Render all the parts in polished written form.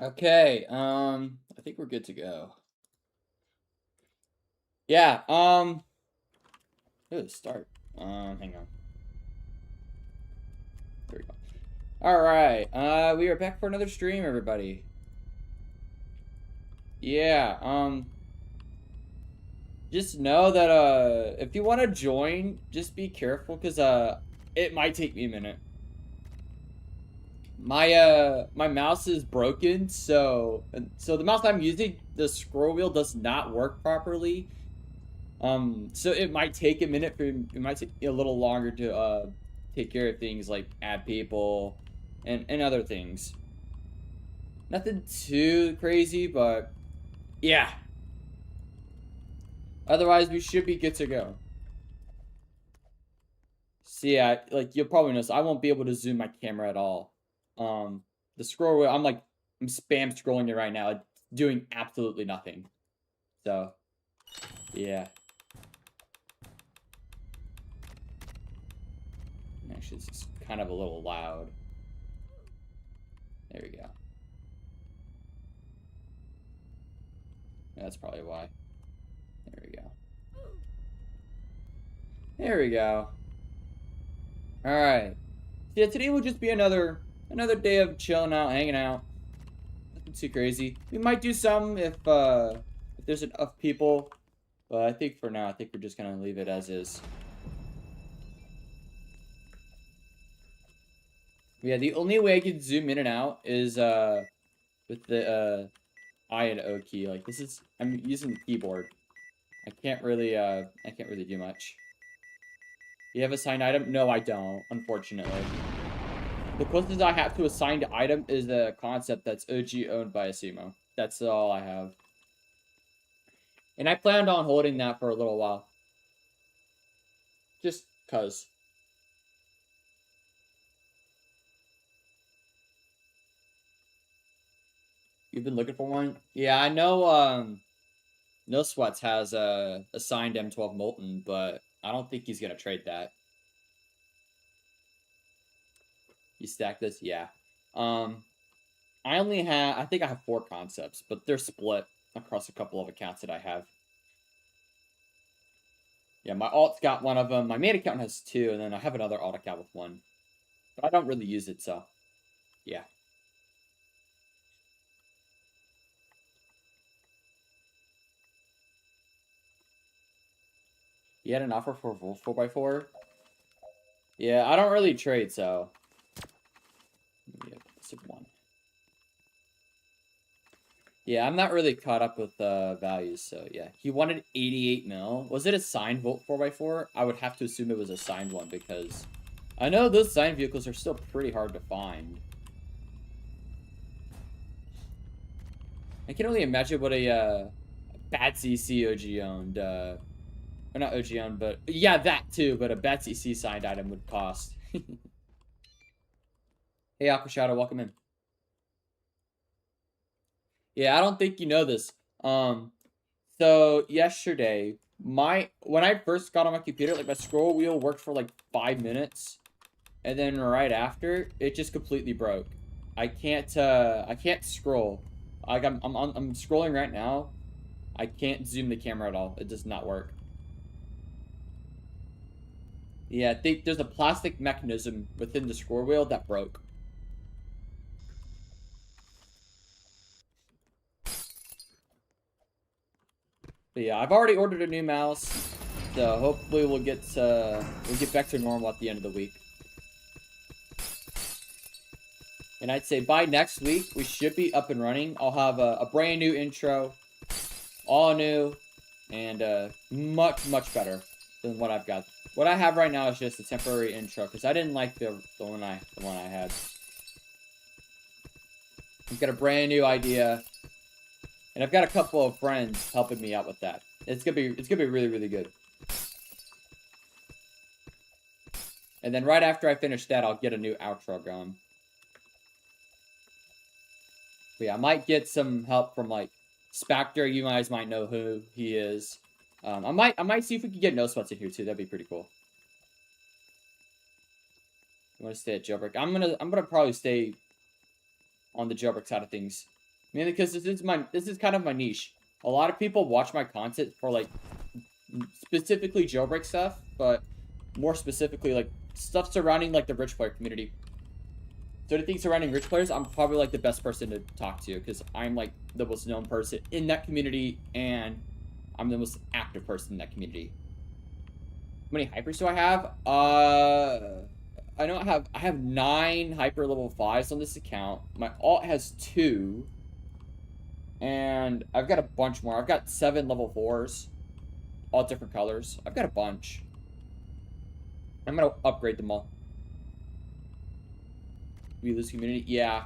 Okay, I think we're good to go. Yeah, let's start. Hang on. There we go. Alright, we are back for another stream, everybody. Yeah, just know that, if you want to join, just be careful, because, it might take me a minute. My mouse is broken, so the mouse I'm using, the scroll wheel does not work properly. So it might take a minute it might take a little longer to, take care of things like add people and other things. Nothing too crazy, but yeah. Otherwise, we should be good to go. So yeah, like you'll probably notice, I won't be able to zoom my camera at all. The scroll wheel, I'm spam scrolling it right now, it's doing absolutely nothing. So, yeah. Actually, this is kind of a little loud. There we go. That's probably why. There we go. There we go. Alright. Yeah, today will just be another day of chilling out, hanging out. Nothing too crazy. We might do some if there's enough people. But I think for now, I think we're just gonna leave it as is. Yeah, the only way I can zoom in and out is with the I and O key. Like I'm using the keyboard. I can't really do much. You have a signed item? No, I don't, unfortunately. The closest I have to a signed item is a concept that's OG owned by Asimo. That's all I have. And I planned on holding that for a little while. Just cuz. You've been looking for one? Yeah, I know, No Sweats has a signed M12 Molten, but I don't think he's gonna trade that. You stack this? Yeah. I think I have 4 concepts, but they're split across a couple of accounts that I have. Yeah, my alt's got one of them. My main account has 2, and then I have another alt account with 1. But I don't really use it, so yeah. You had an offer for 4x4? Yeah, I don't really trade, so yeah, it's 1. Yeah, I'm not really caught up with values, so yeah. He wanted 88 mil. Was it a signed Volt 4x4? I would have to assume it was a signed one, because I know those signed vehicles are still pretty hard to find. I can only imagine what a Bat CC OG owned, or not OG owned, but yeah, that too, but a Bat CC signed item would cost. Hey, Aqua Shadow, welcome in. Yeah, I don't think you know this. So yesterday, when I first got on my computer, like my scroll wheel worked for like 5 minutes, and then right after, it just completely broke. I can't scroll. Like I'm scrolling right now. I can't zoom the camera at all. It does not work. Yeah, I think there's a plastic mechanism within the scroll wheel that broke. But yeah, I've already ordered a new mouse, so hopefully we'll get back to normal at the end of the week. And I'd say by next week, we should be up and running. I'll have a brand new intro, all new, and much, much better than what I've got. What I have right now is just a temporary intro, because I didn't like the one I had. I've got a brand new idea, and I've got a couple of friends helping me out with that. It's gonna be really, really good. And then right after I finish that, I'll get a new outro going. But yeah, I might get some help from like Spectre. You guys might know who he is. I might see if we can get No Sweats in here too. That'd be pretty cool. I want to stay at Jailbreak. I'm gonna probably stay on the Jailbreak side of things, mainly because this is kind of my niche. A lot of people watch my content for like specifically Jailbreak stuff, but more specifically like stuff surrounding like the rich player community. So anything surrounding rich players, I'm probably like the best person to talk to, because I'm like the most known person in that community, and I'm the most active person in that community. How many hypers do I have? I have 9 hyper level 5s on this account. My alt has 2. And I've got a bunch more. I've got 7 level 4s. All different colors. I've got a bunch. I'm gonna upgrade them all. We lose community? Yeah.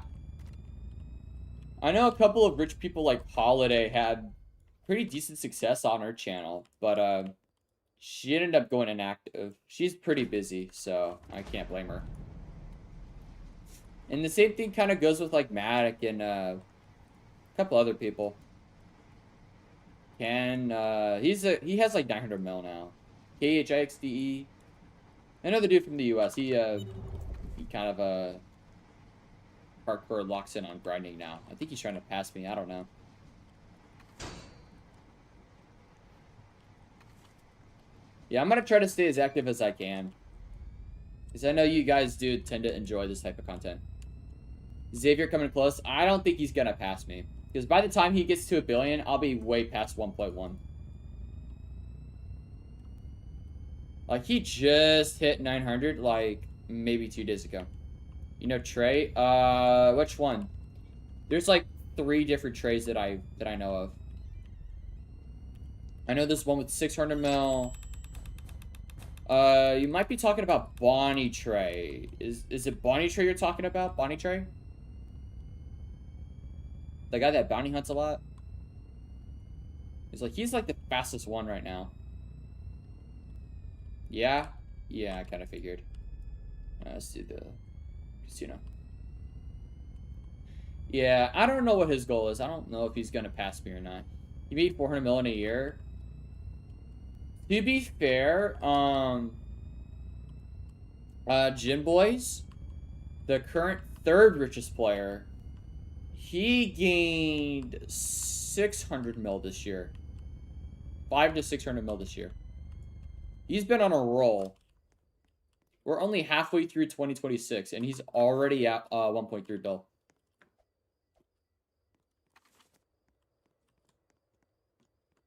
I know a couple of rich people like Holiday had pretty decent success on her channel, but she ended up going inactive. She's pretty busy, so I can't blame her. And the same thing kind of goes with like Matic and a couple other people. He has like 900 mil now. KHIXDE. Another dude from the US. He kind of hardcore locks in on grinding now. I think he's trying to pass me. I don't know. Yeah, I'm gonna try to stay as active as I can, because I know you guys do tend to enjoy this type of content. Xavier coming close. I don't think he's gonna pass me, because by the time he gets to 1 billion, I'll be way past 1.1. Like, he just hit 900, like, maybe 2 days ago. You know Trey? Which one? There's, like, 3 different Treys that I know of. I know this one with 600 mil. You might be talking about Bonnie Trey. Is it Bonnie Trey you're talking about? Bonnie Trey? The guy that bounty hunts a lot? He's like the fastest one right now. Yeah? Yeah, I kind of figured. Let's do the casino. Yeah, I don't know what his goal is. I don't know if he's gonna pass me or not. He made 400 mil in a year. To be fair, Gym Boys, the current 3rd richest player, he gained 600 mil this year. 500 to 600 mil this year. He's been on a roll. We're only halfway through 2026, and he's already at 1.3 bill.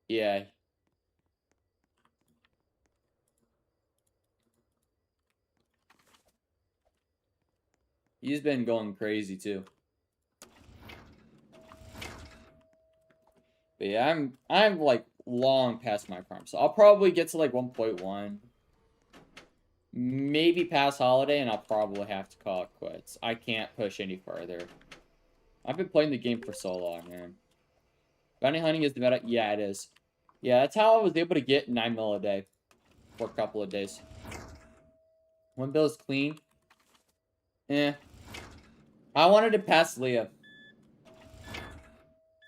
Yeah. He's been going crazy, too. But yeah, I'm like long past my prime, so I'll probably get to like 1.1. Maybe past Holiday, and I'll probably have to call it quits. I can't push any further. I've been playing the game for so long, man. Bounty hunting is the meta. Yeah, it is. Yeah, that's how I was able to get 9 mil a day for a couple of days. 1 bill is clean. Eh. I wanted to pass Leah.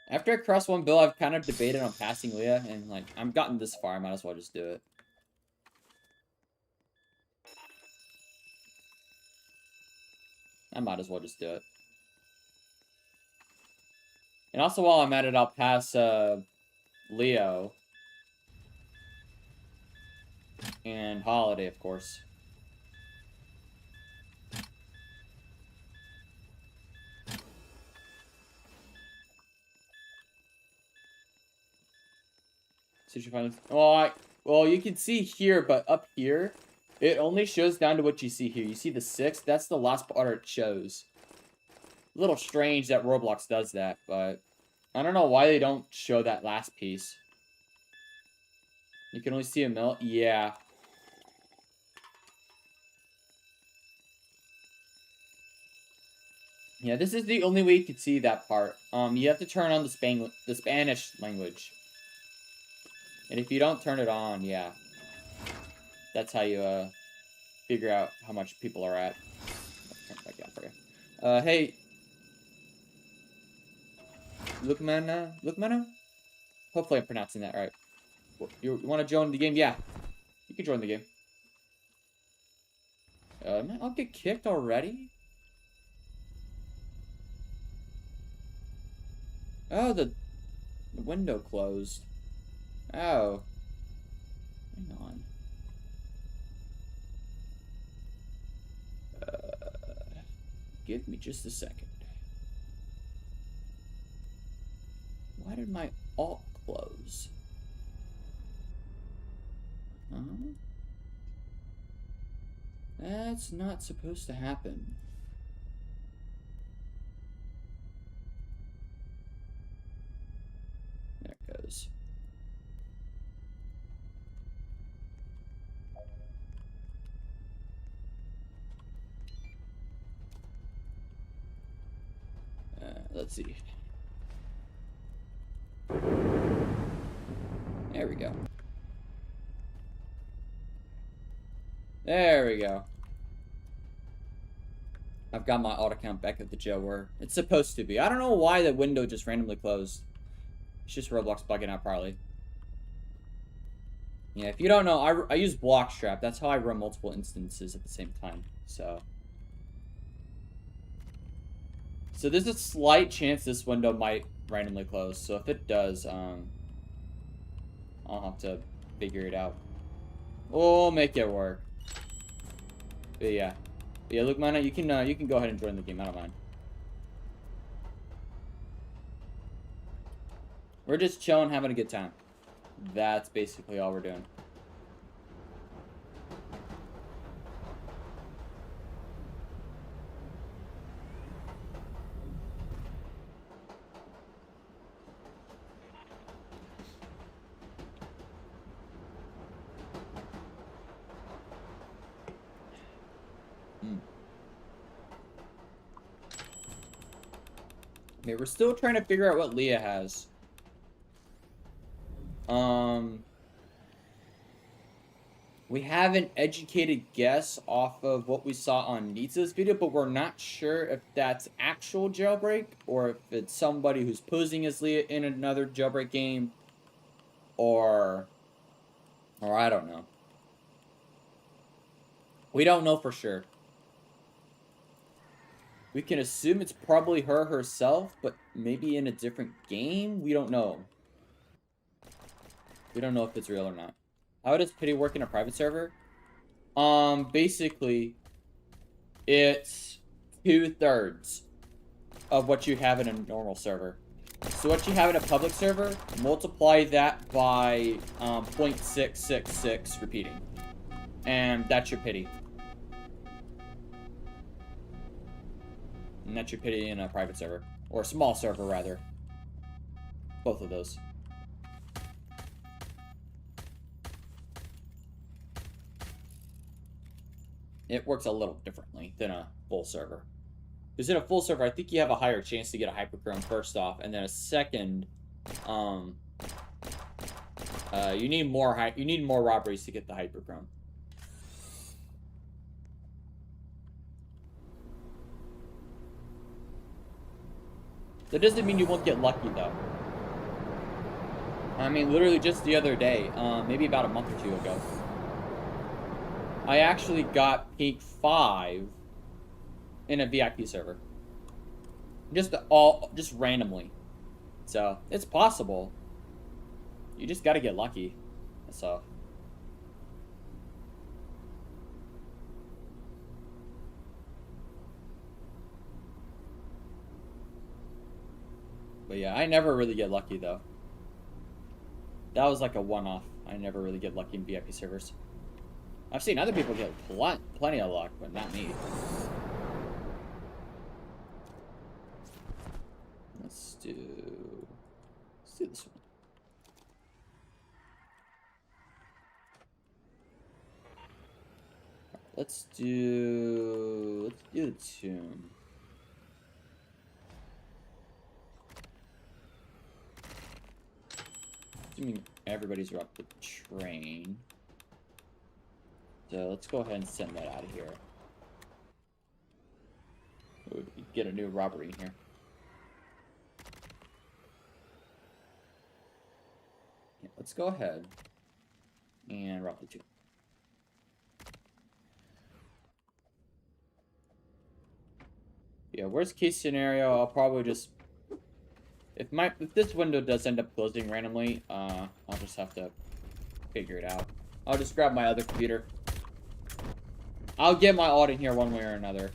After I cross 1 bill, I've kind of debated on passing Leah, and like, I'm gotten this far, I might as well just do it. I might as well just do it. And also, while I'm at it, I'll pass Leo. And Holiday, of course. Well, you can see here, but up here, it only shows down to what you see here. You see the 6? That's the last part it shows. A little strange that Roblox does that, but I don't know why they don't show that last piece. You can only see a mill. Yeah. Yeah, this is the only way you could see that part. You have to turn on the Spanish language. And if you don't turn it on, yeah. That's how you, figure out how much people are at. Turn it back down for you. Hey. Lookmana? Hopefully I'm pronouncing that right. You want to join the game? Yeah. You can join the game. I'll get kicked already? Oh, the window closed. Oh. Hang on. Give me just a second. Why did my alt close? Huh? That's not supposed to happen. There it goes. Let's see. There we go. There we go. I've got my alt account back at the jail where it's supposed to be. I don't know why the window just randomly closed. It's just Roblox bugging out probably. Yeah, if you don't know, I use Blockstrap. That's how I run multiple instances at the same time. So there's a slight chance this window might randomly close. So if it does, I'll have to figure it out. We'll make it work. But yeah. Look, Mana, you can go ahead and join the game. I don't mind. We're just chilling, having a good time. That's basically all we're doing. Okay, we're still trying to figure out what Leah has. We have an educated guess off of what we saw on Nitsa's video, but we're not sure if that's actual jailbreak or if it's somebody who's posing as Leah in another jailbreak game, or I don't know. We don't know for sure. We can assume it's probably her herself, but maybe in a different game? We don't know. We don't know if it's real or not. How does Pity work in a private server? Basically, it's 2/3 of what you have in a normal server. So what you have in a public server, multiply that by 0.666 repeating. And that's your Pity. And that's your Pity in a private server. Or a small server, rather. Both of those. It works a little differently than a full server. Because in a full server, I think you have a higher chance to get a hyperchrome first off, and then a second, you need more robberies to get the hyperchrome. That doesn't mean you won't get lucky, though. I mean, literally just the other day, maybe about a month or two ago, I actually got peak 5 in a VIP server. Just randomly. So, it's possible. You just gotta get lucky. So. But yeah, I never really get lucky, though. That was like a one-off. I never really get lucky in VIP servers. I've seen other people get plenty of luck, but not me. Let's do this one. Let's do the tomb. Assuming everybody's up the train. So let's go ahead and send that out of here. Ooh, get a new robbery in here. Yeah, let's go ahead and rob the tomb. Yeah, worst case scenario, I'll probably just if this window does end up closing randomly, I'll just have to figure it out. I'll just grab my other computer. I'll get my alt in here one way or another.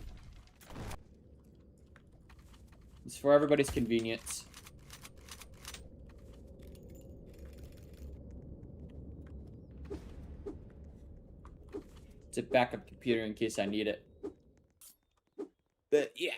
It's for everybody's convenience. It's a backup computer in case I need it. But yeah.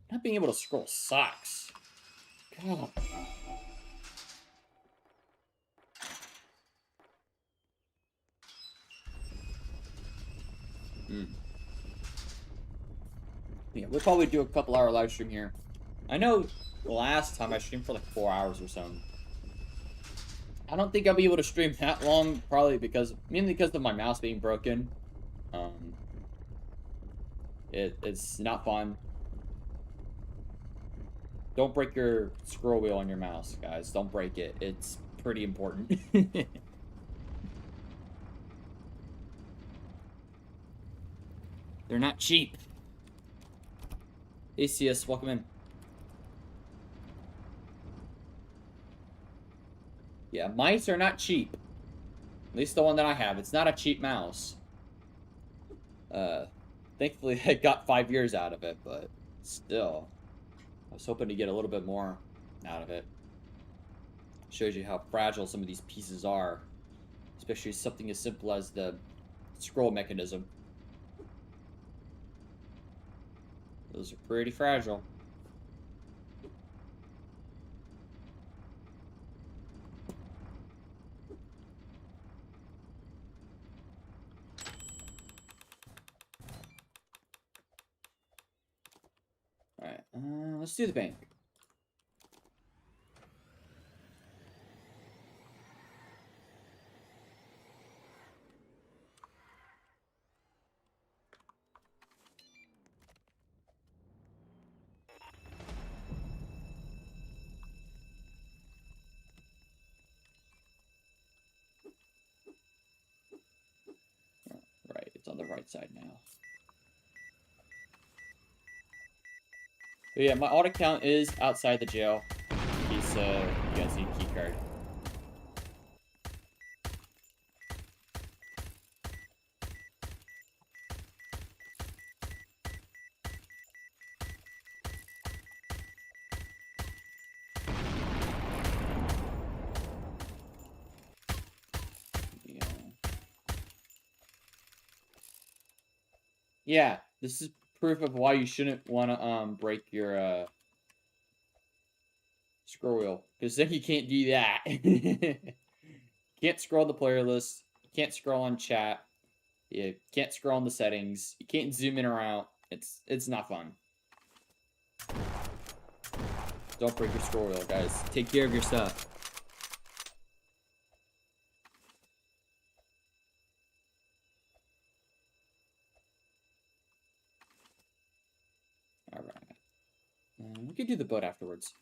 Not being able to scroll sucks. God. Yeah, we'll probably do a couple-hour live stream here. I know last time I streamed for like 4 hours or so. I don't think I'll be able to stream that long, probably mainly because of my mouse being broken. It's not fun. Don't break your scroll wheel on your mouse, guys. Don't break it. It's pretty important. They're not cheap. ACS, welcome in. Yeah, mice are not cheap. At least the one that I have. It's not a cheap mouse. Thankfully, I got 5 years out of it, but still. I was hoping to get a little bit more out of it. Shows you how fragile some of these pieces are. Especially something as simple as the scroll mechanism. Those are pretty fragile. Alright, let's do the bank. Right, it's on the right side now. But yeah, my alt account is outside the jail. In case you guys need a key card. Yeah, this is proof of why you shouldn't want to break your scroll wheel, because then you can't do that. Can't scroll the player list. You can't scroll on chat. You can't scroll on the settings. You can't zoom in or out. It's not fun. Don't break your scroll wheel, guys. Take care of your stuff. All right. We could do the boat afterwards.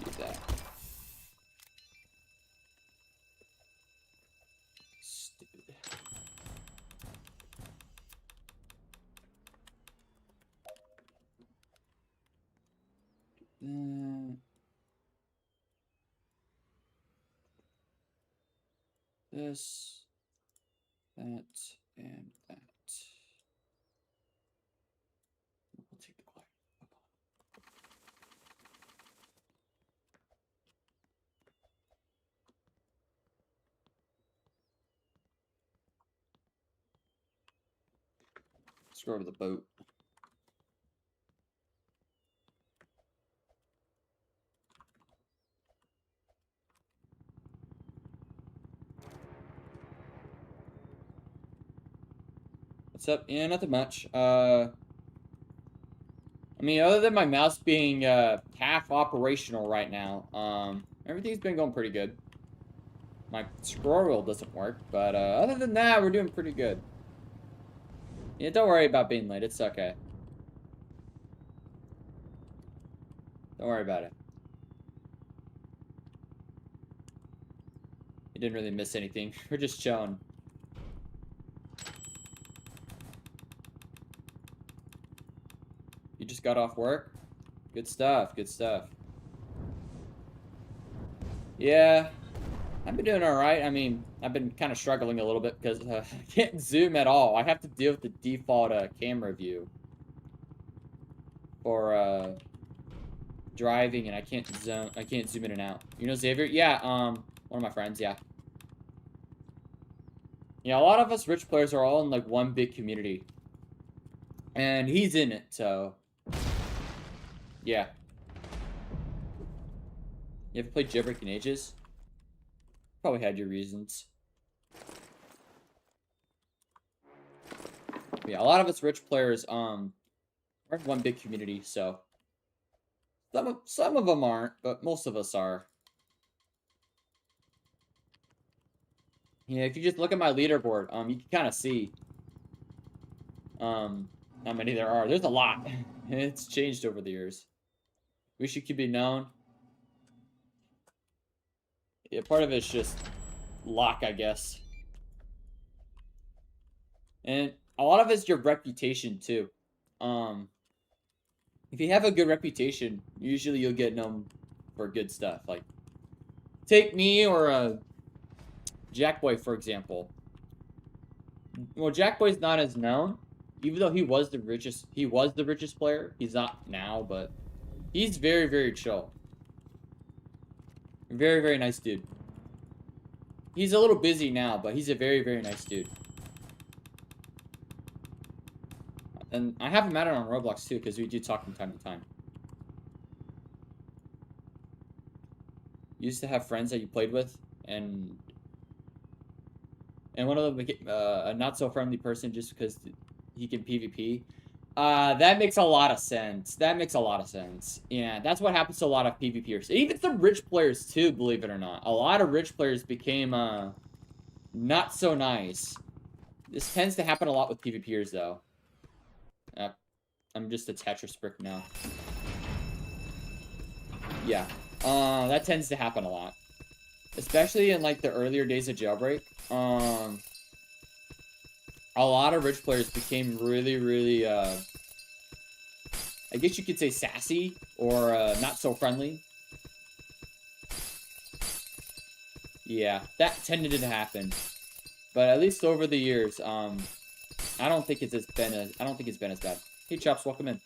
Do that. Stupid. This, that, and that. We'll take the glider. Let's go over the boat. What's up? Yeah, nothing much. I mean, other than my mouse being half operational right now, everything's been going pretty good. My scroll wheel doesn't work, but other than that, we're doing pretty good. Yeah, don't worry about being late. It's okay. Don't worry about it. You didn't really miss anything. We're just chilling. You just got off work? Good stuff, good stuff. Yeah, I've been doing alright. I mean, I've been kind of struggling a little bit because I can't zoom at all. I have to deal with the default camera view for driving, and I can't zoom in and out. You know Xavier? Yeah, one of my friends, yeah. Yeah, a lot of us rich players are all in like one big community. And he's in it, so yeah. You ever played Jailbreak in ages? Probably had your reasons. Yeah, a lot of us rich players are in one big community, so some of them aren't, but most of us are. Yeah, if you just look at my leaderboard, you can kind of see how many there are. There's a lot. It's changed over the years. Wish you could be known. Yeah, part of it's just luck, I guess. And a lot of it's your reputation too. If you have a good reputation, usually you'll get known for good stuff. Like, take me or Jackboy, for example. Well, Jackboy's not as known, even though he was the richest player. He's not now, but he's very, very chill. Very, very nice dude. He's a little busy now, but he's a very, very nice dude. And I have him at it on Roblox too, because we do talk from time to time. You used to have friends that you played with, and one of them became a not so friendly person just because he can PvP. That makes a lot of sense. That makes a lot of sense. Yeah, that's what happens to a lot of PvPers. Even some rich players too, believe it or not. A lot of rich players became not so nice. This tends to happen a lot with PvPers though. I'm just a Tetris brick now. Yeah. That tends to happen a lot. Especially in like the earlier days of Jailbreak. A lot of rich players became really, really I guess you could say sassy or not so friendly. Yeah, that tended to happen. But at least over the years, I don't think it's been as bad. Hey Chops, welcome in.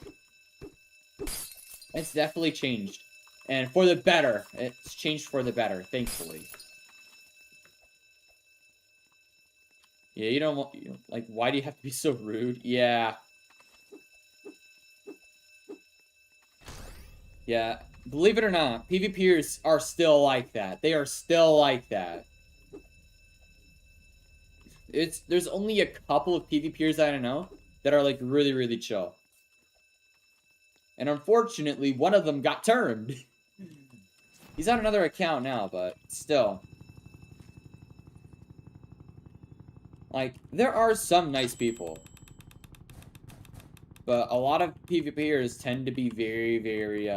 It's definitely changed. And for the better. It's changed for the better, thankfully. Yeah, you don't want, like, why do you have to be so rude? Yeah. Yeah, believe it or not, PvPers are still like that. They are still like that. There's only a couple of PvPers that I know that are, like, really, really chill. And unfortunately, one of them got turned. He's on another account now, but still. Like, there are some nice people. But a lot of PvPers tend to be very, very,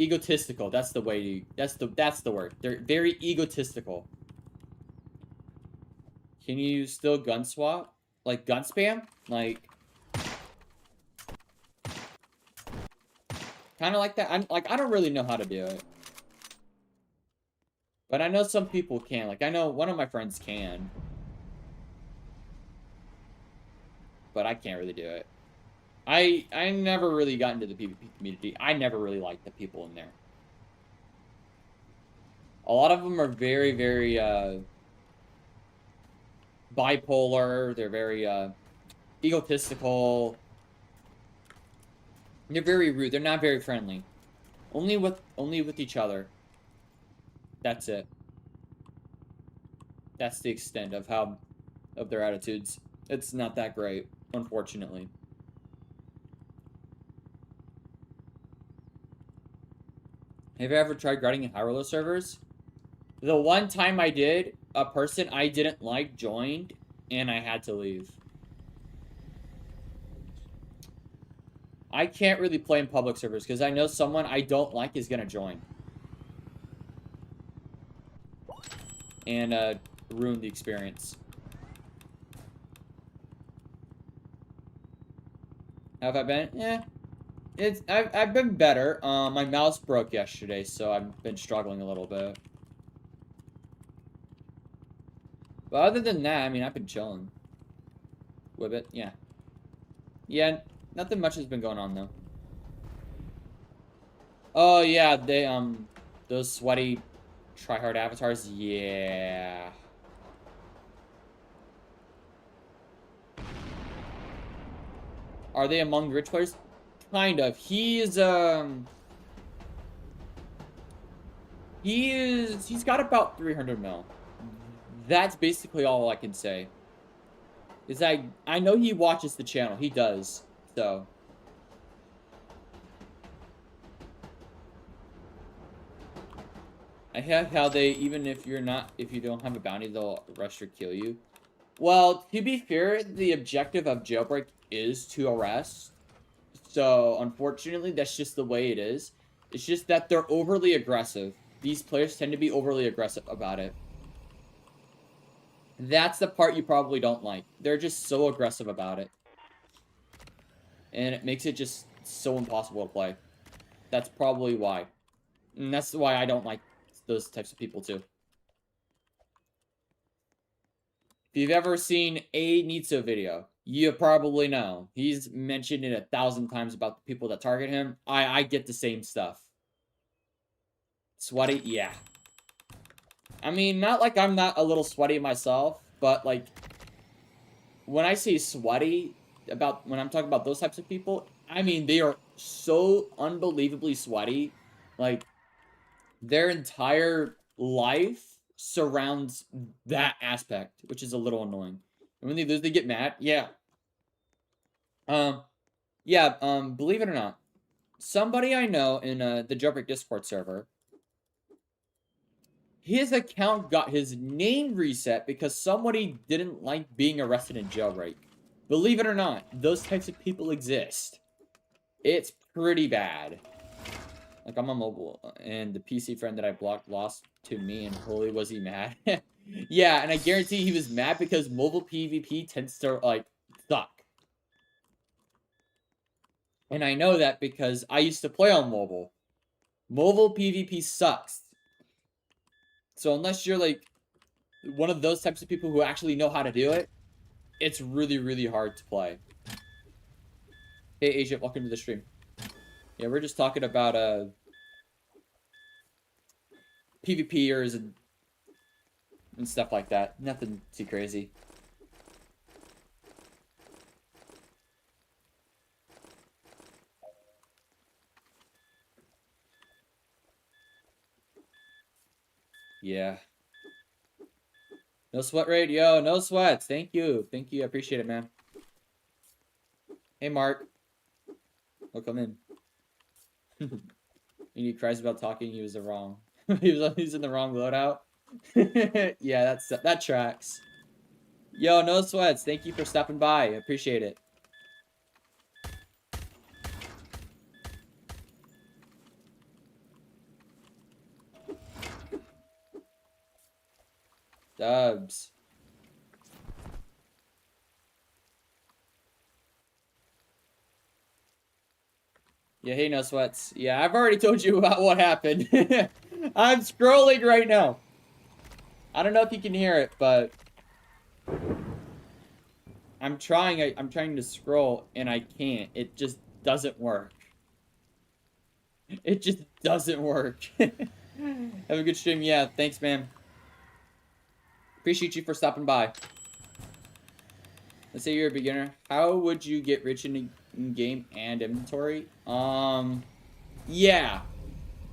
egotistical. That's the way that's the word. They're very egotistical. Can you still gun swap? Like, gun spam? Like, Kind of like that. I don't really know how to do it. But I know some people can. Like, I know one of my friends can. But I can't really do it. I never really got into the PvP community. I never really liked the people in there. A lot of them are very, very, bipolar. They're very, egotistical. They're very rude. They're not very friendly. Only with each other. That's it. That's the extent of their attitudes. It's not that great, unfortunately. Have you ever tried grinding in high-roller servers? The one time I did, a person I didn't like joined, and I had to leave. I can't really play in public servers because I know someone I don't like is gonna join. And, ruin the experience. Have I been? Yeah. I've been better. My mouse broke yesterday, so I've been struggling a little bit. But other than that, I mean, I've been chilling. With it, yeah. Yeah, nothing much has been going on, though. Oh, yeah, those sweaty tryhard avatars, yeah. Are they among rich players? Kind of. He's got about 300 mil. That's basically all I can say. Is I know he watches the channel. He does. So. I have how they, even if you don't have a bounty, they'll rush or kill you. Well, to be fair, the objective of Jailbreak is to arrest. So, unfortunately, that's just the way it is. It's just that they're overly aggressive. These players tend to be overly aggressive about it. That's the part you probably don't like. They're just so aggressive about it. And it makes it just so impossible to play. That's probably why. And that's why I don't like those types of people, too. If you've ever seen a Nitso video, you probably know. He's mentioned it 1,000 times about the people that target him. I get the same stuff. Sweaty? Yeah. I mean, not like I'm not a little sweaty myself, but, like, when I say sweaty, when I'm talking about those types of people, I mean, they are so unbelievably sweaty. Like, their entire life surrounds that aspect, which is a little annoying. And when they lose, they get mad. Yeah. Believe it or not, somebody I know in the Jailbreak Discord server, his account got his name reset because somebody didn't like being arrested in Jailbreak. Believe it or not, those types of people exist. It's pretty bad. Like, I'm on mobile, and the PC friend that I blocked lost to me, and holy was he mad. Yeah, and I guarantee he was mad because mobile PvP tends to, like, suck. And I know that because I used to play on mobile. Mobile PvP sucks. So unless you're, like, one of those types of people who actually know how to do it, it's really, really hard to play. Hey, Asia, welcome to the stream. Yeah, we're just talking about, PvPers and stuff like that. Nothing too crazy. Yeah. No sweat rate? Yo, no sweats. Thank you. Thank you. I appreciate it, man. Hey, Mark. Welcome in. And he cries about talking. He was the wrong. He's in the wrong loadout. Yeah, that tracks. Yo, no sweats. Thank you for stopping by. I appreciate it. Dubs. Yeah, hey, no sweats. Yeah, I've already told you about what happened. I'm scrolling right now. I don't know if you can hear it, but I'm trying to scroll and I can't. It just doesn't work. It just doesn't work. Have a good stream. Yeah, thanks, man. Appreciate you for stopping by. Let's say you're a beginner. How would you get rich in game and inventory? Yeah,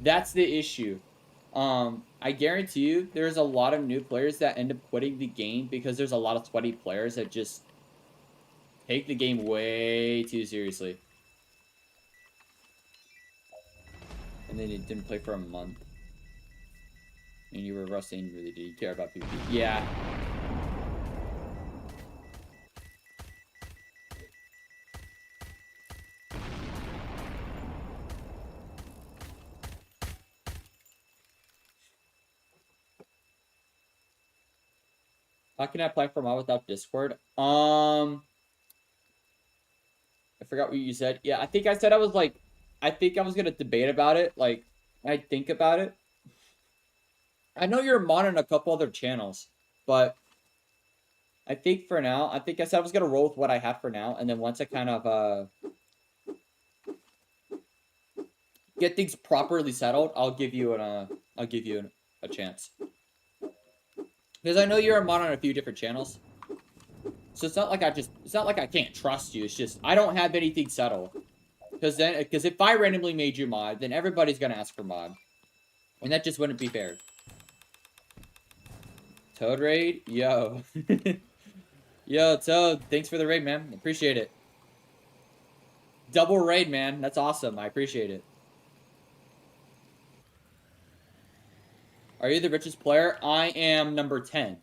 that's the issue. I guarantee you there's a lot of new players that end up quitting the game because there's a lot of sweaty players that just take the game way too seriously. And then it didn't play for a month. And you were rusting, really, did you care about PvP? Yeah. How can I apply for mod without Discord? I forgot what you said. Yeah, I think I said I was like, I think I was gonna debate about it. Like, I'd think about it. I know you're mod on a couple other channels, but I think for now, I think I said I was gonna roll with what I have for now, and then once I kind of get things properly settled, I'll give you a chance. Because I know you're a mod on a few different channels. So it's not like I can't trust you. It's just I don't have anything settled. Because if I randomly made you mod, then everybody's gonna ask for mod. And that just wouldn't be fair. Toad raid? Yo. Yo, Toad, thanks for the raid, man. Appreciate it. Double raid, man. That's awesome. I appreciate it. Are you the richest player? I am number 10.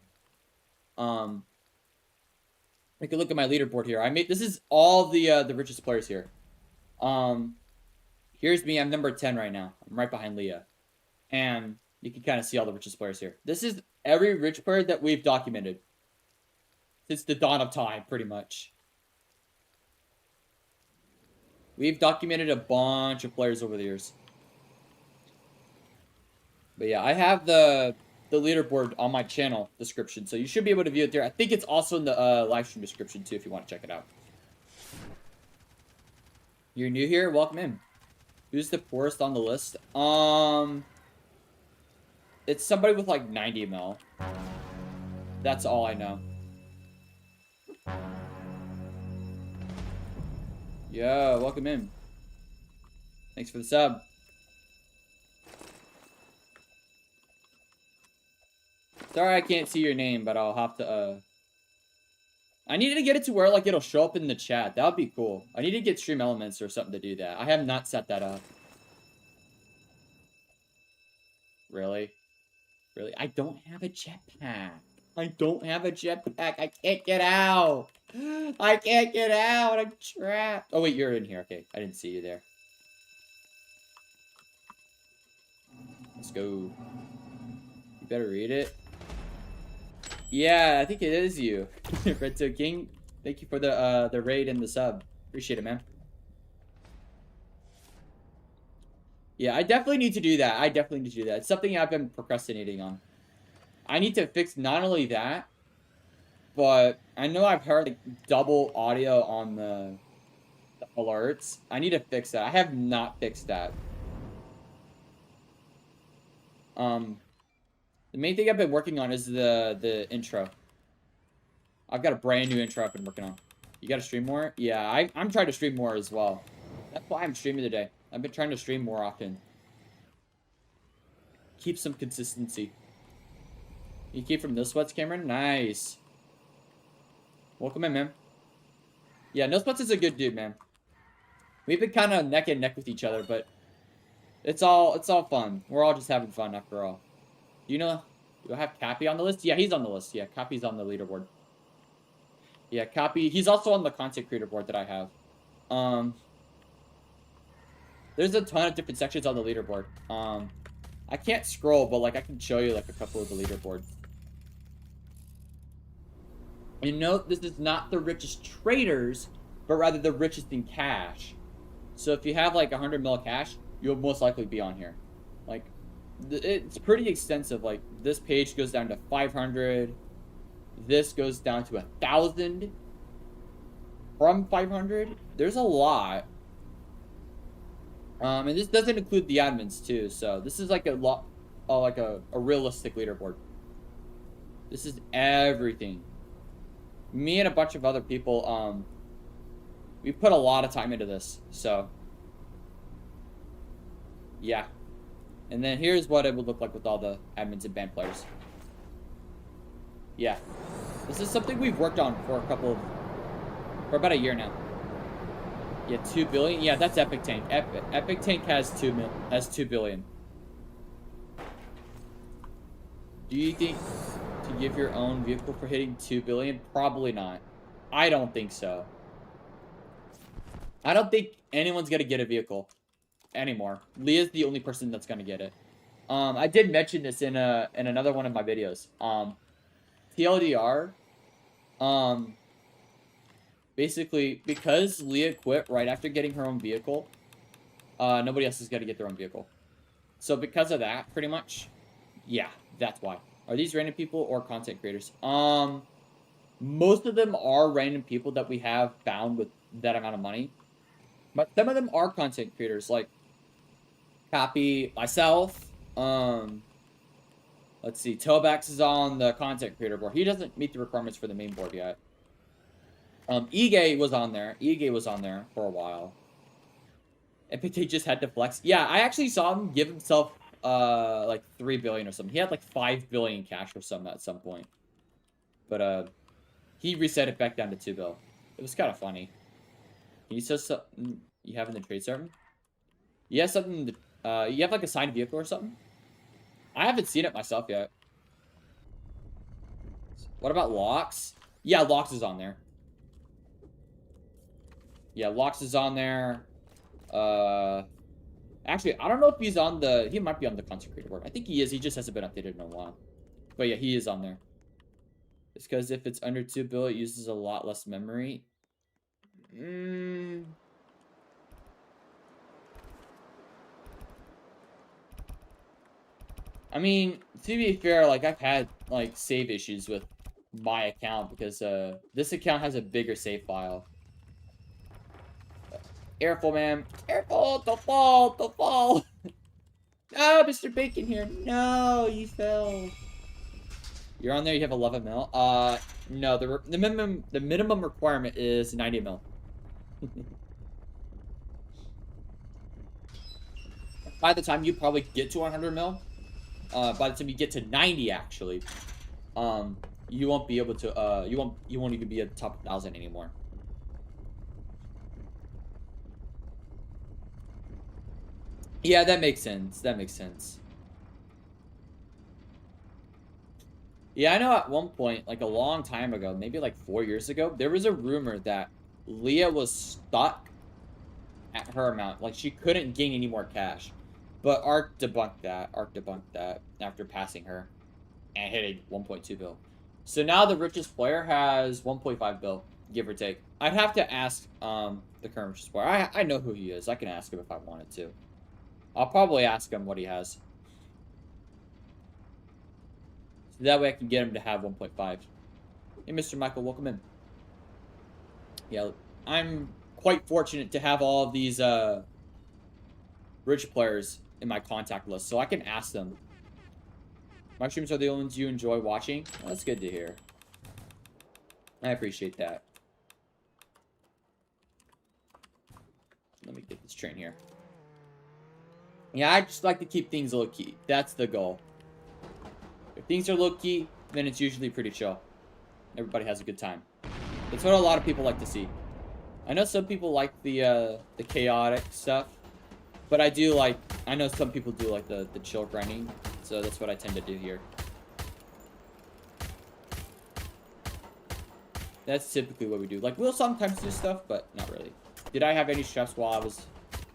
We can look at my leaderboard here. This is all the richest players here. Here's me. I'm number 10 right now. I'm right behind Leah. And you can kind of see all the richest players here. This is every rich player that we've documented since the dawn of time, pretty much. We've documented a bunch of players over the years. But yeah, I have the leaderboard on my channel description, so you should be able to view it there. I think it's also in the live stream description too if you want to check it out. You're new here? Welcome in. Who's the poorest on the list? It's somebody with like 90 mil. That's all I know. Yeah, welcome in. Thanks for the sub. Sorry I can't see your name, but I'll have to, I needed to get it to where, like, it'll show up in the chat. That would be cool. I need to get Stream Elements or something to do that. I have not set that up. Really? Really? I don't have a jetpack. I don't have a jetpack. I can't get out. I can't get out. I'm trapped. Oh, wait, you're in here. Okay, I didn't see you there. Let's go. You better read it. Yeah, I think it is you. Red Toe King, thank you for the raid and the sub. Appreciate it, man. Yeah, I definitely need to do that. I definitely need to do that. It's something I've been procrastinating on. I need to fix not only that, but I know I've heard like double audio on the alerts. I need to fix that. I have not fixed that. The main thing I've been working on is the intro. I've got a brand new intro I've been working on. You gotta stream more? Yeah, I'm trying to stream more as well. That's why I'm streaming today. I've been trying to stream more often. Keep some consistency. You keep from No Sweats, Cameron? Nice. Welcome in, man. Yeah, No Sweats is a good dude, man. We've been kind of neck and neck with each other, but it's all fun. We're all just having fun after all. Do I have Cappy on the list? Yeah, he's on the list. Yeah, Cappy's on the leaderboard. Yeah, Cappy, he's also on the content creator board that I have. There's a ton of different sections on the leaderboard. I can't scroll, but like I can show you like a couple of the leaderboards. And note, this is not the richest traders, but rather the richest in cash. So if you have like 100 mil cash, you'll most likely be on here. Like, it's pretty extensive. Like, this page goes down to 500. This goes down to 1,000 from 500. There's a lot. And this doesn't include the admins too. So this is like a lot, like a realistic leaderboard. This is everything. Me and a bunch of other people, we put a lot of time into this. So yeah. And then here's what it would look like with all the admins and band players. Yeah. This is something we've worked on for for about a year now. Yeah, 2 billion. Yeah, that's Epic Tank. Epic Tank has 2 billion. Do you think to give your own vehicle for hitting 2 billion? Probably not. I don't think so. I don't think anyone's gonna get a vehicle anymore. Leah's the only person that's gonna get it. I did mention this in another one of my videos. TLDR. Basically, because Leah quit right after getting her own vehicle, nobody else is gonna get their own vehicle. So because of that, pretty much, yeah, that's why. Are these random people or content creators? Most of them are random people that we have found with that amount of money. But some of them are content creators, like Cappy, myself. Let's see, Tobax is on the content creator board. He doesn't meet the requirements for the main board yet. Ige was on there. Ige was on there for a while. Epic just had to flex. Yeah, I actually saw him give himself like 3 billion or something. He had like 5 billion cash or something at some point. But he reset it back down to 2 bill. It was kind of funny. He says something you have in the trade sermon? You have something you have like a signed vehicle or something? I haven't seen it myself yet. What about Locks? Yeah, Locks is on there. Yeah, Locks is on there. Actually, I don't know if he's on the... He might be on the content creator board. I think he is. He just hasn't been updated in a while. But yeah, he is on there. It's because if it's under 2 bill, it uses a lot less memory. I mean, to be fair, like, I've had, like, save issues with my account because, this account has a bigger save file. Careful, man. Careful! Don't fall! Don't fall! No, Mr. Bacon here. No, you fell. You're on there, you have 11 mil. No, the minimum requirement is 90 mil. By the time you probably get to 100 mil, by the time you get to 90 actually, you won't be able to you won't even be at the top 1,000 anymore. Yeah, that makes sense. That makes sense. Yeah, I know at one point, like a long time ago, maybe like 4 years ago, there was a rumor that Leah was stuck at her amount. Like, she couldn't gain any more cash. But Ark debunked that. Ark debunked that after passing her and hitting 1.2 bill. So now the richest player has 1.5 bill, give or take. I'd have to ask the current richest player. I know who he is. I can ask him if I wanted to. I'll probably ask him what he has. So that way I can get him to have 1.5. Hey, Mr. Michael, welcome in. Yeah, I'm quite fortunate to have all of these rich players in my contact list, so I can ask them. My streams are the only ones you enjoy watching. Well, that's good to hear. I appreciate that. Let me get this train here. Yeah, I just like to keep things low-key. That's the goal. If things are low-key, then it's usually pretty chill. Everybody has a good time. That's what a lot of people like to see. I know some people like the chaotic stuff, but I know some people do like the chill grinding, so that's what I tend to do here. That's typically what we do. Like, we'll sometimes do stuff, but not really. Did I have any stress while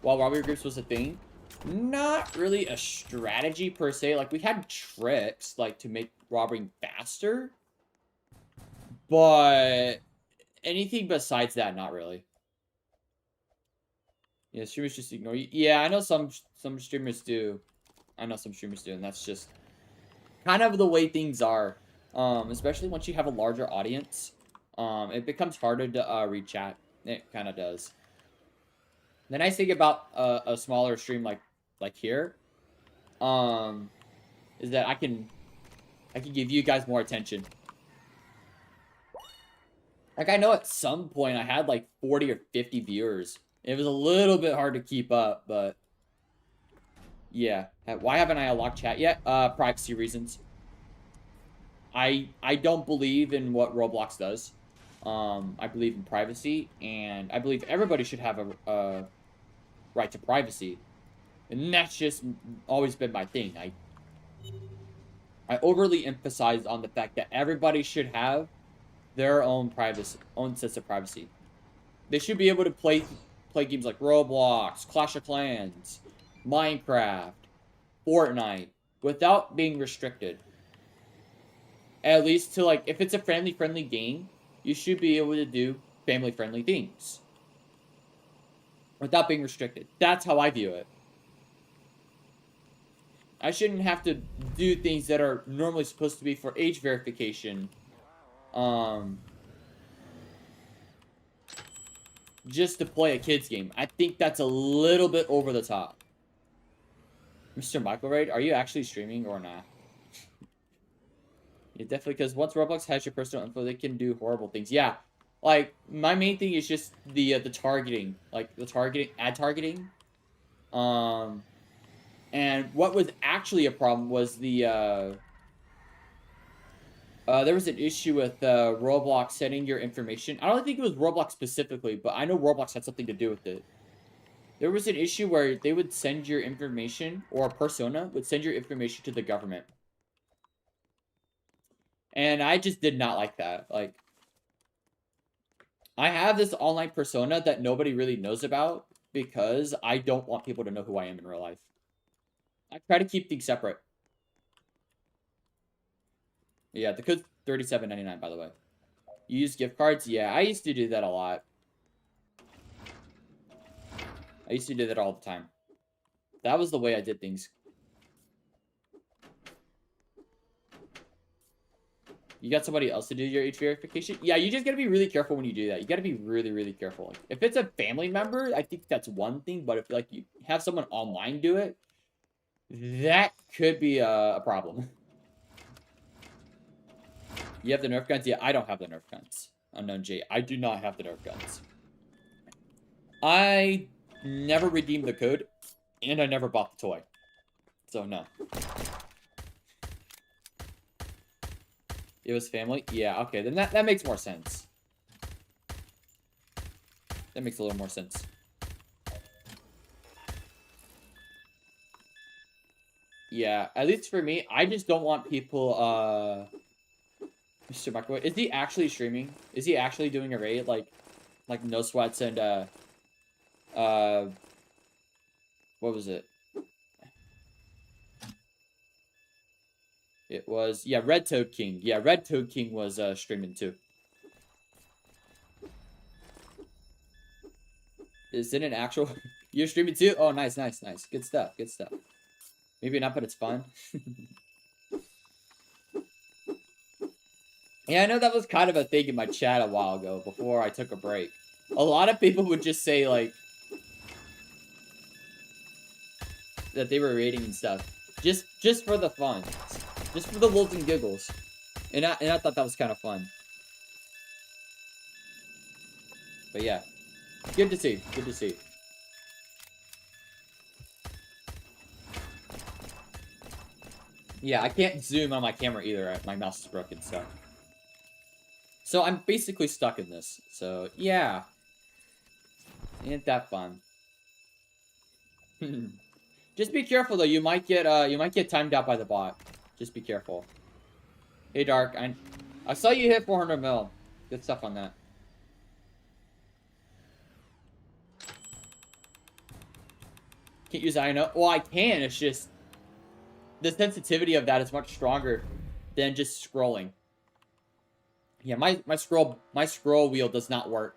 robbery groups was a thing? Not really a strategy per se. Like, we had tricks, like, to make robbing faster, but anything besides that, not really. Yeah, streamers just ignore you. Yeah, I know some streamers do. I know some streamers do, and that's just kind of the way things are. Especially once you have a larger audience, it becomes harder to read chat. It kind of does. The nice thing about a smaller stream like here, is that I can give you guys more attention. Like, I know at some point I had like 40 or 50 viewers. It was a little bit hard to keep up, but yeah. Why haven't I unlocked chat yet? Privacy reasons. I don't believe in what Roblox does. I believe in privacy, and I believe everybody should have a right to privacy. And that's just always been my thing. I overly emphasize on the fact that everybody should have their own sense of privacy. They should be able to play games like Roblox, Clash of Clans, Minecraft, Fortnite without being restricted. At least to, like, if it's a family-friendly game, you should be able to do family-friendly things without being restricted. That's how I view it. I shouldn't have to do things that are normally supposed to be for age verification. Just to play a kid's game. I think that's a little bit over the top. Mr. Michael Raid, are you actually streaming or not? Yeah, definitely, because once Roblox has your personal info, they can do horrible things. Yeah, like, my main thing is just the targeting. Like, the ad targeting. And what was actually a problem was there was an issue with Roblox sending your information. I don't think it was Roblox specifically, but I know Roblox had something to do with it. There was an issue where they would send your information, or a persona would send your information to the government. And I just did not like that. Like, I have this online persona that nobody really knows about because I don't want people to know who I am in real life. I try to keep things separate. Yeah, the code's $37.99, by the way. You use gift cards? Yeah, I used to do that a lot. I used to do that all the time. That was the way I did things. You got somebody else to do your age verification? Yeah, you just gotta be really careful when you do that. You gotta be really, really careful. Like, if it's a family member, I think that's one thing. But if, like, you have someone online do it, that could be a problem. You have the Nerf guns? Yeah, I don't have the Nerf guns. Unknown J. I do not have the Nerf guns. I never redeemed the code, and I never bought the toy. So, no. It was family? Yeah, okay. Then that makes more sense. That makes a little more sense. Yeah, at least for me, I just don't want people, Mr. Microwave, is he actually streaming? Is he actually doing a raid? Like No Sweats and, what was it? It was, yeah, Red Toad King. Yeah, Red Toad King was, streaming too. Is it an actual... You're streaming too? Oh, nice, nice, nice. Good stuff, good stuff. Maybe not, but it's fun. Yeah, I know that was kind of a thing in my chat a while ago, before I took a break. A lot of people would just say, like, that they were raiding and stuff. Just for the fun. Just for the lulz and giggles. And I thought that was kind of fun. But yeah. Good to see. Good to see. Yeah, I can't zoom on my camera either. My mouse is broken, so. So I'm basically stuck in this. So, yeah. Ain't that fun. Just be careful though. You might get timed out by the bot. Just be careful. Hey Dark, I saw you hit 400 mil. Good stuff on that. Can't use INO. Well, I can. It's just the sensitivity of that is much stronger than just scrolling. Yeah, my scroll wheel does not work.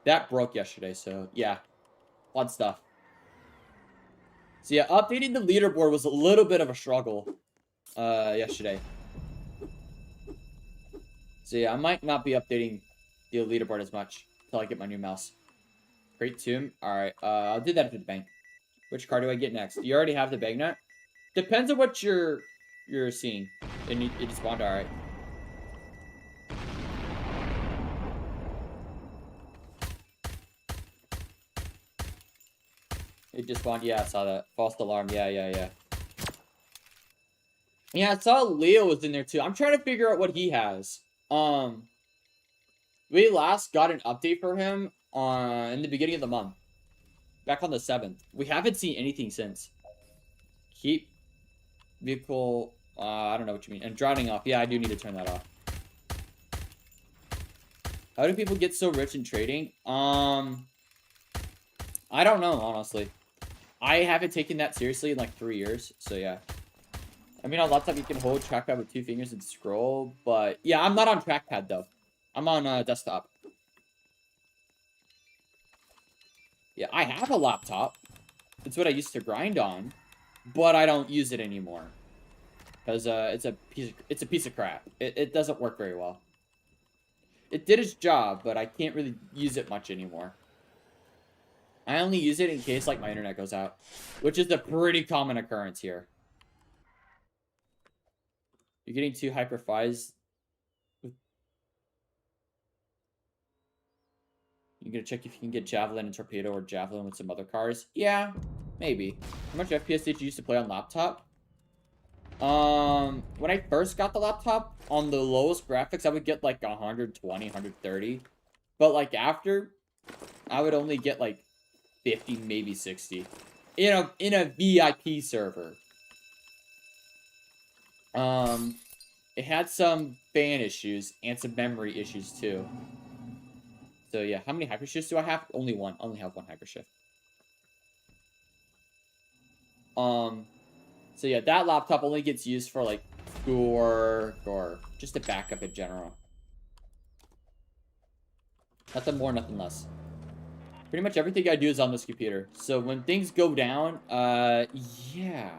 That broke yesterday, so yeah. Fun stuff. So yeah, updating the leaderboard was a little bit of a struggle yesterday. So yeah, I might not be updating the leaderboard as much until I get my new mouse. Great tomb. Alright, I'll do that at the bank. Which car do I get next? You already have the banknote? Depends on what you're seeing. And it just spawned, alright. It just spawned, yeah, I saw that. False alarm, yeah. Yeah, I saw Leo was in there too. I'm trying to figure out what he has. We last got an update for him in the beginning of the month. Back on the 7th. We haven't seen anything since. Keep vehicle, I don't know what you mean. And drowning off. Yeah, I do need to turn that off. How do people get so rich in trading? I don't know, honestly. I haven't taken that seriously in like 3 years, so yeah. I mean, on laptop you can hold trackpad with 2 fingers and scroll, but yeah, I'm not on trackpad though. I'm on desktop. Yeah, I have a laptop. It's what I used to grind on, but I don't use it anymore because it's a piece of crap. It doesn't work very well. It did its job, but I can't really use it much anymore. I only use it in case like my internet goes out, which is a pretty common occurrence here. You're getting 2 hyper fives. You're gonna check if you can get Javelin and Torpedo or Javelin with some other cars. Yeah, maybe. How much FPS did you used to play on laptop? When I first got the laptop, on the lowest graphics, I would get like 120, 130. But like after, I would only get like 50, maybe 60. In a VIP server. It had some fan issues and some memory issues too. So yeah, how many hypershifts do I have? Only one. I only have one hypershift. So yeah, that laptop only gets used for like schoolwork or just a backup in general. Nothing more, nothing less. Pretty much everything I do is on this computer. So when things go down, yeah.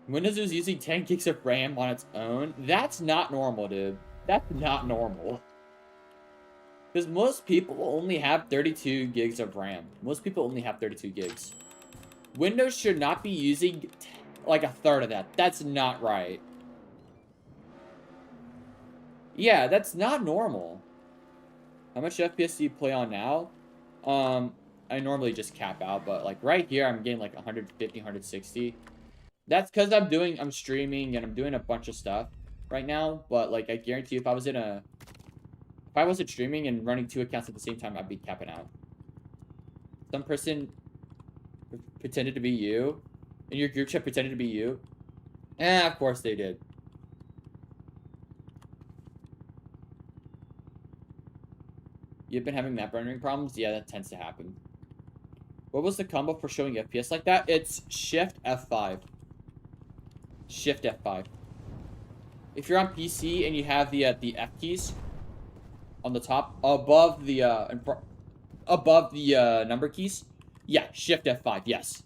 Windows is using 10 gigs of RAM on its own. That's not normal, dude. That's not normal. Because most people only have 32 gigs of RAM. Most people only have 32 gigs. Windows should not be using like a third of that. That's not right. Yeah, that's not normal. How much FPS do you play on now? I normally just cap out, but like right here, I'm getting like 150, 160. That's because I'm streaming and I'm doing a bunch of stuff right now. But like, I guarantee you, if I wasn't streaming and running 2 accounts at the same time, I'd be capping out. Some person pretended to be you, and your group chat pretended to be you. Of course they did. You've been having map rendering problems? Yeah, that tends to happen. What was the combo for showing FPS like that? It's Shift F5. Shift F5. If you're on PC and you have the F keys on the top, above the number keys, yeah, Shift F5, yes.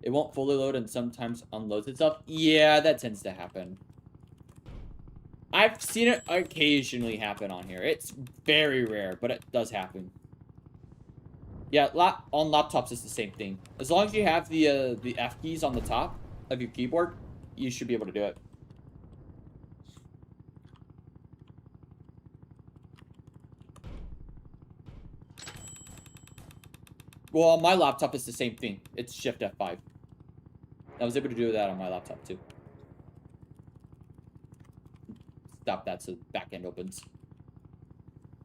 It won't fully load and sometimes unloads itself. Yeah, that tends to happen. I've seen it occasionally happen on here. It's very rare, but it does happen. Yeah, on laptops it's the same thing. As long as you have the F keys on the top of your keyboard, you should be able to do it. Well, on my laptop it's the same thing. It's Shift F5. I was able to do that on my laptop too. Stop that so the back end opens.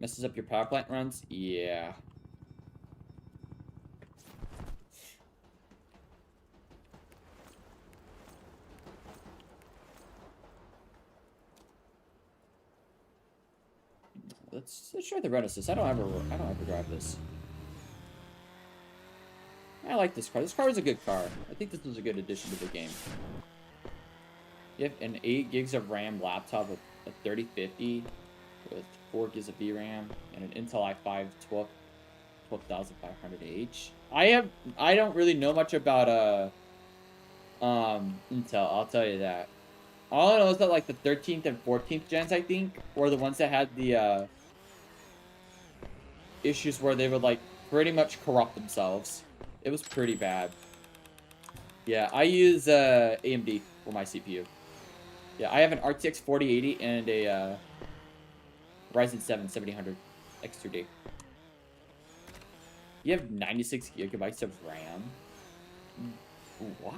Messes up your power plant runs? Yeah. Let's try the Renesis. I don't ever drive this. I like this car. This car is a good car. I think this was a good addition to the game. You have an 8 gigs of RAM laptop with a 3050 with 4 gigs of VRAM, and an Intel i5 12,500H. I don't really know much about Intel, I'll tell you that. All I know is that like the 13th and 14th gens, I think, were the ones that had the issues where they would like pretty much corrupt themselves. It was pretty bad. Yeah, I use AMD for my CPU. Yeah, I have an RTX 4080 and a Ryzen 7 7000 X2D. You have 96 gigabytes of RAM? What?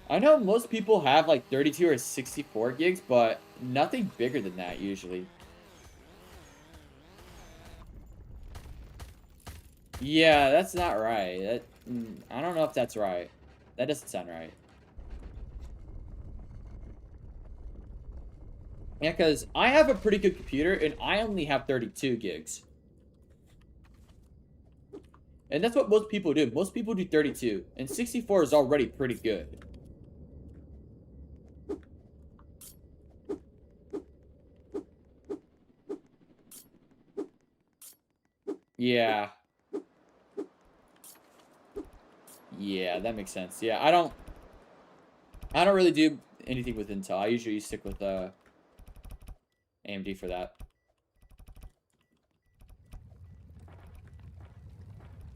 I know most people have like 32 or 64 gigs, but nothing bigger than that usually. Yeah, that's not right. I don't know if that's right. That doesn't sound right. Yeah, because I have a pretty good computer, and I only have 32 gigs. And that's what most people do. Most people do 32, and 64 is already pretty good. Yeah. Yeah, that makes sense. Yeah, I don't really do anything with Intel. I usually stick with AMD for that.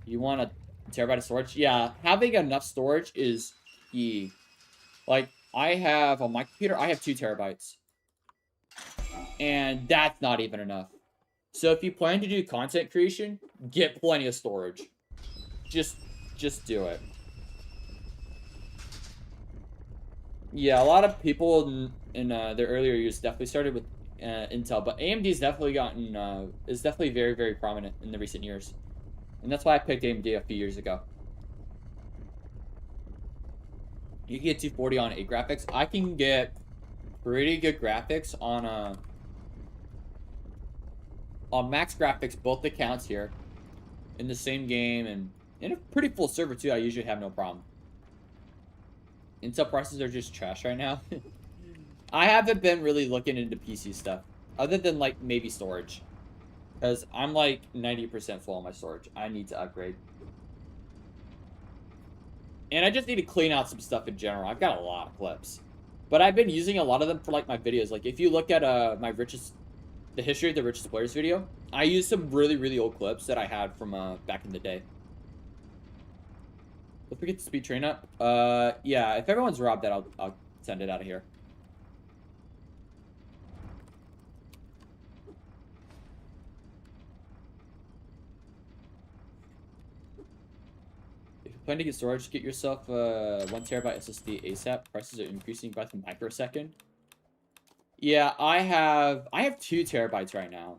You want a terabyte of storage? Yeah, having enough storage is key. Like, I have, on my computer, I have 2 terabytes. And that's not even enough. So if you plan to do content creation, get plenty of storage. Just do it. Yeah, a lot of people in their earlier years definitely started with Intel, but AMD's definitely gotten, is definitely very, very prominent in the recent years. And that's why I picked AMD a few years ago. You can get 240 on 8 graphics. I can get pretty good graphics on max graphics, both accounts here, in the same game, and in a pretty full server too. I usually have no problem. Intel prices are just trash right now. I haven't been really looking into PC stuff, other than like maybe storage, because I'm like 90% full on my storage. I need to upgrade. And I just need to clean out some stuff in general. I've got a lot of clips. But I've been using a lot of them for, like, my videos. Like, if you look at the history of the richest players video, I used some really, really old clips that I had from, back in the day. Don't forget to speed train up. Yeah, if everyone's robbed that, I'll send it out of here. If you plan to get storage, get yourself a 1 terabyte SSD ASAP. Prices are increasing by the microsecond. Yeah, I have 2 terabytes right now.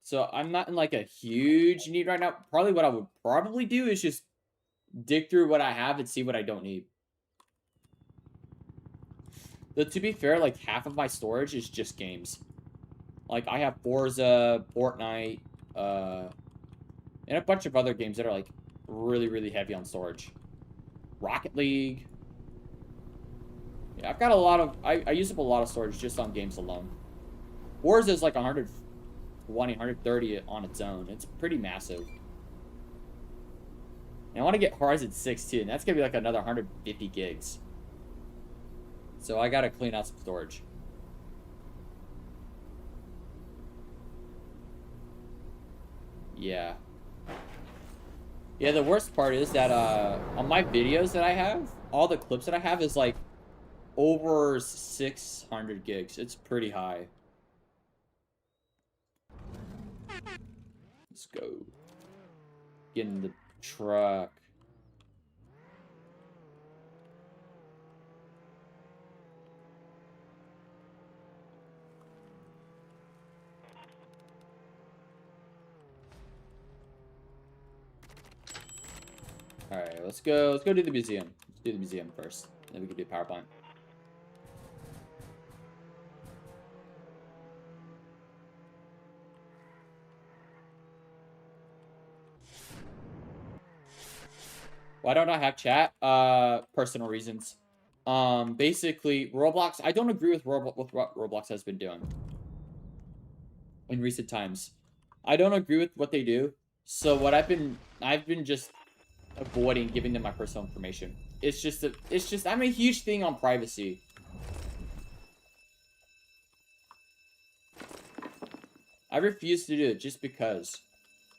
So I'm not in like a huge need right now. Probably what I would probably do is just dig through what I have and see what I don't need. Though to be fair, like half of my storage is just games. Like I have Forza, Fortnite, and a bunch of other games that are like really, really heavy on storage. Rocket League. Yeah, I've got a lot of I use up a lot of storage just on games alone. Forza is like 120, 130 on its own. It's pretty massive. And I want to get Horizon 6 too, and that's gonna be like another 150 gigs. So I gotta clean out some storage. Yeah. Yeah, the worst part is that on my videos that I have, all the clips that I have is like over 600 gigs. It's pretty high. Let's go. Get in the truck. Alright, let's go do the museum. Let's do the museum first. Then we can do power plant. Why don't I have chat? Personal reasons. Basically, Roblox. I don't agree with what Roblox has been doing in recent times. I don't agree with what they do. So what I've been just avoiding giving them my personal information. It's just I'm a huge thing on privacy. I refuse to do it just because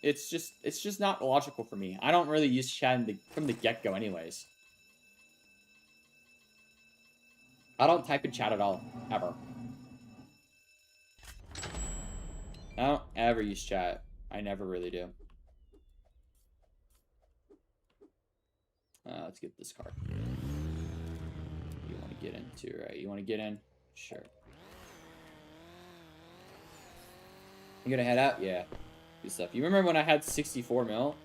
it's just not logical for me. I don't really use chat from the get-go anyways. I don't type in chat at all, ever. I don't ever use chat. I never really do. Let's get this card. You want to get into, right? You want to get in? Sure. You gonna head out? Yeah. Good stuff. You remember when I had 64 mil?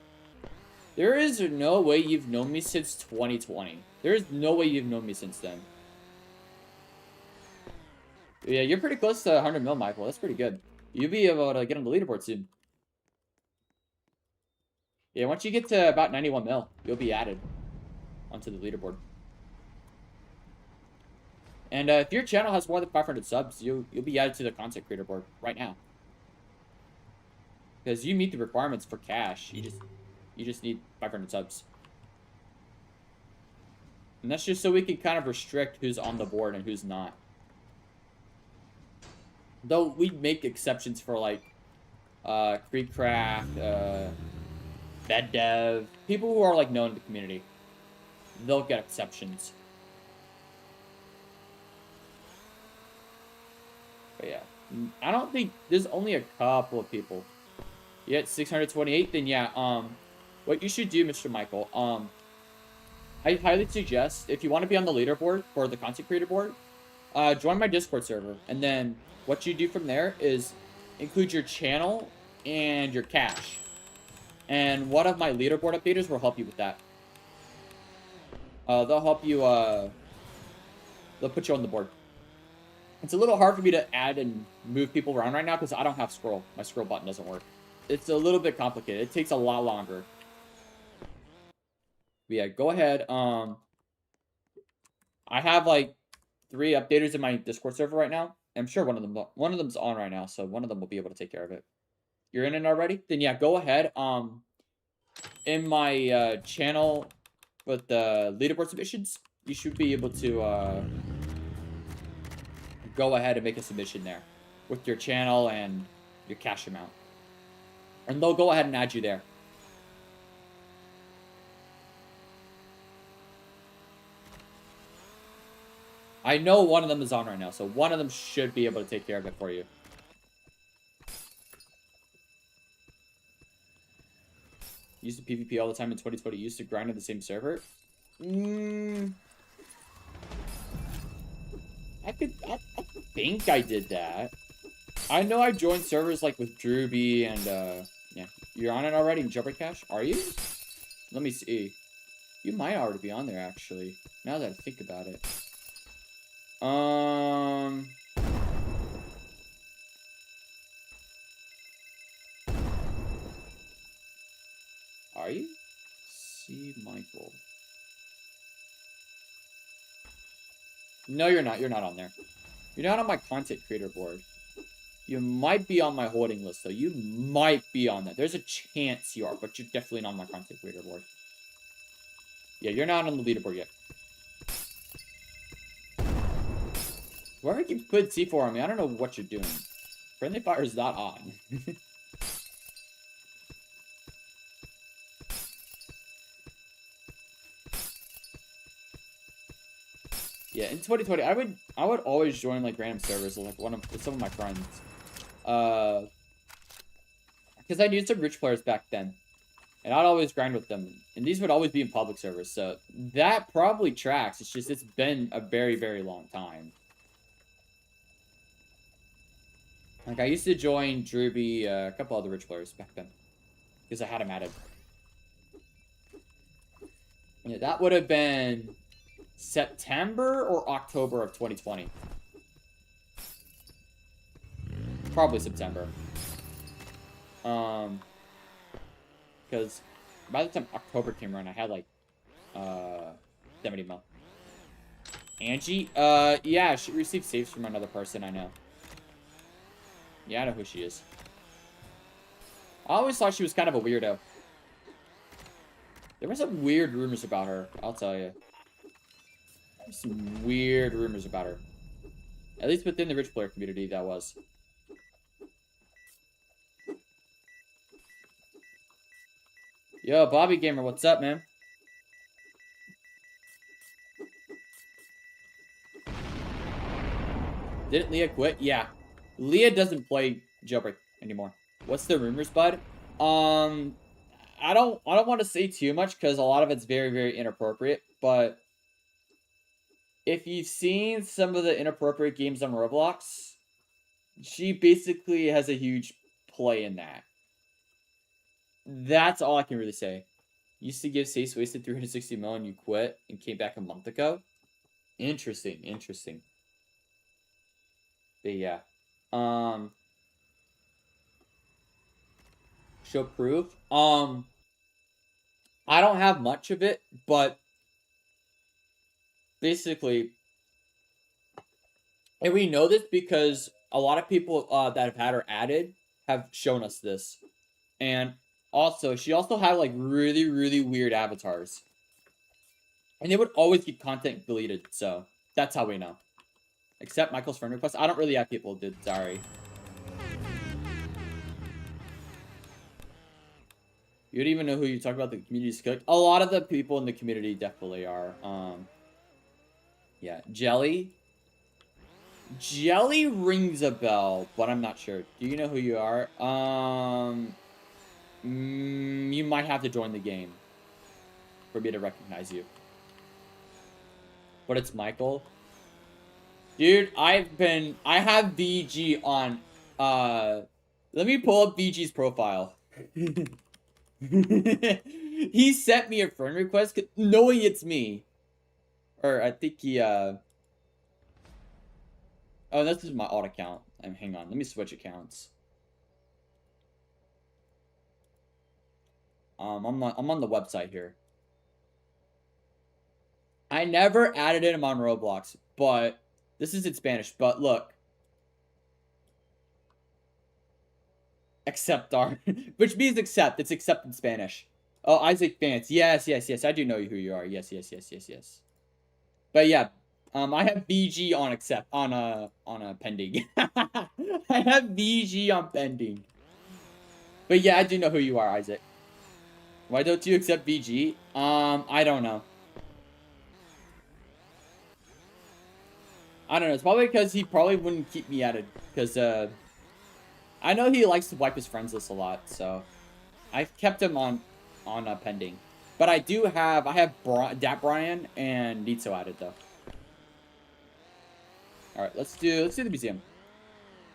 There is no way you've known me since 2020. There is no way you've known me since then. Yeah, you're pretty close to 100 mil, Michael. That's pretty good. You'll be able to get on the leaderboard soon. Yeah, once you get to about 91 mil, you'll be added onto the leaderboard. And if your channel has more than 500 subs, you'll be added to the content creator board right now. Because you meet the requirements for cash. You just need 500 subs. And that's just so we can kind of restrict who's on the board and who's not. Though we make exceptions for like Creekcraft, Bed Dev, people who are like known in the community. They'll get exceptions. But yeah, I don't think there's only a couple of people. You at 628, then yeah, what you should do, Mr. Michael, I highly suggest, if you want to be on the leaderboard for the content creator board, join my Discord server. And then what you do from there is include your channel and your cash. And one of my leaderboard updaters will help you with that. They'll help you, they'll put you on the board. It's a little hard for me to add and move people around right now because I don't have scroll. My scroll button doesn't work. It's a little bit complicated. It takes a lot longer. But yeah, go ahead. I have like 3 updaters in my Discord server right now. I'm sure one of them's on right now, so one of them will be able to take care of it. You're in it already? Then yeah, go ahead. In my channel with the leaderboard submissions, you should be able to go ahead and make a submission there with your channel and your cash amount. And they'll go ahead and add you there. I know one of them is on right now, so one of them should be able to take care of it for you. Used to PvP all the time in 2020. Used to grind on the same server. I think I did that. I know I joined servers like with Drewby and yeah. You're on it already in Jailbreak Cash? Are you? Let me see. You might already be on there actually. Now that I think about it. Are you? See Michael. No, you're not. You're not on there. You're not on my content creator board. You might be on my holding list, though. You might be on that. There's a chance you are, but you're definitely not on my content creator board. Yeah, you're not on the leaderboard yet. Why are you putting C4 on me? I don't know what you're doing. Friendly fire is not on. Yeah, in 2020, I would always join like random servers with like some of my friends. Because I knew some rich players back then. And I'd always grind with them. And these would always be in public servers. So that probably tracks. It's just, it's been a very, very long time. Like, I used to join Drewby, a couple other rich players back then. Because I had them added. Yeah, that would have been September or October of 2020. Probably September. Because by the time October came around, I had like 70 mil. Angie? Yeah, she received saves from another person I know. Yeah, I know who she is. I always thought she was kind of a weirdo. There were some weird rumors about her, I'll tell you. There's some weird rumors about her. At least within the rich player community, that was. Yo, Bobby Gamer, what's up, man? Didn't Leah quit? Yeah. Leah doesn't play Jailbreak anymore. What's the rumors, bud? I don't want to say too much because a lot of it's very, very inappropriate, but if you've seen some of the inappropriate games on Roblox, she basically has a huge play in that. That's all I can really say. Used to give Sace wasted 360 mil and you quit and came back a month ago. Interesting, interesting. But yeah. Show proof. I don't have much of it, but basically, and we know this because a lot of people that have had her added have shown us this. And also, she also had like really, really weird avatars. And they would always get content deleted, so that's how we know. Except Michael's friend request. I don't really have people did, sorry. You don't even know who you talk about the community's cooked. A lot of the people in the community definitely are. Yeah, Jelly. Jelly rings a bell, but I'm not sure. Do you know who you are? You might have to join the game for me to recognize you. But it's Michael. Dude, I have VG on, let me pull up VG's profile. He sent me a friend request knowing it's me. Or I think he, oh, this is my alt account. Hang on, let me switch accounts. I'm on the website here. I never added him on Roblox, but this is in Spanish. But look, acceptar, which means accept. It's accept in Spanish. Oh, Isaac Vance. Yes, yes, yes. I do know who you are. Yes, yes, yes, yes, yes. But yeah, I have VG on accept on a pending. I have VG on pending. But yeah, I do know who you are, Isaac. Why don't you accept VG? I don't know. I don't know. It's probably because he probably wouldn't keep me added. Because, I know he likes to wipe his friends list a lot. So, I've kept him on pending. But I have Dat Brian and Nitso added, though. Alright, let's do the museum.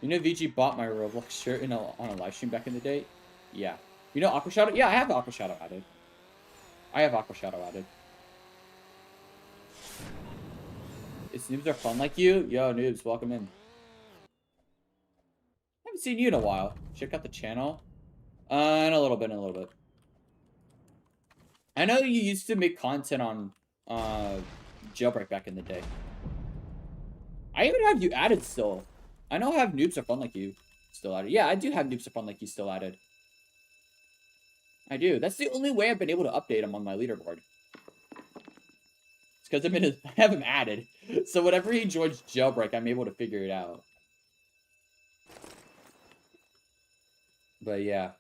You know VG bought my Roblox shirt on a live stream back in the day? Yeah. You know Aqua Shadow? Yeah, I have Aqua Shadow added. Is noobs are fun like you? Yo, noobs, welcome in. I haven't seen you in a while. Check out the channel. In a little bit. I know you used to make content on Jailbreak back in the day. I even have you added still. I know I have noobs are fun like you still added. Yeah, I do have noobs are fun like you still added. I do. That's the only way I've been able to update him on my leaderboard. It's because I have him added. So whenever he joins Jailbreak, I'm able to figure it out. But yeah.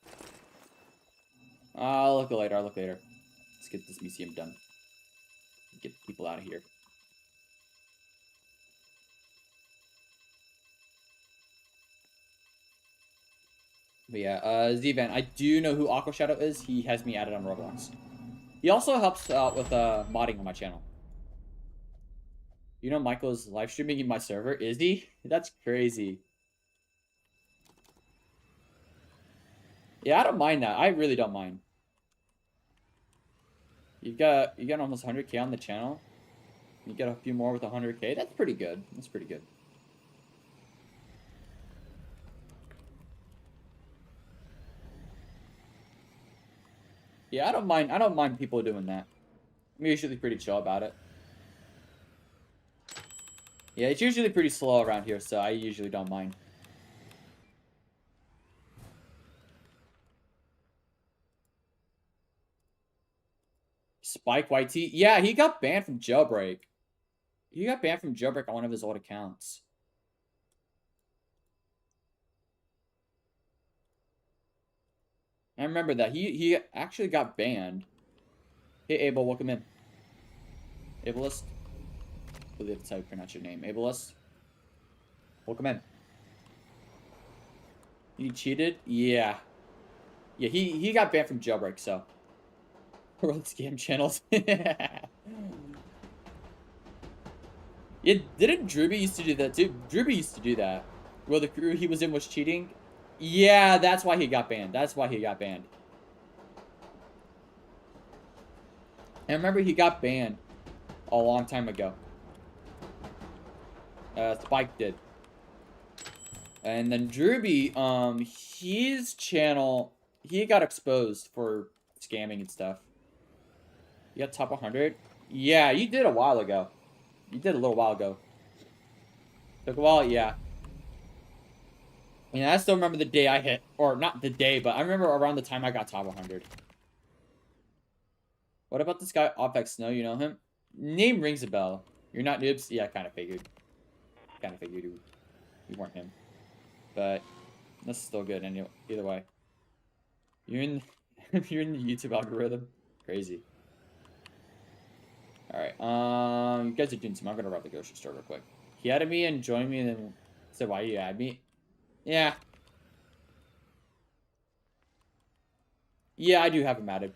I'll look later. Let's get this museum done. Get people out of here. But yeah, Z-Van, I do know who Aqua Shadow is. He has me added on Roblox. He also helps out with modding on my channel. You know Michael is live streaming in my server? Is he? That's crazy. Yeah, I don't mind that. I really don't mind. You got almost 100K on the channel. You get a few more with 100K. That's pretty good. Yeah, I don't mind people doing that. I'm usually pretty chill about it. Yeah, it's usually pretty slow around here, so I usually don't mind. Spike YT? Yeah, he got banned from Jailbreak. He got banned from Jailbreak on one of his old accounts. I remember that. He actually got banned. Hey, Abel, welcome in. Ableist? I believe that's how you pronounce your name. Ableist? Welcome in. He cheated? Yeah. Yeah, he got banned from Jailbreak, so. World scam channels. Yeah, didn't Drewby used to do that too? Drewby used to do that. Well, the crew he was in was cheating. Yeah, that's why he got banned. That's why he got banned. I remember he got banned a long time ago. Spike did. And then Drewby, his channel, he got exposed for scamming and stuff. You got top 100? Yeah, you did a while ago. You did a little while ago. Took a while, yeah. Yeah, I still remember the day I hit, or not the day, but I remember around the time I got top 100. What about this guy, OpX Snow? You know him? Name rings a bell. You're not noobs? Yeah, I kind of figured. Kind of figured you weren't him. But that's still good anyway. Either way, you're in you're in the YouTube algorithm. Crazy. All right. You guys are doing some. I'm gonna rob the grocery store real quick. He added me and joined me, and then said, "Why you add me?" Yeah. Yeah, I do have him added.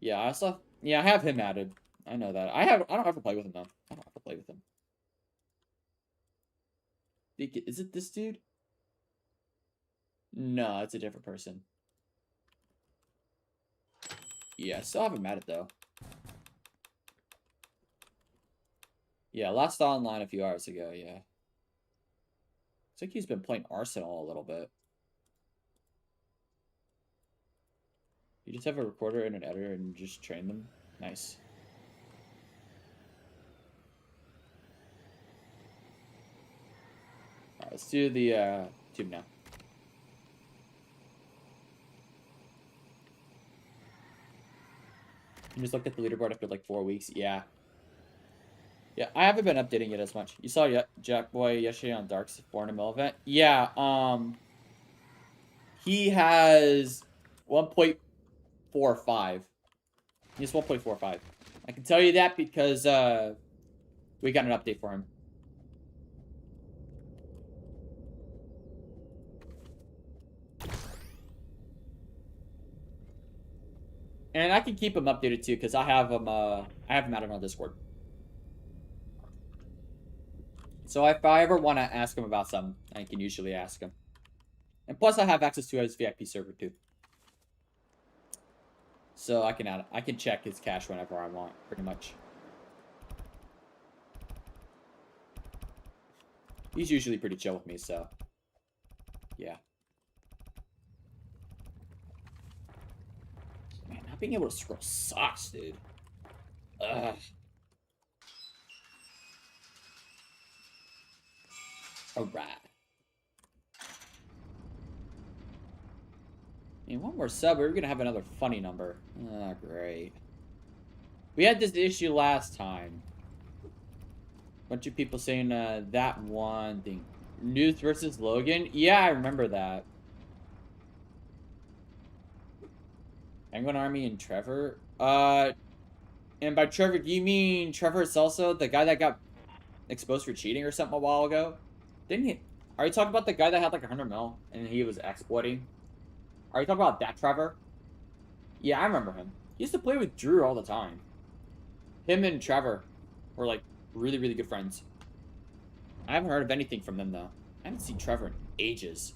Yeah, I saw. Yeah, I have him added. I know that. I don't ever play with him though. I don't ever play with him. Is it this dude? No, it's a different person. Yeah, I still have him added though. Yeah, last online a few hours ago, yeah. Looks like he's been playing Arsenal a little bit. You just have a recorder and an editor and just train them? Nice. Alright, let's do the tube now. You just looked at the leaderboard after like 4 weeks? Yeah. Yeah, I haven't been updating it as much. You saw Jack Boy yesterday on Dark's 400 mil event? Yeah, he has 1.45. He has 1.45. I can tell you that because we got an update for him. And I can keep him updated too, because I have him added on Discord. So if I ever want to ask him about something, I can usually ask him. And plus I have access to his VIP server too. So I can check his cache whenever I want, pretty much. He's usually pretty chill with me, so yeah. Man, not being able to scroll sucks, dude. Ugh. Alright. I mean, one more sub, we're gonna have another funny number. Ah, great. We had this issue last time. Bunch of people saying that one thing. News versus Logan? Yeah, I remember that. Penguin Army and Trevor? And by Trevor, do you mean Trevor Celso, the guy that got exposed for cheating or something a while ago? Didn't he? Are you talking about the guy that had like 100 mil and he was exploiting? Are you talking about that Trevor? Yeah, I remember him. He used to play with Drew all the time. Him and Trevor were like really, really good friends. I haven't heard of anything from them though. I haven't seen Trevor in ages.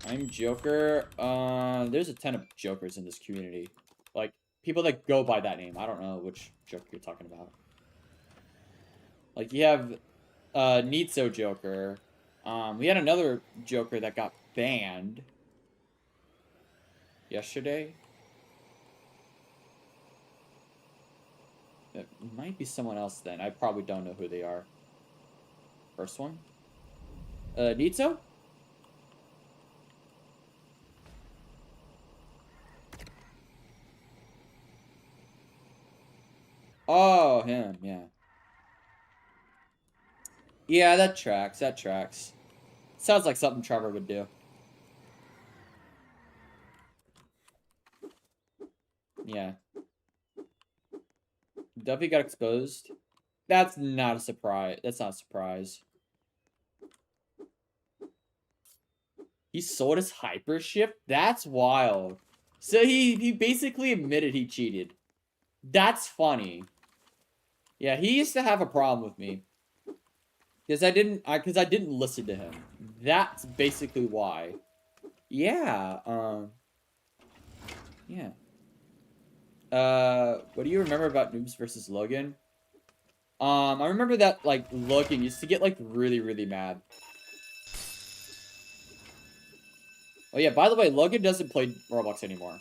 I'm Joker. There's a ton of Jokers in this community. Like, people that go by that name. I don't know which Joker you're talking about. Like, you have, Nitso Joker. We had another Joker that got banned yesterday. It might be someone else then. I probably don't know who they are. First one? Nitso? Oh, him, yeah. Yeah, that tracks, that tracks. Sounds like something Trevor would do. Yeah. Duffy got exposed. That's not a surprise. That's not a surprise. He sold his hyper shift? That's wild. So he basically admitted he cheated. That's funny. Yeah, he used to have a problem with me. Because I didn't listen to him. That's basically why. Yeah, yeah. What do you remember about Noobs versus Logan? I remember that, like, Logan used to get, like, really, really mad. Oh, yeah, by the way, Logan doesn't play Roblox anymore.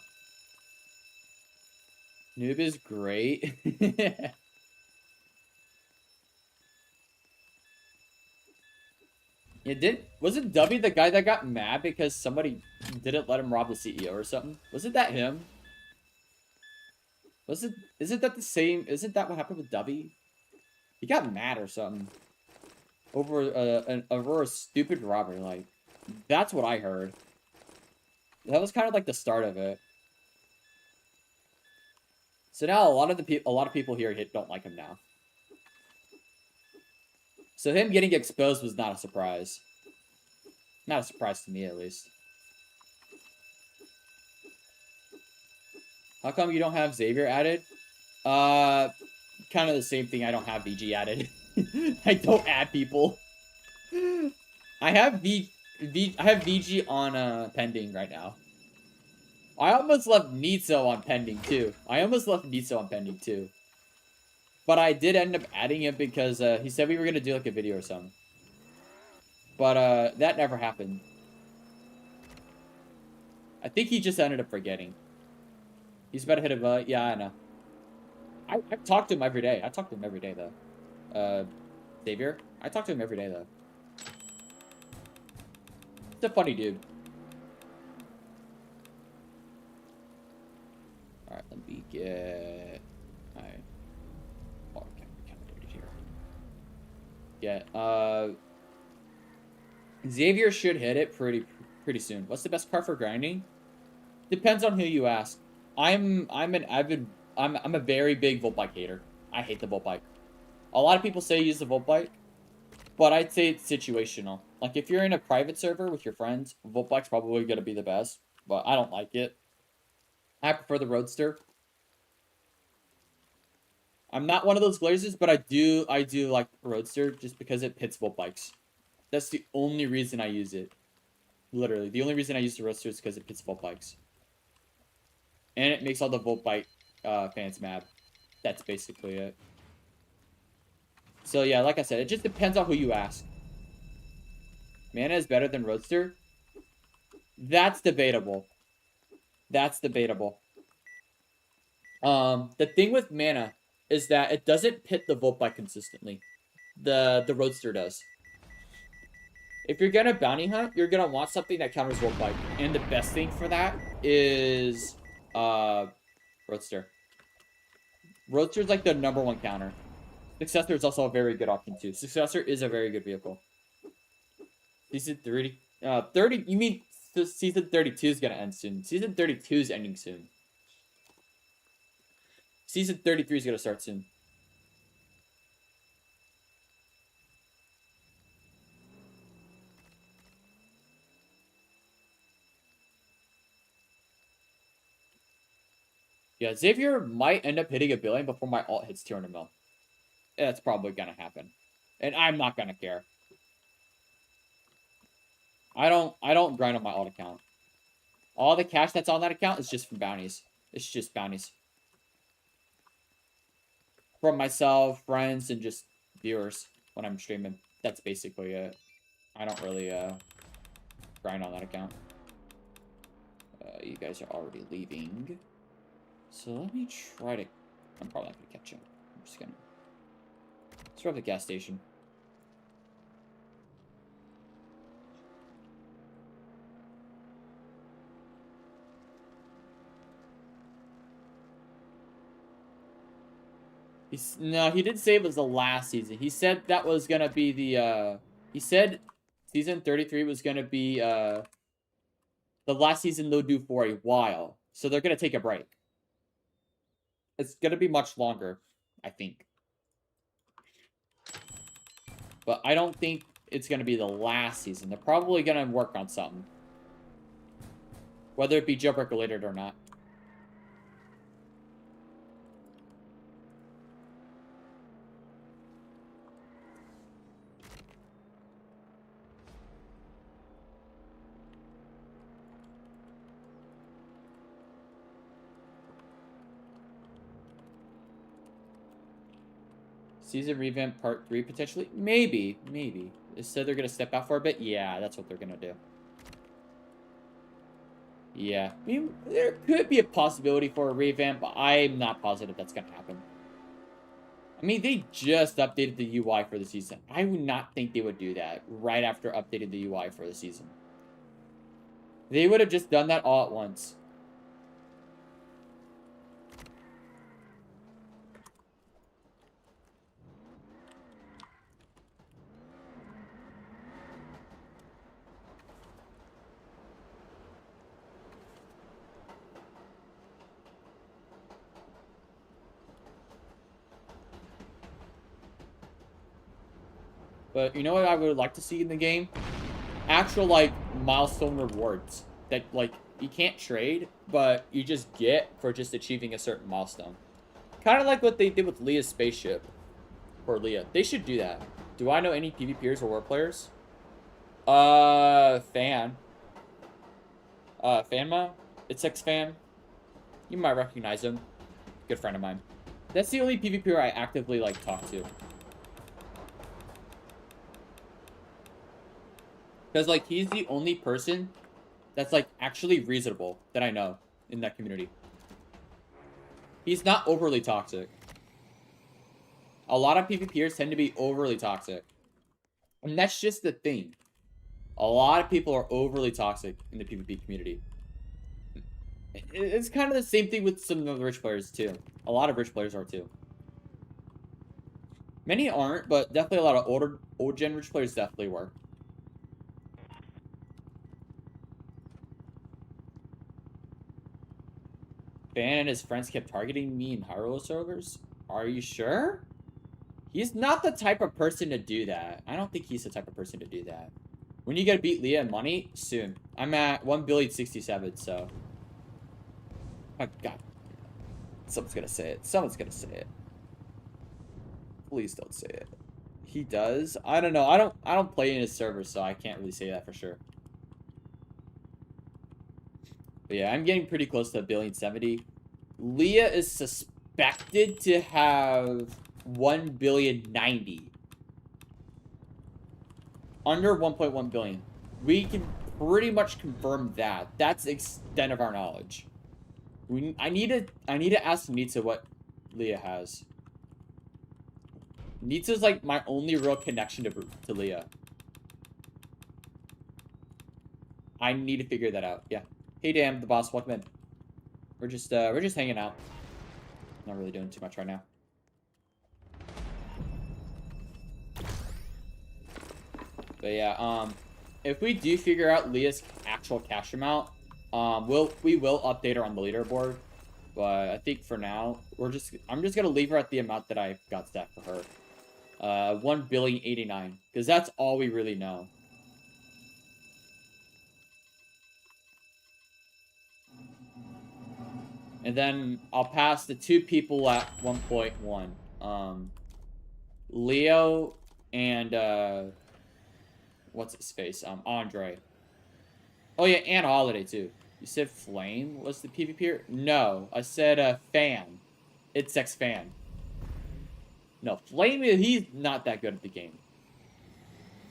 Noob is great. Yeah, wasn't Dubby the guy that got mad because somebody didn't let him rob the CEO or something? Wasn't that him? Isn't that the same? Isn't that what happened with Dubby? He got mad or something. Over a stupid robbery, like, that's what I heard. That was kind of like the start of it. So now a lot of people here don't like him now. So him getting exposed was not a surprise. Not a surprise to me, at least. How come you don't have Xavier added? Kind of the same thing. I don't have VG added. I don't add people. I have VG on pending right now. I almost left Nitso on pending too. But I did end up adding him because he said we were gonna do like a video or something. But that never happened. I think he just ended up forgetting. He's about to hit a yeah, I know. I talk to him every day. Though. Xavier. I talk to him every day though. He's a funny dude. Alright, let me get here. Xavier should hit it pretty soon. What's the best car for grinding? Depends on who you ask. I'm a very big Volt Bike hater. I hate the Volt Bike. A lot of people say use the Volt Bike, but I'd say it's situational. Like if you're in a private server with your friends, Volt Bike's probably gonna be the best, but I don't like it. I prefer the Roadster. I'm not one of those glazers, but I do like Roadster just because it pits Volt Bikes. That's the only reason I use it. Literally, the only reason I use the Roadster is because it pits Volt Bikes. And it makes all the Volt Bike fans mad. That's basically it. So yeah, like I said, it just depends on who you ask. Mana is better than Roadster? That's debatable. The thing with Mana is that it doesn't pit the Volt Bike consistently. The Roadster does. If you're gonna bounty hunt, you're gonna want something that counters Volt Bike. And the best thing for that is Roadster. Roadster's like the #1 counter. Successor is also a very good option too. Successor is a very good vehicle. Season 30, you mean season 32 is gonna end soon. Season 32 is ending soon. Season 33 is gonna start soon. Yeah, Xavier might end up hitting 1 billion before my alt hits 200 mil. That's probably gonna happen. And I'm not gonna care. I don't grind on my alt account. All the cash that's on that account is just from bounties. It's just bounties. From myself, friends, and just viewers when I'm streaming. That's basically it. I don't really grind on that account. You guys are already leaving. So let me try to... I'm probably not going to catch up. I'm just going to... Let's grab the gas station. No, he didn't say it was the last season. He said that was going to be the... He said season 33 was going to be the last season they'll do for a while. So they're going to take a break. It's going to be much longer, I think. But I don't think it's going to be the last season. They're probably going to work on something. Whether it be Jailbreak related or not. Season revamp part 3 potentially? Maybe. Maybe. They said they're going to step out for a bit? Yeah, that's what they're going to do. Yeah. I mean, there could be a possibility for a revamp, but I'm not positive that's going to happen. I mean, they just updated the UI for the season. I would not think they would do that right after updating the UI for the season. They would have just done that all at once. But you know what I would like to see in the game? Actual, like, milestone rewards. That, like, you can't trade, but you just get for just achieving a certain milestone. Kind of like what they did with Leah's spaceship. For Leah. They should do that. Do I know any PvPers or war players? Fan. Fanma? It's Fan. You might recognize him. Good friend of mine. That's the only PvPer I actively, like, talk to. Because, like, he's the only person that's, like, actually reasonable that I know in that community. He's not overly toxic. A lot of PvPers tend to be overly toxic. And that's just the thing. A lot of people are overly toxic in the PvP community. It's kind of the same thing with some of the rich players, too. A lot of rich players are, too. Many aren't, but definitely a lot of old gen rich players definitely were. Fan and his friends kept targeting me in Hyrule servers? Are you sure? He's not the type of person to do that. I don't think he's the type of person to do that. When you get to beat Leah in money, soon. I'm at 1,067,000,000, so... Oh, God. Someone's gonna say it. Someone's gonna say it. Please don't say it. He does? I don't know. I don't play in his server, so I can't really say that for sure. But yeah, I'm getting pretty close to 1,070,000,000. Leah is suspected to have 1,090,000,000. Under 1.1 billion. We can pretty much confirm that. That's the extent of our knowledge. I need to ask Nitsa what Leah has. Nitsa's like my only real connection to Leah. I need to figure that out. Yeah. Hey, Dan, the boss. Welcome in. We're just hanging out. Not really doing too much right now. But yeah, if we do figure out Leah's actual cash amount, we will update her on the leaderboard. But I think for now, I'm just gonna leave her at the amount that I got stacked for her. 1,089,000,000, because that's all we really know. And then I'll pass the two people at 1.1. Leo and what's his face? Andre. Oh yeah, and Holiday too. You said Flame was the PvPer? No, I said Fan. It's Fan. No, Flame, he's not that good at the game.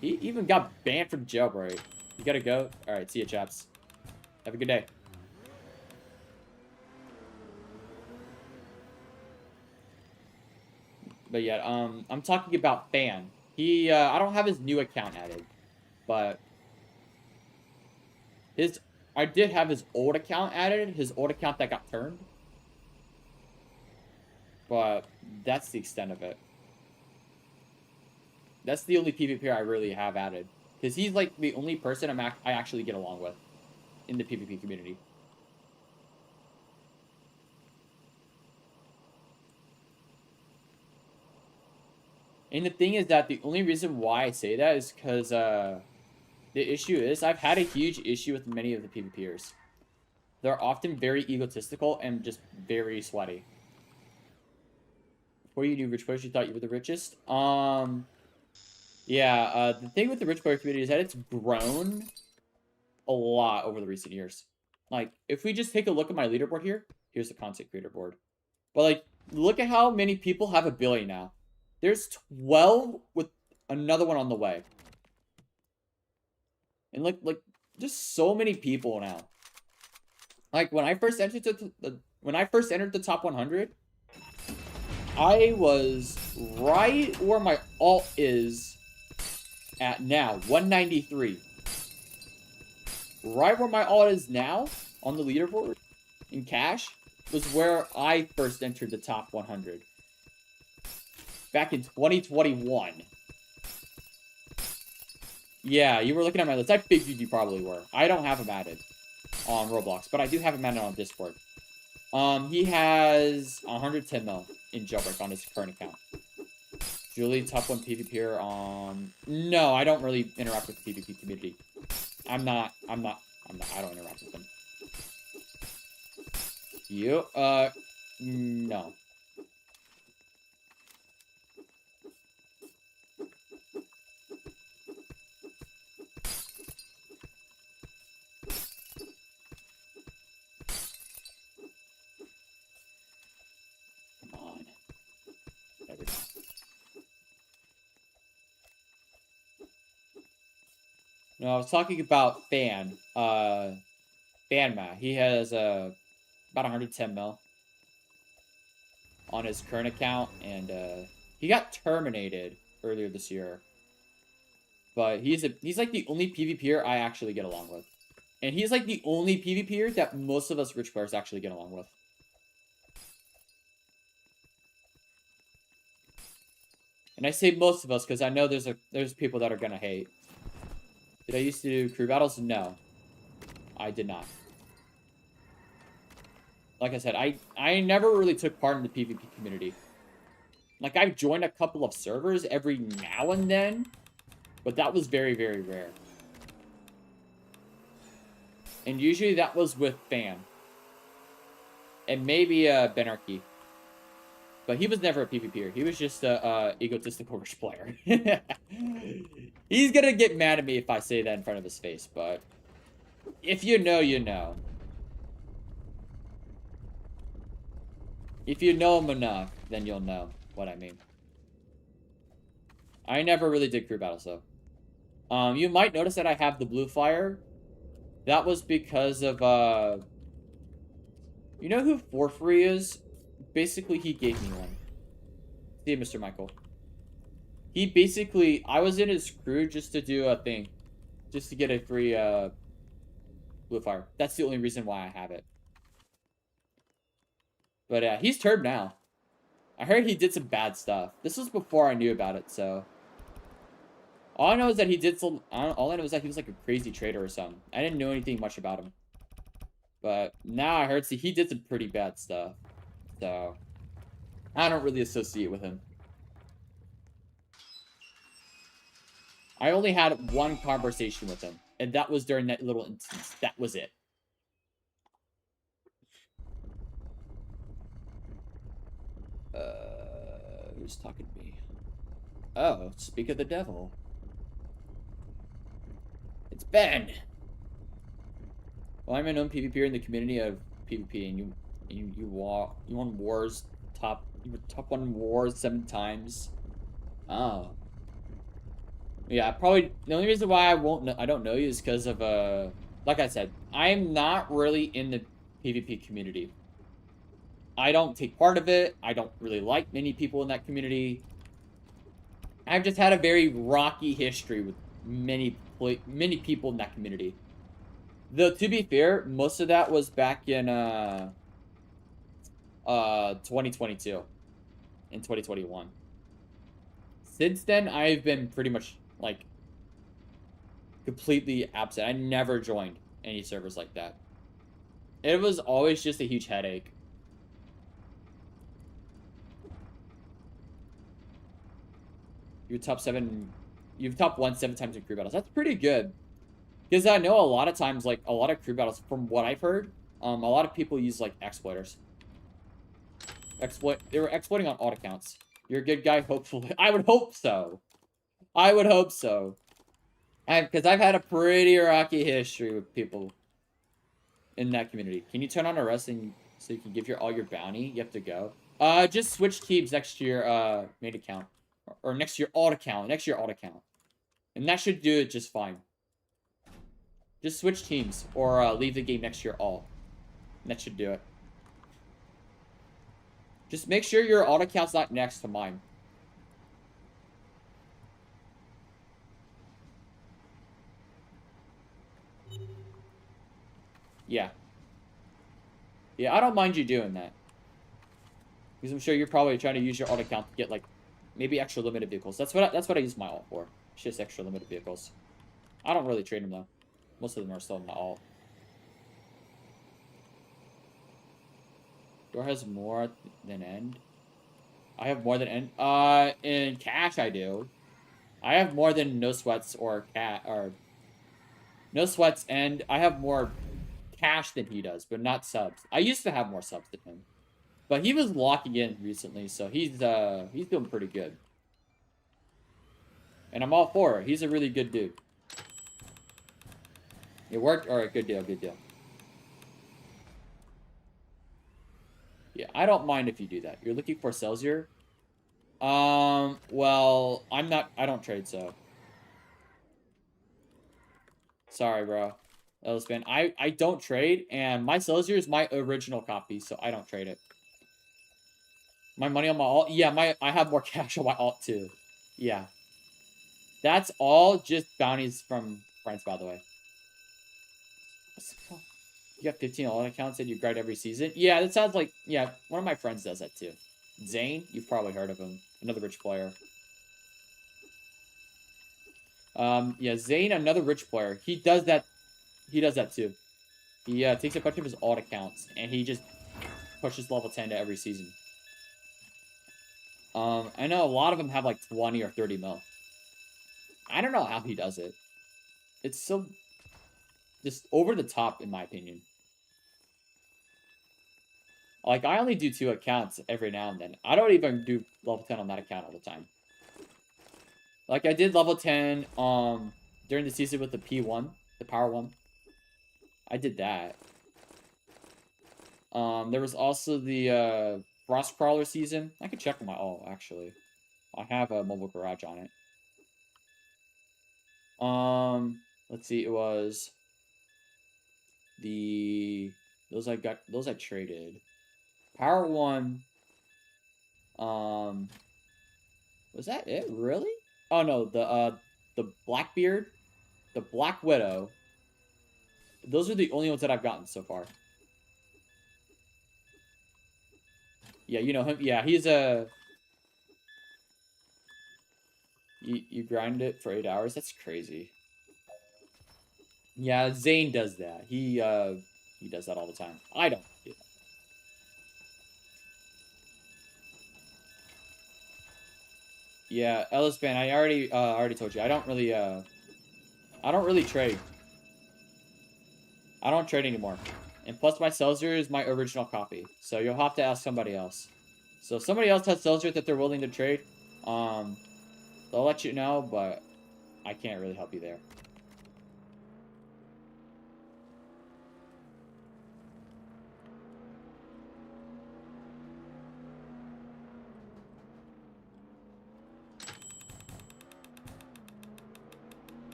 He even got banned from Jailbreak. You gotta go. Alright, see ya, chaps. Have a good day. But yeah, I'm talking about Fan. He, I don't have his new account added, but I did have his old account added, his old account that got turned. But that's the extent of it. That's the only PvPer I really have added. Because he's like the only person I actually get along with in the PvP community. And the thing is that the only reason why I say that is because the issue is I've had a huge issue with many of the PvPers. They're often very egotistical and just very sweaty. Before you knew rich players, you thought you were the richest? Yeah, the thing with the rich player community is that it's grown a lot over the recent years. Like, if we just take a look at my leaderboard here, here's the content creator board. But, like, look at how many people have a billion now. There's 12 with another one on the way. And, like, just so many people now. Like, when I first entered the top 100, I was right where my alt is at now, 193. Right where my alt is now on the leaderboard in cash was where I first entered the top 100 back in 2021. Yeah, you were looking at my list. I figured you probably were. I don't have him added on Roblox, but I do have him added on Discord. He has 110 mil in Jailbreak on his current account. Julie, top 1 PvPer. No, I don't really interact with the PvP community. I don't interact with them. You, no. Come on. There we go. No, I was talking about Fan. Fanma. He has about 110 mil on his current account, and he got terminated earlier this year. But he's like the only PvPer I actually get along with. And he's like the only PvPer that most of us rich players actually get along with. And I say most of us because I know there's people that are gonna hate. Did I used to do crew battles? No. I did not. Like I said, I never really took part in the PvP community. Like, I've joined a couple of servers every now and then, but that was very, very rare. And usually that was with Fan. And maybe Benarchy. But he was never a PvPer. He was just a egotistical rich player. He's gonna get mad at me if I say that in front of his face, but if you know, you know. If you know him enough, then you'll know what I mean. I never really did crew battles, though. You might notice that I have the blue fire. That was because of, you know who Forfree is? Basically, he gave me one. See you, Mr. Michael. He basically, I was in his crew just to do a thing. Just to get a free, blue fire. That's the only reason why I have it. But, he's turned now. I heard he did some bad stuff. This was before I knew about it, so. All I know is that he did some, all I know is that he was like a crazy trader or something. I didn't know anything much about him. But now I heard, see, he did some pretty bad stuff. So, I don't really associate with him. I only had one conversation with him. And that was during that little instance. That was it. Who's talking to me? Oh, speak of the devil. It's Ben. Well, I'm a known PvPer in the community of PvP, and you won wars you were top 1 wars 7 times. Oh. Yeah, probably the only reason why I don't know you is because of like I said, I'm not really in the PvP community. I don't take part of it. I don't really like many people in that community. I've just had a very rocky history with many people in that community. Though to be fair, most of that was back in 2022 and 2021. Since then, I've been pretty much like completely absent. I never joined any servers like that. It was always just a huge headache. You're top seven. You've top won 7 times in crew battles. That's pretty good. Because I know a lot of times, like a lot of crew battles, from what I've heard, a lot of people use like exploiters. They were exploiting on alt accounts. You're a good guy, hopefully. I would hope so. I would hope so. Because I've had a pretty rocky history with people in that community. Can you turn on arresting so you can give all your bounty? You have to go. Just switch teams next to your main account. Or next to your alt account. Next to your alt account. And that should do it just fine. Just switch teams. Or leave the game next to your alt. And that should do it. Just make sure your alt account's not next to mine. Yeah. Yeah, I don't mind you doing that. Because I'm sure you're probably trying to use your alt account to get, like, maybe extra limited vehicles. That's what I use my alt for. It's just extra limited vehicles. I don't really trade them, though. Most of them are still in my alt. Door has more than end. I have more than end. In cash, I do. I have more than no sweats or no sweats, and I have more cash than he does, but not subs. I used to have more subs than him, but he was locking in recently, so he's doing pretty good. And I'm all for it. He's a really good dude. It worked. All right, good deal, good deal. Yeah, I don't mind if you do that. You're looking for Celsius? Well, I don't trade, so. Sorry, bro. Ellisman, I don't trade, and my Celsius is my original copy, so I don't trade it. My money on my alt, yeah, I have more cash on my alt, too. Yeah. That's all just bounties from friends, by the way. You got 15 alt accounts and you grind every season? Yeah, that sounds like, yeah, one of my friends does that, too. Zane, you've probably heard of him. Another rich player. Yeah, Zane, another rich player. He does that too. He takes a bunch of his alt accounts and he just pushes level 10 to every season. I know a lot of them have like 20 or 30 mil. I don't know how he does it. It's so just over the top, in my opinion. Like, I only do 2 accounts every now and then. I don't even do level 10 on that account all the time. Like, I did level 10 during the season with the P1, the Power 1. I did that. There was also the Frost Crawler season. I could check on my alt, actually. I have a mobile garage on it. Let's see, it was those I traded. Power 1. Was that it? Really? Oh no, the Blackbeard, the Black Widow. Those are the only ones that I've gotten so far. Yeah, you know him. Yeah, he's a. You grind it for 8 hours. That's crazy. Yeah, Zane does that. He does that all the time. I don't do that. Yeah, Ellis Band, I already told you. I don't really trade. I don't trade anymore. And plus my Celsius is my original copy. So you'll have to ask somebody else. So if somebody else has Celsius that they're willing to trade, they'll let you know, but I can't really help you there.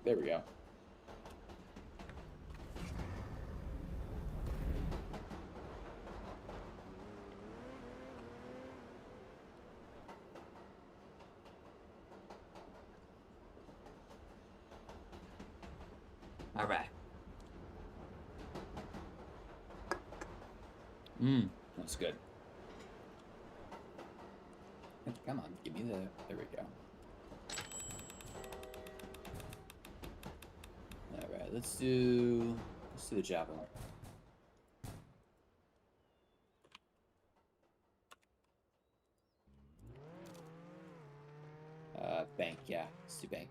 There we go. All right. That's good. Come on, give me the. There we go. All right, let's do the javelin. Bank, yeah, let's do bank.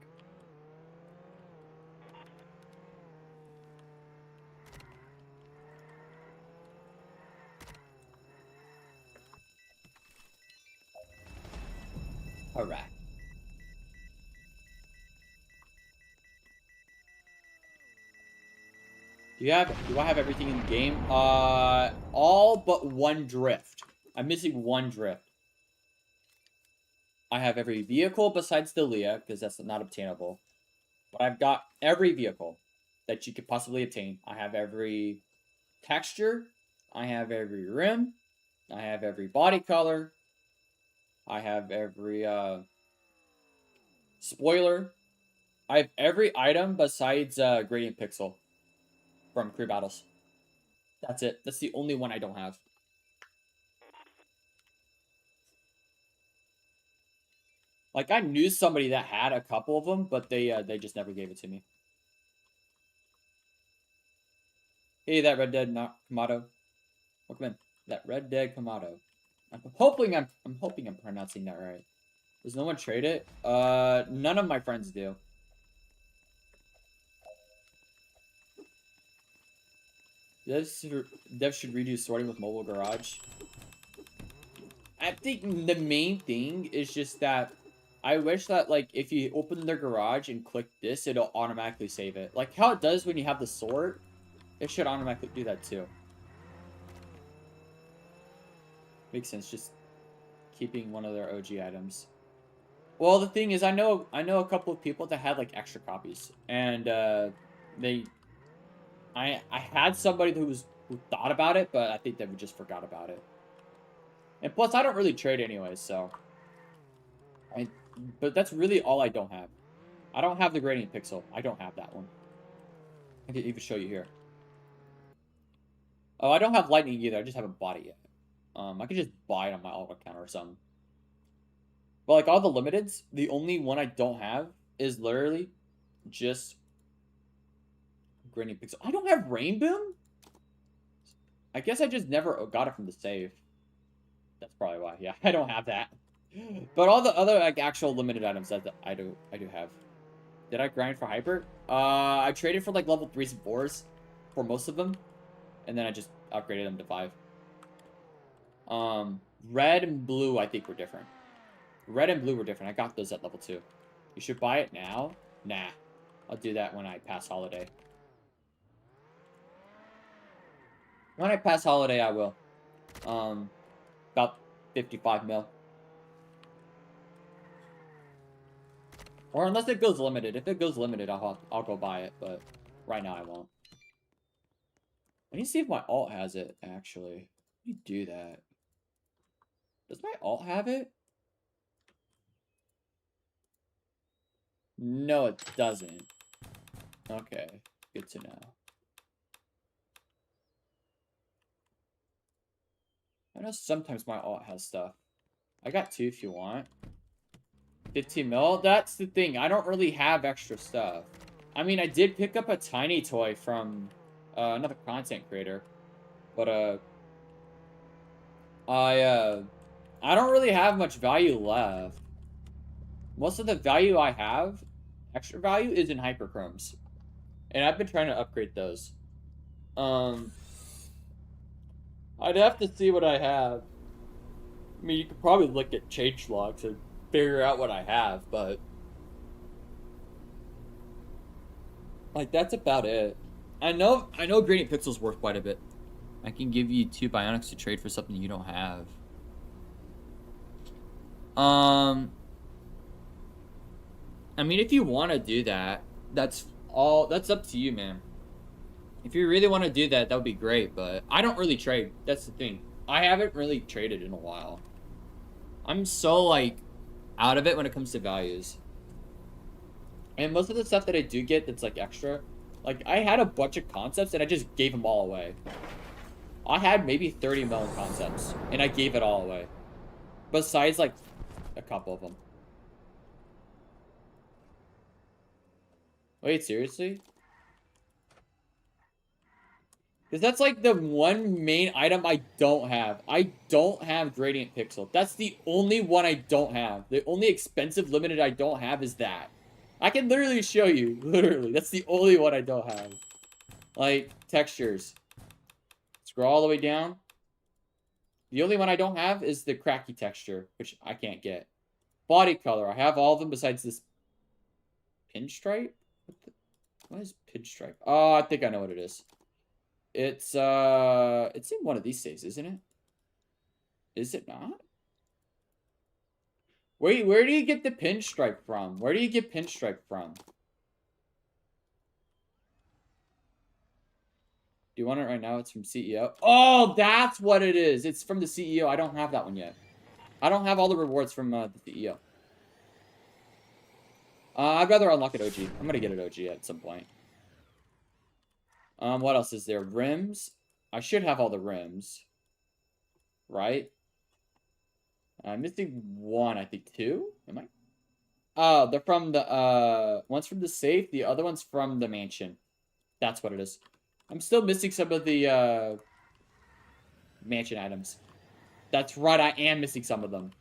All right. Do I have everything in the game? All but one drift. I'm missing one drift. I have every vehicle besides the Leah, because that's not obtainable. But I've got every vehicle that you could possibly obtain. I have every texture. I have every rim. I have every body color. I have every spoiler. I have every item besides gradient pixel from crew battles. That's it. That's the only one I don't have. Like, I knew somebody that had a couple of them, but they just never gave it to me. Hey, that Red Dead Kamado. Welcome in. That Red Dead Kamado. I'm hoping I'm pronouncing that right. Does no one trade it? None of my friends do. Devs should redo sorting with mobile garage. I think the main thing is just that I wish that, like, if you open their garage and click this, it'll automatically save it. Like how it does when you have the sort, it should automatically do that too. Makes sense, just keeping one of their OG items. Well, the thing is, I know a couple of people that had, like, extra copies. And, I had somebody who thought about it, but I think they just forgot about it. And plus, I don't really trade anyway, so... But that's really all I don't have. I don't have the gradient pixel. I don't have that one. I can even show you here. Oh, I don't have lightning either. I just haven't bought it yet. I could just buy it on my alt account or something. But like all the limiteds, the only one I don't have is literally just gradient pixel. I don't have Rainboom? I guess I just never got it from the save. That's probably why. Yeah, I don't have that. But all the other like actual limited items that I do have. Did I grind for hyper? I traded for like level 3s and 4s for most of them, and then I just upgraded them to 5. Red and blue I think were different. Red and blue were different. I got those at level 2. You should buy it now? Nah. I'll do that when I pass holiday. When I pass holiday, I will. About 55 mil. Or unless it goes limited. If it goes limited, I'll go buy it, but right now I won't. I need to see if my alt has it, actually. Let me do that. Does my alt have it? No, it doesn't. Okay, good to know. I know sometimes my alt has stuff. I got 2 if you want. 15 mil? That's the thing. I don't really have extra stuff. I mean, I did pick up a tiny toy from another content creator. But, I don't really have much value left. Most of the value I have, extra value, is in hyperchromes. And I've been trying to upgrade those. I'd have to see what I have. I mean, you could probably look at change logs and figure out what I have, but... like, that's about it. I know Gradient Pixel's worth quite a bit. I can give you 2 Bionics to trade for something you don't have. I mean, if you want to do that, That's up to you, man. If you really want to do that, that would be great, but I don't really trade. That's the thing. I haven't really traded in a while. I'm so, like, out of it when it comes to values. And most of the stuff that I do get that's, like, extra, like, I had a bunch of concepts and I just gave them all away. I had maybe 30 million concepts and I gave it all away. Besides, like, a couple of them. Wait, seriously? Because that's like the one main item I don't have. I don't have Gradient Pixel. That's the only one I don't have. The only expensive limited I don't have is that. I can literally show you. Literally. That's the only one I don't have. Like, textures. Scroll all the way down. The only one I don't have is the cracky texture, which I can't get. Body color. I have all of them besides this pinstripe. What is pinstripe? Oh, I think I know what it is. It's in one of these states, isn't it? Is it not? Wait, where do you get the pinstripe from? Where do you get pinstripe from? Do you want it right now? It's from CEO. Oh, that's what it is. It's from the CEO. I don't have that one yet. I don't have all the rewards from the CEO. I'd rather unlock it OG. I'm gonna get it OG at some point. What else is there? Rims. I should have all the rims. Right? I'm missing one, I think. Two? Am I? Oh, they're from the, one's from the safe, the other one's from the mansion. That's what it is. I'm still missing some of the, mansion items. That's right, I am missing some of them.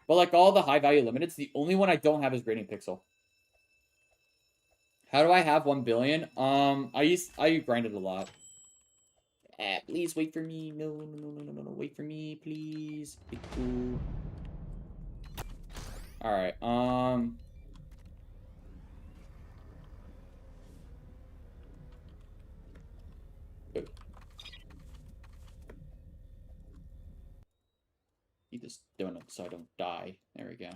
But, like, all the high-value limiteds, the only one I don't have is Gradient Pixel. How do I have 1 billion? I grinded a lot. Please wait for me. No. Wait for me, please. Be cool. Alright, eat this donut so I don't die. There we go.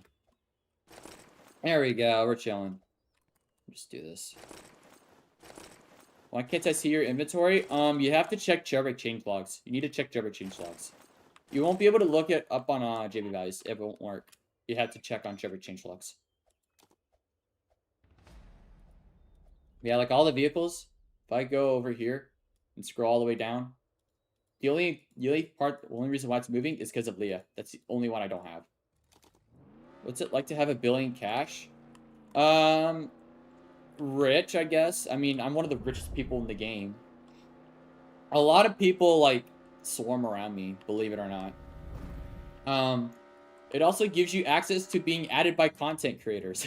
There we go. We're chilling. Just do this. Why can't I see your inventory? You have to check Jailbreak change logs. You need to check Jailbreak change logs. You won't be able to look it up on JB values. It won't work. You have to check on Jailbreak change logs. Yeah, like all the vehicles. If I go over here and scroll all the way down, the only reason why it's moving is because of Leah. That's the only one I don't have. What's it like to have 1 billion cash? Rich, I guess. I mean, I'm one of the richest people in the game. A lot of people, like, swarm around me, believe it or not. It also gives you access to being added by content creators.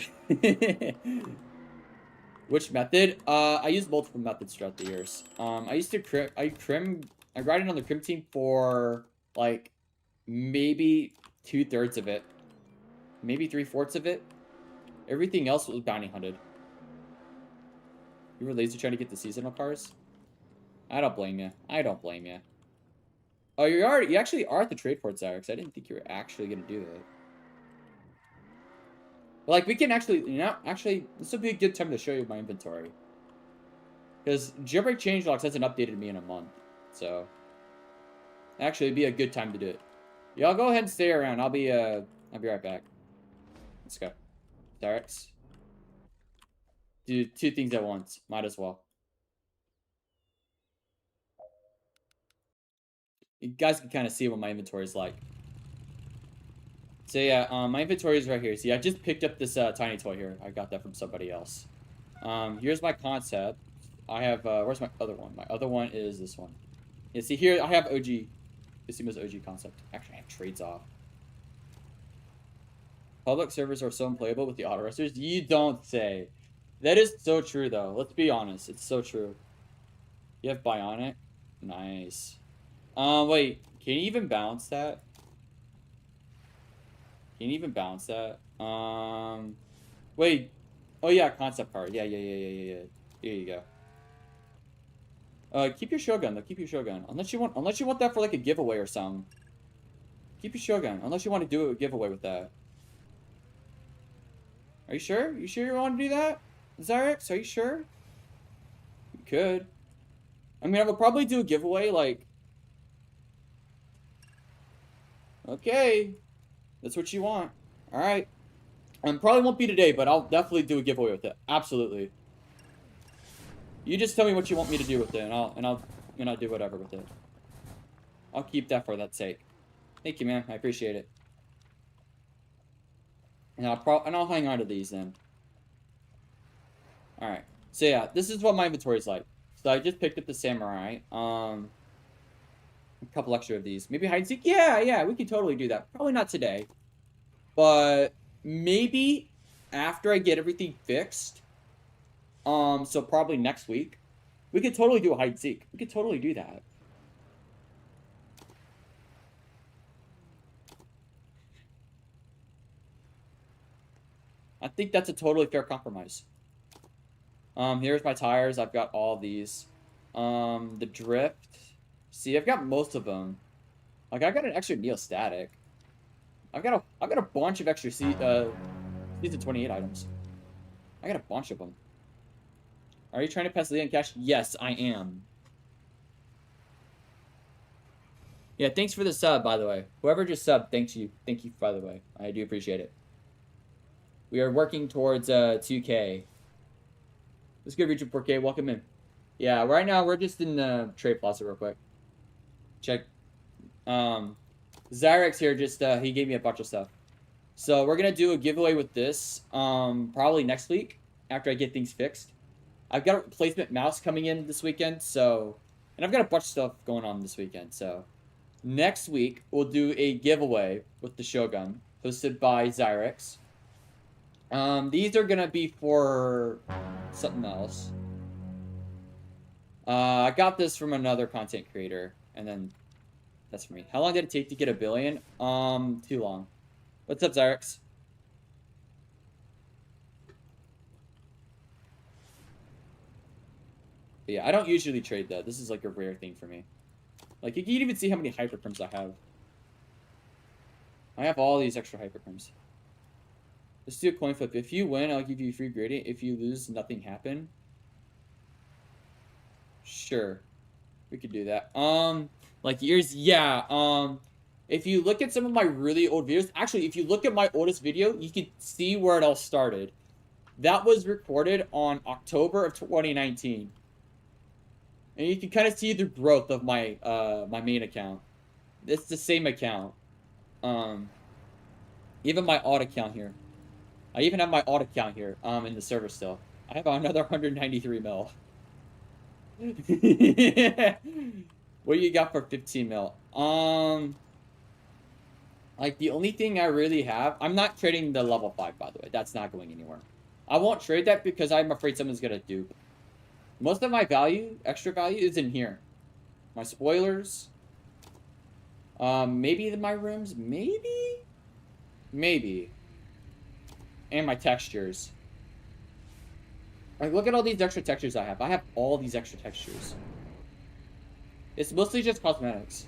Which method? I use multiple methods throughout the years. I used to I grinded on the crim team for, like, maybe 2/3 of it. Maybe 3/4 of it. Everything else was bounty hunted. You were lazy trying to get the seasonal cars? I don't blame you. I don't blame you. Oh, you actually are at the trade port, Zyrex. I didn't think you were actually gonna do that. But, like, we can actually, actually, this would be a good time to show you my inventory. Because Jailbreak changelogs hasn't updated me in a month. So, actually, it'd be a good time to do it. Y'all go ahead and stay around. I'll be right back. Let's go. Zyrex. Do 2 things at once. Might as well. You guys can kind of see what my inventory is like. So yeah, my inventory is right here. See, I just picked up this tiny toy here. I got that from somebody else. Here's my concept. I have, where's my other one? My other one is this one. Yeah, see here, I have OG. Kasima's OG concept. Actually, I have trades off. Public servers are so unplayable with the auto resters. You don't say. That is so true, though. Let's be honest. It's so true. You have Bionic? Nice. Wait. Can you even balance that? Can you even balance that? Wait. Oh, yeah, concept card. Yeah. Here you go. Keep your Shogun, though. Keep your Shogun. Unless you want that for, like, a giveaway or something. Keep your Shogun. Unless you want to do a giveaway with that. Are you sure? You sure you want to do that? Zyrex, are you sure? You could. I mean, I would probably do a giveaway, like... Okay. That's what you want. Alright. Probably won't be today, but I'll definitely do a giveaway with it. Absolutely. You just tell me what you want me to do with it, and I'll do whatever with it. I'll keep that for that sake. Thank you, man. I appreciate it. And I'll hang on to these then. Alright. So yeah, this is what my inventory is like. So I just picked up the samurai. A couple extra of these. Maybe hide and seek? Yeah, we can totally do that. Probably not today. But maybe after I get everything fixed. So probably next week. We could totally do a hide and seek. We could totally do that. I think that's a totally fair compromise. Here's my tires. I've got all these. The drift. See, I've got most of them. Like, I got an extra neostatic. I've got a bunch of extra season 28 items. I got a bunch of them. Are you trying to pass Leon Cash? Yes, I am. Yeah, thanks for the sub, by the way. Whoever just subbed, thank you. Thank you, by the way. I do appreciate it. We are working towards 2K. Let's go reach 4K. Welcome in. Yeah, right now we're just in the trade plaza real quick. Check. Zyrex here just he gave me a bunch of stuff. So we're gonna do a giveaway with this probably next week after I get things fixed. I've got a replacement mouse coming in this weekend, so and I've got a bunch of stuff going on this weekend. So next week we'll do a giveaway with the Shogun hosted by Zyrex. These are gonna be for something else. I got this from another content creator, and then that's for me. How long did it take to get 1 billion? Too long. What's up, Zyrex? But yeah, I don't usually trade though. This is like a rare thing for me. Like, you can even see how many hypercrims I have. I have all these extra hypercrims. Let's do a coin flip. If you win, I'll give you a free gradient. If you lose, nothing happened. Sure. We could do that. Like years, yeah. If you look at some of my really old videos, actually, if you look at my oldest video, you can see where it all started. That was recorded on October of 2019. And you can kind of see the growth of my my main account. It's the same account. Even my odd account here. I even have my odd account here in the server still. I have another 193 mil. What you got for 15 mil? Like, the only thing I really have... I'm not trading the level 5, by the way. That's not going anywhere. I won't trade that because I'm afraid someone's gonna dupe. Most of my value, extra value, is in here. My spoilers. Maybe my rooms. Maybe? Maybe. And my textures. Like, look at all these extra textures I have. I have all these extra textures. It's mostly just cosmetics.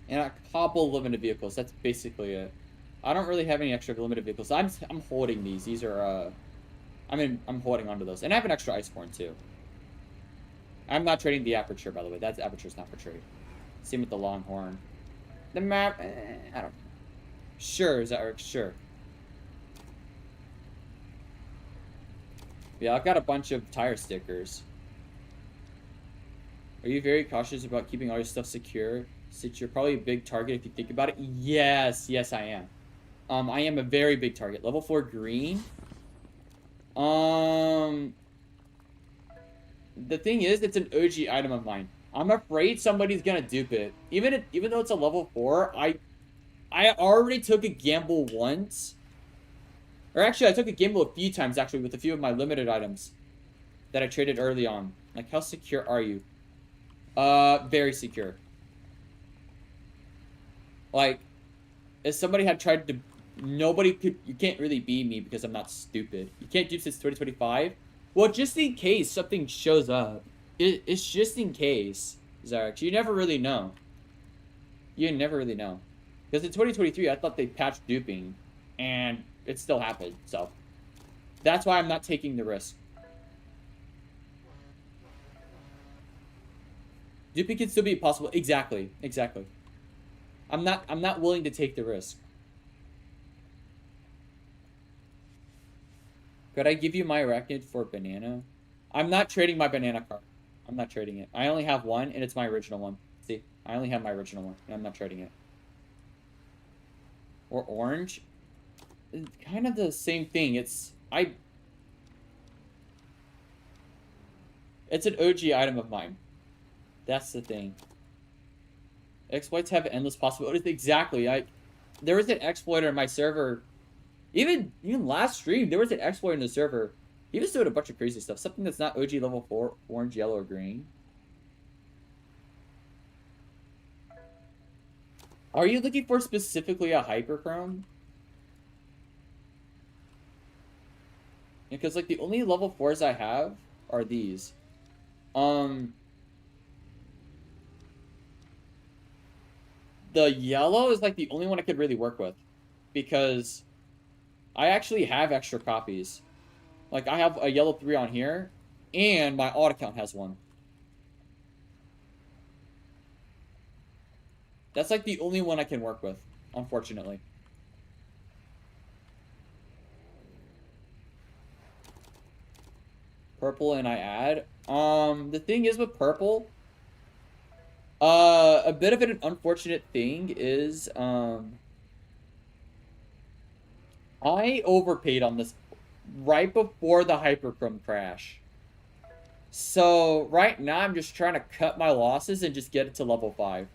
And a couple limited vehicles. That's basically it. I don't really have any extra limited vehicles. I'm holding these. These are, I'm holding onto those. And I have an extra Iceborne, too. I'm not trading the Aperture, by the way. That Aperture's not for trade. Same with the Longhorn. The map, I don't know. Sure, Zarek, sure. Yeah, I've got a bunch of tire stickers. Are you very cautious about keeping all your stuff secure? Since you're probably a big target if you think about it. Yes, I am. I am a very big target. Level 4 green. The thing is, it's an OG item of mine. I'm afraid somebody's gonna dupe it. Even though it's a level 4, I already took a gamble once. Or actually, I took a gamble a few times, actually, with a few of my limited items that I traded early on. Like, how secure are you? Very secure. Like, if somebody had tried to... Nobody could... You can't really beat me because I'm not stupid. You can't dupe since 2025. Well, just in case something shows up. It's just in case, Zarek. You never really know. You never really know. Because in 2023, I thought they patched duping. And it still happened, so... That's why I'm not taking the risk. Duping can still be possible. Exactly. Exactly. I'm not willing to take the risk. Could I give you my arachnid for banana? I'm not trading my banana card. I'm not trading it. I only have one, and it's my original one. See? I only have my original one, and I'm not trading it. Or orange? It's kind of the same thing. It's an OG item of mine. That's the thing. Exploits have endless possibilities. Exactly. There was an exploiter in my server. Even last stream, there was an exploit in the server. He was doing a bunch of crazy stuff. Something that's not OG level 4, orange, yellow, or green. Are you looking for specifically a hyperchrome? Because, like, the only level 4s I have are these. The yellow is, like, the only one I could really work with. Because I actually have extra copies. Like, I have a yellow 3 on here, and my auto account has one. That's, like, the only one I can work with, unfortunately. Purple and I add. The thing is with purple, a bit of an unfortunate thing is, I overpaid on this right before the hyperchrome crash. So, right now, I'm just trying to cut my losses and just get it to level 5.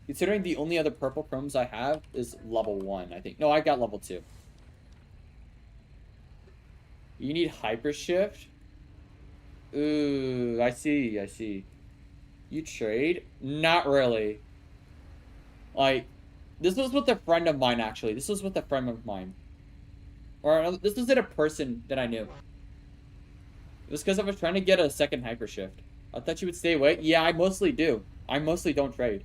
Considering the only other purple chromes I have is level 1, I think. No, I got level 2. You need hypershift? Ooh, I see, I see. You trade? Not really. Like, this was with a friend of mine, actually. This was with a friend of mine. Or, this wasn't a person that I knew. It was because I was trying to get a second hypershift. I thought you would stay away. Yeah, I mostly do. I mostly don't trade.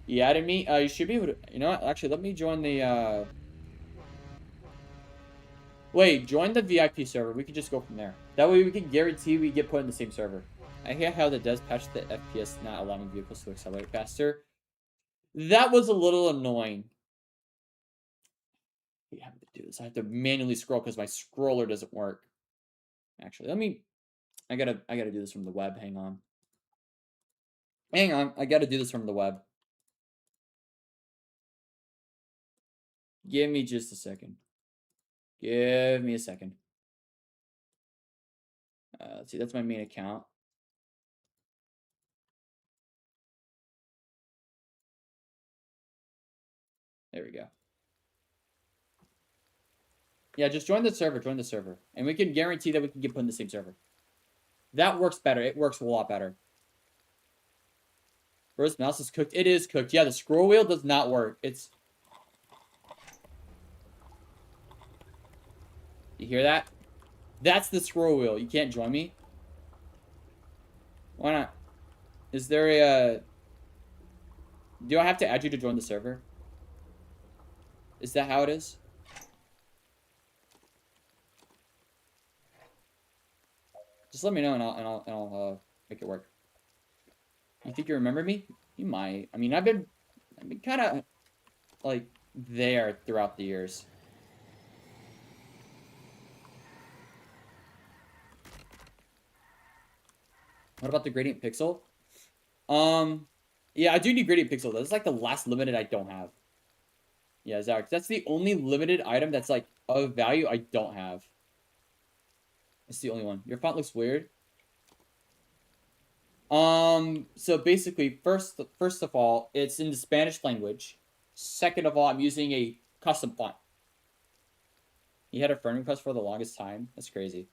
You added me? You should be able to... You know what? Actually, let me join the, Wait, join the VIP server. We can just go from there. That way we can guarantee we get put in the same server. I hate how that does patch the FPS not allowing vehicles to accelerate faster. That was a little annoying. We have to do this. I have to manually scroll because my scroller doesn't work. Actually, I gotta do this from the web. Hang on. I gotta do this from the web. Give me just a second. Give me a second. Let's see, that's my main account. There we go. Yeah, just join the server. And we can guarantee that we can get put in the same server. That works better. It works a lot better. First mouse is cooked. It is cooked. Yeah, the scroll wheel does not work. It's... You hear that? That's the scroll wheel. You can't join me? Why not? Is there a... Do I have to add you to join the server? Is that how it is? Just let me know and I'll make it work. You think you remember me? You might. I mean, I've been kind of like there throughout the years. What about the gradient pixel? Yeah, I do need gradient pixel. That's like the last limited I don't have. Yeah, Zach, that's the only limited item that's like of value I don't have. It's the only one. Your font looks weird. So basically, first of all, it's in the Spanish language. Second of all, I'm using a custom font. You had a friend request for the longest time? That's crazy.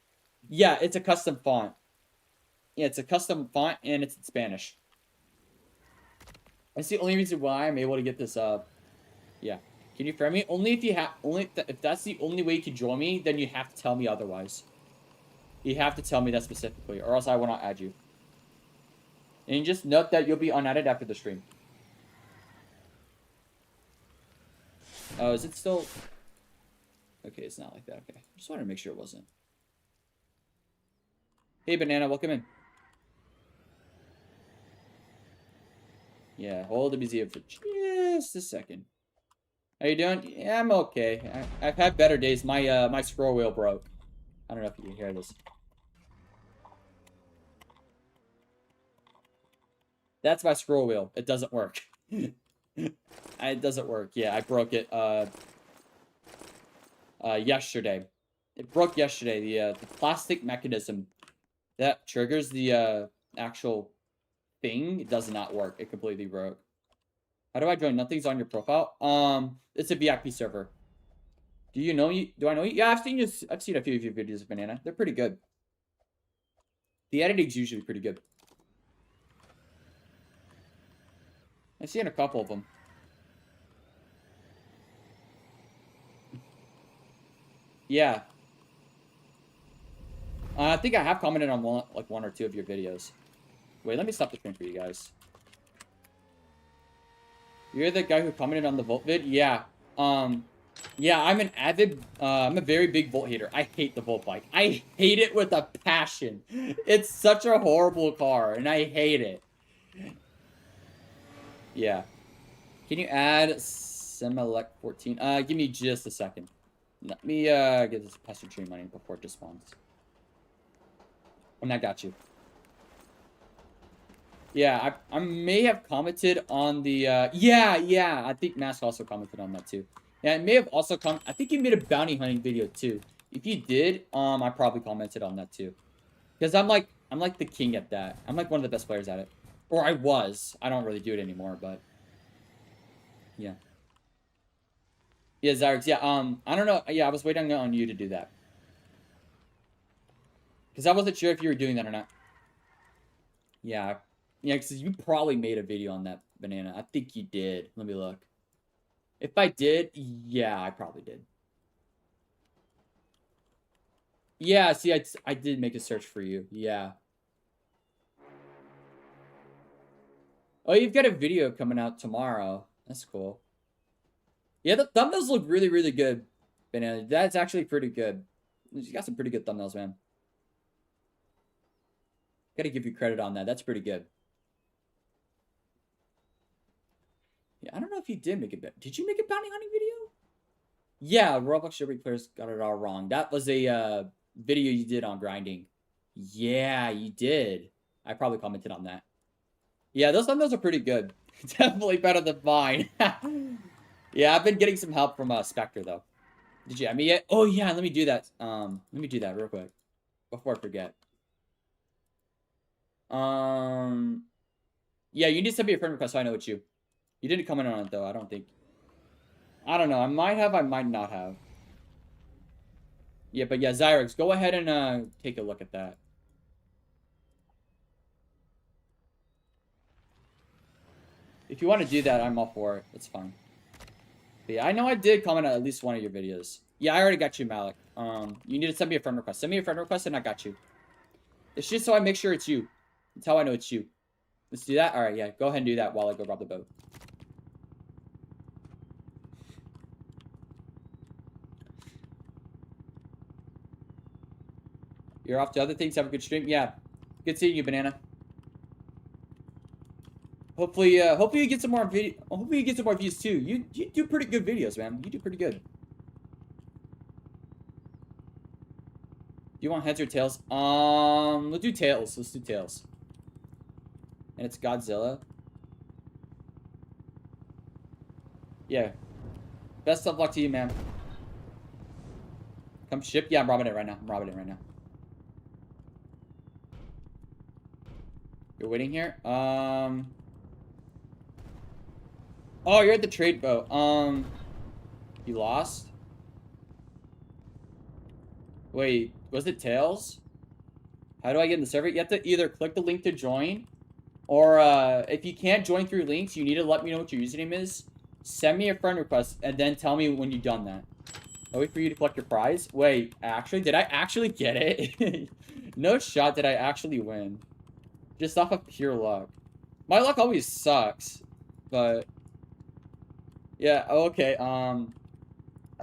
Yeah, it's a custom font. Yeah, it's a custom font, and it's in Spanish. That's the only reason why I'm able to get this up. Yeah. Can you friend me? Only if you have... if that's the only way you can join me, then you have to tell me otherwise. You have to tell me that specifically, or else I will not add you. And just note that you'll be unadded after the stream. Oh, is it still? Okay, it's not like that. Okay, just wanted to make sure it wasn't. Hey, Banana, welcome in. Yeah, hold the museum for just a second. How you doing? Yeah, I'm okay. I've had better days. My scroll wheel broke. I don't know if you can hear this. That's my scroll wheel. It doesn't work. It doesn't work. Yeah, I broke it yesterday. It broke yesterday. The plastic mechanism that triggers the actual thing does not work. It completely broke. How do I join? Nothing's on your profile. It's a VIP server. Do you know you? Do I know you? Yeah, I've seen you. I've seen a few of your videos of Banana. They're pretty good. The editing's usually pretty good. I've seen a couple of them. Yeah. I think I have commented on one or two of your videos. Wait, let me stop the stream for you guys. You're the guy who commented on the Volt vid? Yeah. Yeah, I'm an avid, I'm a very big Volt hater. I hate the Volt bike. I hate it with a passion. It's such a horrible car, and I hate it. Yeah. Can you add Semelec 14? Give me just a second. Let me, get this pester tree money before it just spawns. And I got you. Yeah, I may have commented on the, yeah, I think Mask also commented on that too. Yeah, I may have also I think you made a bounty hunting video too. If you did, I probably commented on that too. Because I'm like the king at that. I'm like one of the best players at it. Or I was. I don't really do it anymore, but yeah. Yeah, Zyrex, yeah, I don't know. Yeah, I was waiting on you to do that. Because I wasn't sure if you were doing that or not. Yeah. Yeah, because you probably made a video on that, Banana. I think you did. Let me look. If I did, yeah, I probably did. Yeah, see, I did make a search for you. Yeah. Oh, you've got a video coming out tomorrow. That's cool. Yeah, the thumbnails look really, really good. Banana, that's actually pretty good. You got some pretty good thumbnails, man. Gotta give you credit on that. That's pretty good. Yeah, I don't know if you did make it. Did you make a bounty hunting video? Yeah, Roblox Jailbreak players got it all wrong. That was a video you did on grinding. Yeah, you did. I probably commented on that. Yeah, those thumbnails are pretty good. Definitely better than mine. Yeah, I've been getting some help from Spectre though. Did you add me yet? Oh yeah, let me do that. Let me do that real quick before I forget. Yeah, you need to send me a friend request so I know it's you. You didn't comment on it though, I don't think. I don't know. I might have, I might not have. Yeah, but yeah, Zyrex, go ahead and take a look at that. If you want to do that, I'm all for it. It's fine. But yeah, I know I did comment on at least one of your videos. Yeah, I already got you, Malik. You need to send me a friend request. Send me a friend request and I got you. It's just so I make sure it's you. That's how I know it's you. Let's do that? Alright, yeah. Go ahead and do that while I go rob the boat. You're off to other things. Have a good stream. Yeah. Good seeing you, Banana. Hopefully, hopefully you get some more video. Hopefully you get some more views too. You do pretty good videos, man. You do pretty good. Do you want heads or tails? Let's do tails. Let's do tails. And it's Godzilla. Yeah. Best of luck to you, man. Come ship. Yeah, I'm robbing it right now. I'm robbing it right now. You're waiting here? Oh, you're at the trade boat. You lost? Wait, was it Tails? How do I get in the server? You have to either click the link to join, or if you can't join through links, you need to let me know what your username is. Send me a friend request, and then tell me when you've done that. I'll wait for you to collect your prize. Wait, actually, did I actually get it? No shot did I actually win. Just off of pure luck. My luck always sucks, but... Yeah, okay,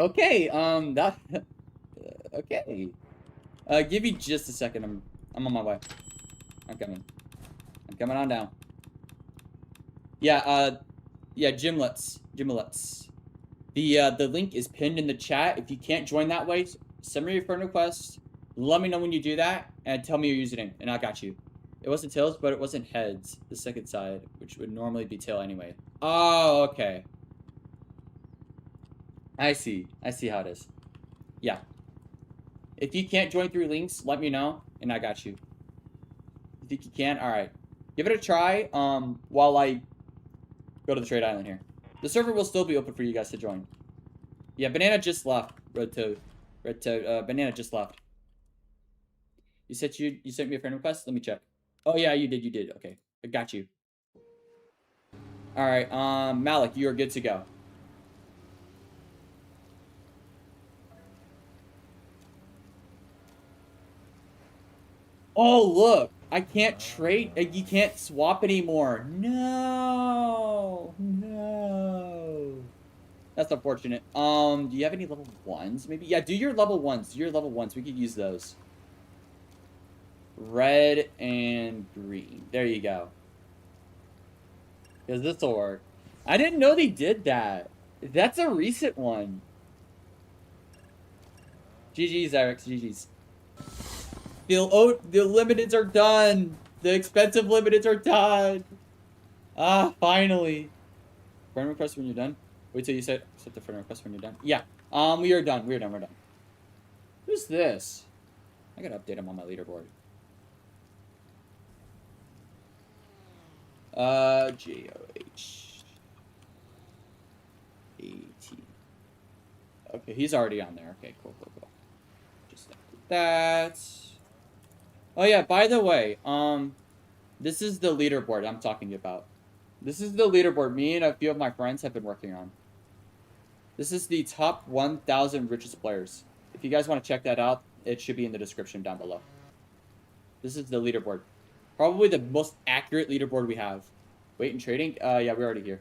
Okay, that okay. Give me just a second. I'm on my way. I'm coming. I'm coming on down. Yeah, yeah, Gymlets. Gymlets. The link is pinned in the chat. If you can't join that way, send me your friend request. Let me know when you do that, and tell me your username, and I got you. It wasn't tails, but it wasn't heads, the second side, which would normally be tail anyway. Oh, okay. I see. I see how it is. Yeah. If you can't join through links, let me know, and I got you. You think you can? Alright. Give it a try, while I go to the trade island here. The server will still be open for you guys to join. Yeah, Banana just left. Red Toad. Red Toad. Banana just left. You said you sent me a friend request? Let me check. Oh yeah, you did. Okay. I got you. Alright, Malik, you are good to go. Oh, look! I can't trade. You can't swap anymore. No! No! That's unfortunate. Do you have any level 1s? Maybe? Yeah, do your level 1s. Do your level 1s. We could use those. Red and green. There you go. Because this will work. I didn't know they did that. That's a recent one. GG's, Eric. GG's. The limiteds are done. The expensive limiteds are done. Ah, finally. Friend request when you're done. Wait till you set the friend request when you're done. Yeah. We are done. We're done. Who's this? I gotta update him on my leaderboard. JOH 18. Okay, he's already on there. Okay, cool. Just like that. Oh yeah, by the way, this is the leaderboard I'm talking about. This is the leaderboard me and a few of my friends have been working on. This is the top 1,000 richest players. If you guys want to check that out, it should be in the description down below. This is the leaderboard. Probably the most accurate leaderboard we have. Wait, and trading? Yeah, we're already here.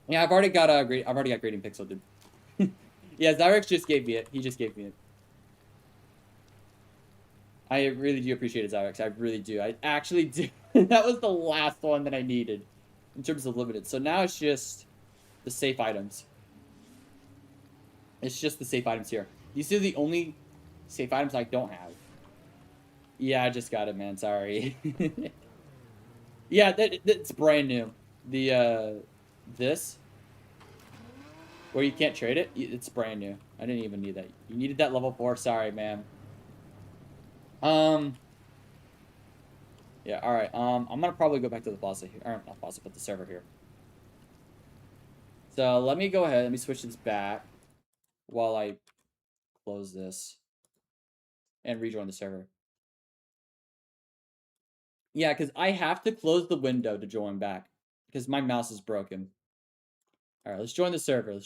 Yeah, I've already got grading pixel, dude. Yeah, Zyrex just gave me it. He just gave me it. I really do appreciate it, Zyrex. I really do. I actually do. That was the last one that I needed in terms of limited. So now it's just the safe items. It's just the safe items here. These are the only safe items I don't have. Yeah, I just got it, man. Sorry. Yeah, that's brand new. The, this, where you can't trade it, it's brand new. I didn't even need that. You needed that level 4. Sorry, man. Yeah, alright. I'm gonna probably go back to the plaza here. Or not plaza, but the server here. So let me go ahead. Let me switch this back while I close this and rejoin the server. Yeah, because I have to close the window to join back because my mouse is broken. Alright, let's join the server.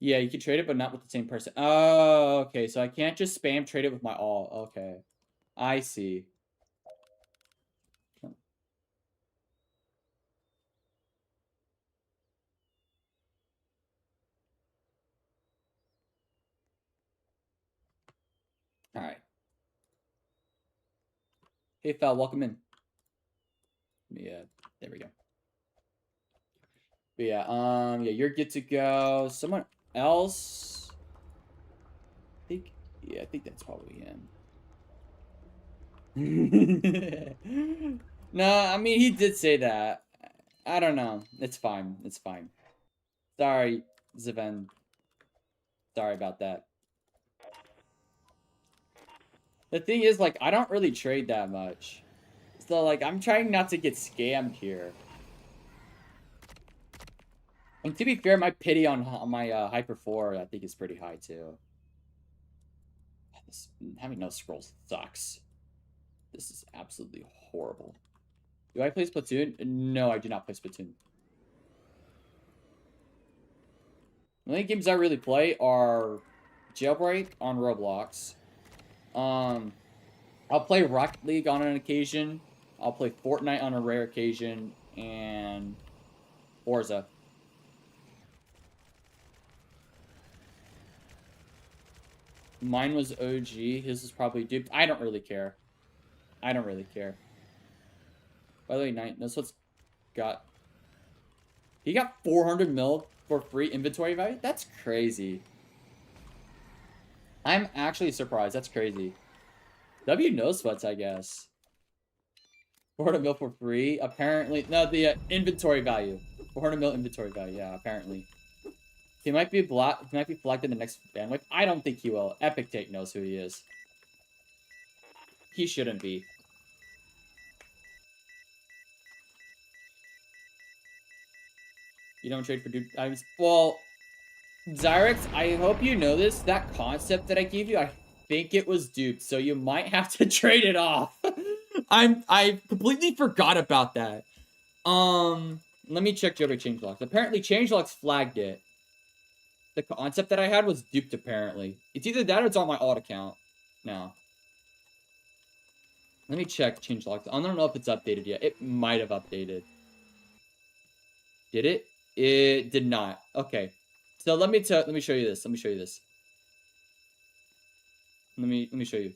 Yeah, you can trade it, but not with the same person. Oh, okay. So I can't just spam trade it with my all. Okay. I see. Alright. Hey, Fel, welcome in. Yeah, there we go. But yeah, yeah, you're good to go. Someone else? I think that's probably him. No, I mean, he did say that. I don't know. It's fine. Sorry, Ziven. Sorry about that. The thing is, like, I don't really trade that much. So, like, I'm trying not to get scammed here. And to be fair, my pity on my Hyper 4, I think, is pretty high, too. Having no scrolls sucks. This is absolutely horrible. Do I play Splatoon? No, I do not play Splatoon. The only games I really play are Jailbreak on Roblox. I'll play Rocket League on an occasion. I'll play Fortnite on a rare occasion. and Forza. Mine was OG. His was probably duped. I don't really care. I don't really care. By the way, that's what's got. He got 400 mil for free inventory value? That's crazy. I'm actually surprised. That's crazy. W no sweats, I guess. 400 mil for free? Apparently. No, the inventory value. 400 mil inventory value. Yeah, apparently. He might be flagged in the next ban wave. I don't think he will. Epic Take knows who he is. He shouldn't be. You don't trade for dude items. Well, Zyrex, I hope you know this. That concept that I gave you, I think it was duped, so you might have to trade it off. I completely forgot about that. Let me check Jailbreak changelogs. Apparently, changelogs flagged it. The concept that I had was duped, apparently. It's either that or it's on my alt account now. Let me check changelogs. I don't know if it's updated yet. It might have updated. Did it? It did not. Okay. So let me show you this. Let me show you this. Let me show you.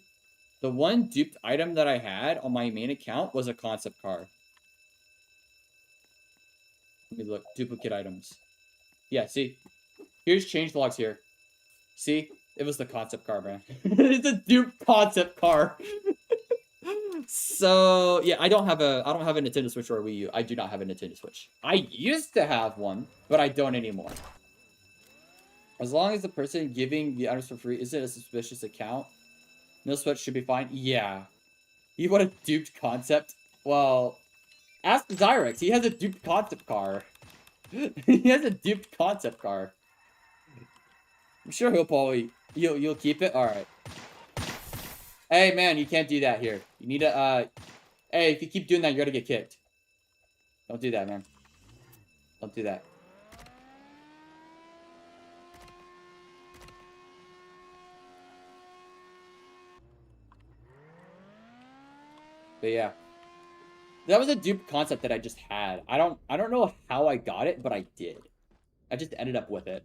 The one duped item that I had on my main account was a concept car. Let me look. Duplicate items. Yeah, see? Here's changelogs here. See? It was the concept car, man. It's a duped concept car. So yeah, I don't have a Nintendo Switch or a Wii U. I do not have a Nintendo Switch. I used to have one, but I don't anymore. As long as the person giving the items for free isn't a suspicious account, no Switch should be fine. Yeah. You want a duped concept? Well, ask Zyrex. He has a duped concept car. He has a duped concept car. I'm sure he'll probably you'll keep it. All right. Hey man, you can't do that here. You need to hey, if you keep doing that, you're gonna get kicked. Don't do that, man. Don't do that. But yeah. That was a dupe concept that I just had. I don't know how I got it, but I did. I just ended up with it.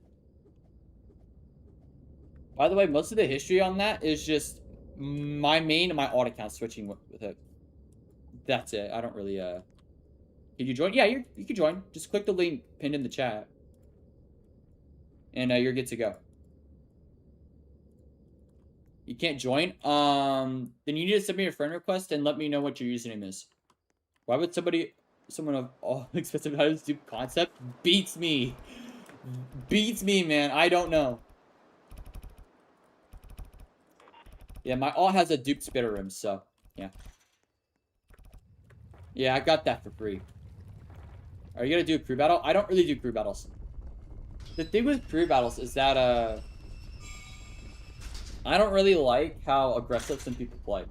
By the way, most of the history on that is just my main and my alt account switching with it. That's it. I don't really Can you join? Yeah, you can join. Just click the link pinned in the chat. And you're good to go. You can't join? Then you need to send me a friend request and let me know what your username is. Why would someone of all expensive items do concept? Beats me. Beats me, man. I don't know. Yeah, my alt has a dupe spitter rim, so yeah. Yeah, I got that for free. Are you gonna do a crew battle? I don't really do crew battles. The thing with crew battles is that I don't really like how aggressive some people play.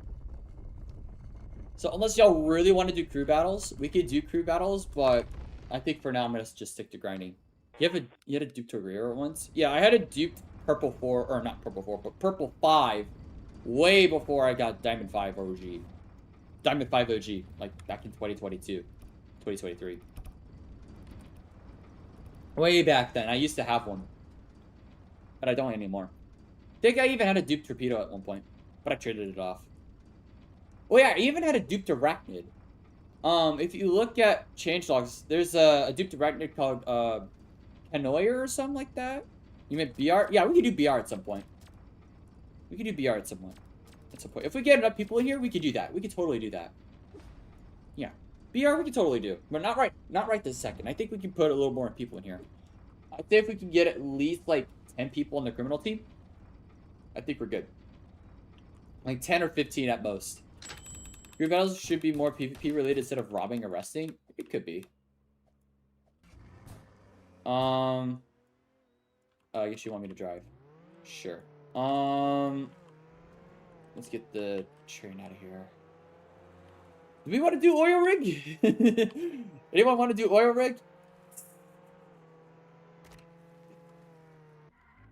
So unless y'all really want to do crew battles, we could do crew battles, but I think for now I'm gonna just stick to grinding. You had a dupe to Rare once? Yeah, I had a dupe purple 4, or not purple 4, but purple 5 way before I got Diamond 5 OG. Diamond 5 OG, like back in 2022, 2023. Way back then, I used to have one. But I don't anymore. I think I even had a dupe torpedo at one point, but I traded it off. Oh yeah, I even had a duped arachnid. If you look at changelogs, there's a duped arachnid called Canoyer or something like that. You meant BR? Yeah, we could do BR at some point. We could do BR at some point. At some point. If we get enough people in here, we could do that. We could totally do that. Yeah. BR we could totally do. But not right this second. I think we can put a little more people in here. I think if we can get at least like 10 people on the criminal team, I think we're good. Like 10 or 15 at most. Group battles should be more PvP related instead of robbing, arresting. It could be. I guess you want me to drive. Sure. Let's get the train out of here. Do we want to do oil rig? Anyone want to do oil rig?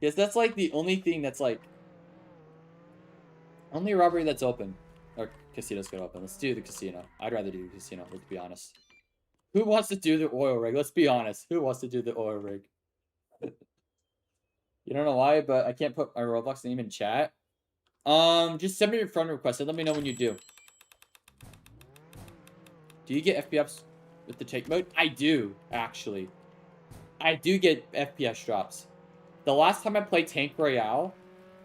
Yes, that's like the only thing that's like only robbery that's open. Or casinos could open. Let's do the casino. I'd rather do the casino, let's be honest. Who wants to do the oil rig? Let's be honest. Who wants to do the oil rig? You don't know why, but I can't put my Roblox name in chat. Just send me your friend request and let me know when you do. Do you get FPS with the tank mode? I do, actually. I do get FPS drops. The last time I played Tank Royale,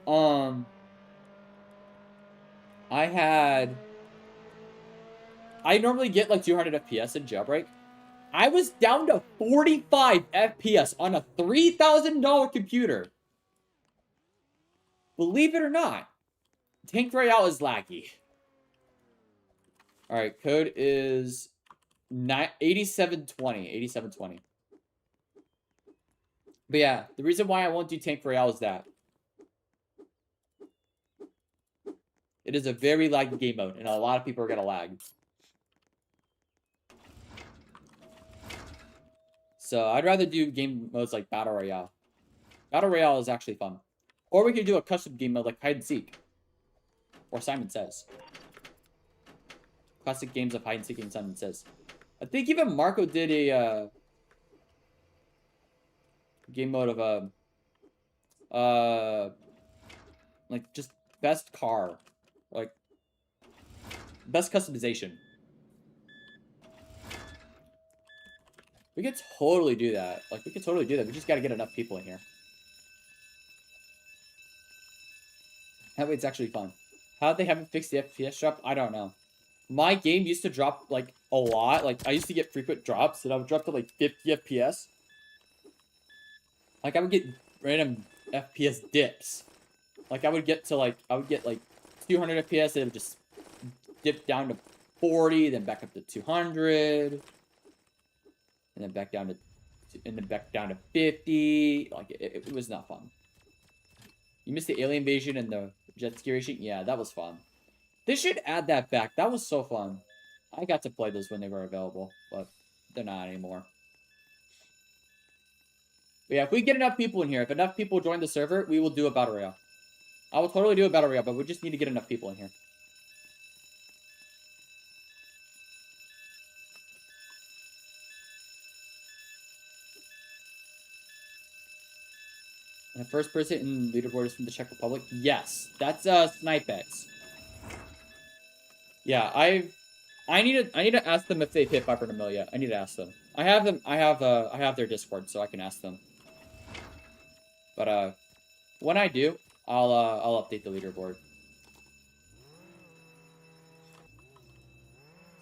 I normally get like 200 FPS in Jailbreak. I was down to 45 FPS on a $3,000 computer. Believe it or not, Tank Royale is laggy. All right, code is 8720. 8720. But yeah, the reason why I won't do Tank Royale is that it is a very laggy game mode, and a lot of people are gonna lag. So I'd rather do game modes like Battle Royale. Battle Royale is actually fun. Or we could do a custom game mode like Hide and Seek. Or Simon Says. Classic games of Hide and Seek and Simon Says. I think even Marco did a game mode of like just best car. Like best customization. We could totally do that. Like, we could totally do that. We just gotta get enough people in here. That way it's actually fun. How they haven't fixed the FPS drop, I don't know. My game used to drop, like, a lot. Like, I used to get frequent drops, and I would drop to, like, 50 FPS. Like, I would get random FPS dips. Like, I would get, like, 200 FPS, and it would just dip down to 40, then back up to 200. And then back down to 50. Like, it was not fun. You missed the alien invasion and the jet ski racing? Yeah, that was fun. They should add that back. That was so fun. I got to play those when they were available, but they're not anymore. But yeah, if we get enough people in here, if enough people join the server, we will do a battle royale. I will totally do a battle royale, but we just need to get enough people in here. And the first person in leaderboard is from the Czech Republic? Yes. That's Snipex. Yeah, I need to ask them if they've hit 500 mil yet. I need to ask them. I have their Discord, so I can ask them. But when I do, I'll update the leaderboard.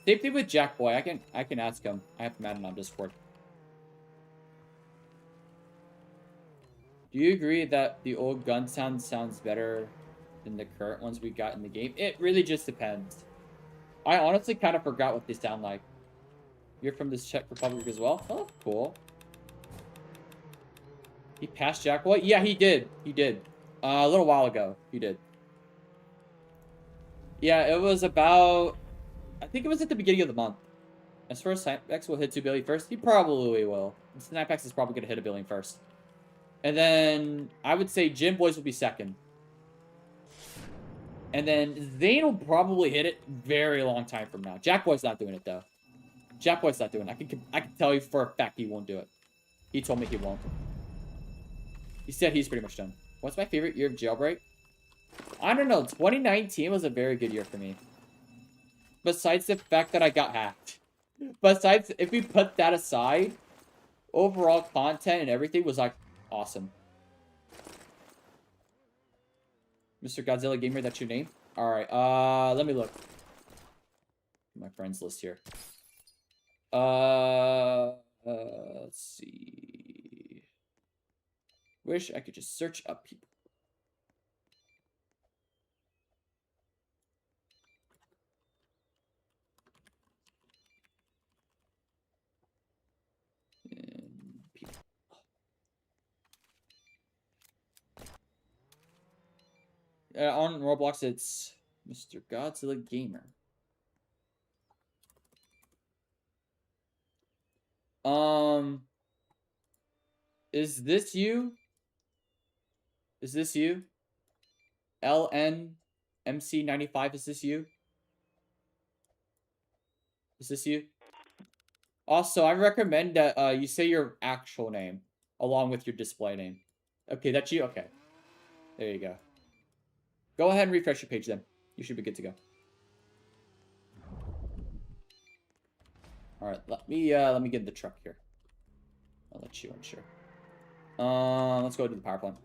Same thing with Jack Boy. I can ask him. I have him added on Discord. Do you agree that the old gun sounds better than the current ones we got in the game? It really just depends. I honestly kind of forgot what they sound like. You're from this Czech Republic as well? Oh, cool. He passed Jack Boy? Yeah, he did. He did. A little while ago. He did. Yeah, it was about... I think it was at the beginning of the month. As far as Snipex will hit 2 billion first, he probably will. Snipex is probably going to hit 1 billion first. And then I would say Gym Boys will be second. And then Zane will probably hit it very long time from now. Jack Boy's not doing it though. Jack Boy's not doing it. I can tell you for a fact he won't do it. He told me he won't. He said he's pretty much done. What's my favorite year of Jailbreak? I don't know. 2019 was a very good year for me. Besides the fact that I got hacked. Besides, if we put that aside, overall content and everything was like awesome. Mr. Godzilla Gamer, that's your name? Alright, let me look. My friends list here. Let's see. Wish I could just search up people. On Roblox, it's Mr. Godzilla Gamer. Is this you? Is this you? LNMC95, is this you? Is this you? Also, I recommend that you say your actual name along with your display name. Okay, that's you? Okay. There you go. Go ahead and refresh your page then. You should be good to go. Alright, let me get in the truck here. I'll let you in, sure. Let's go to the power plant.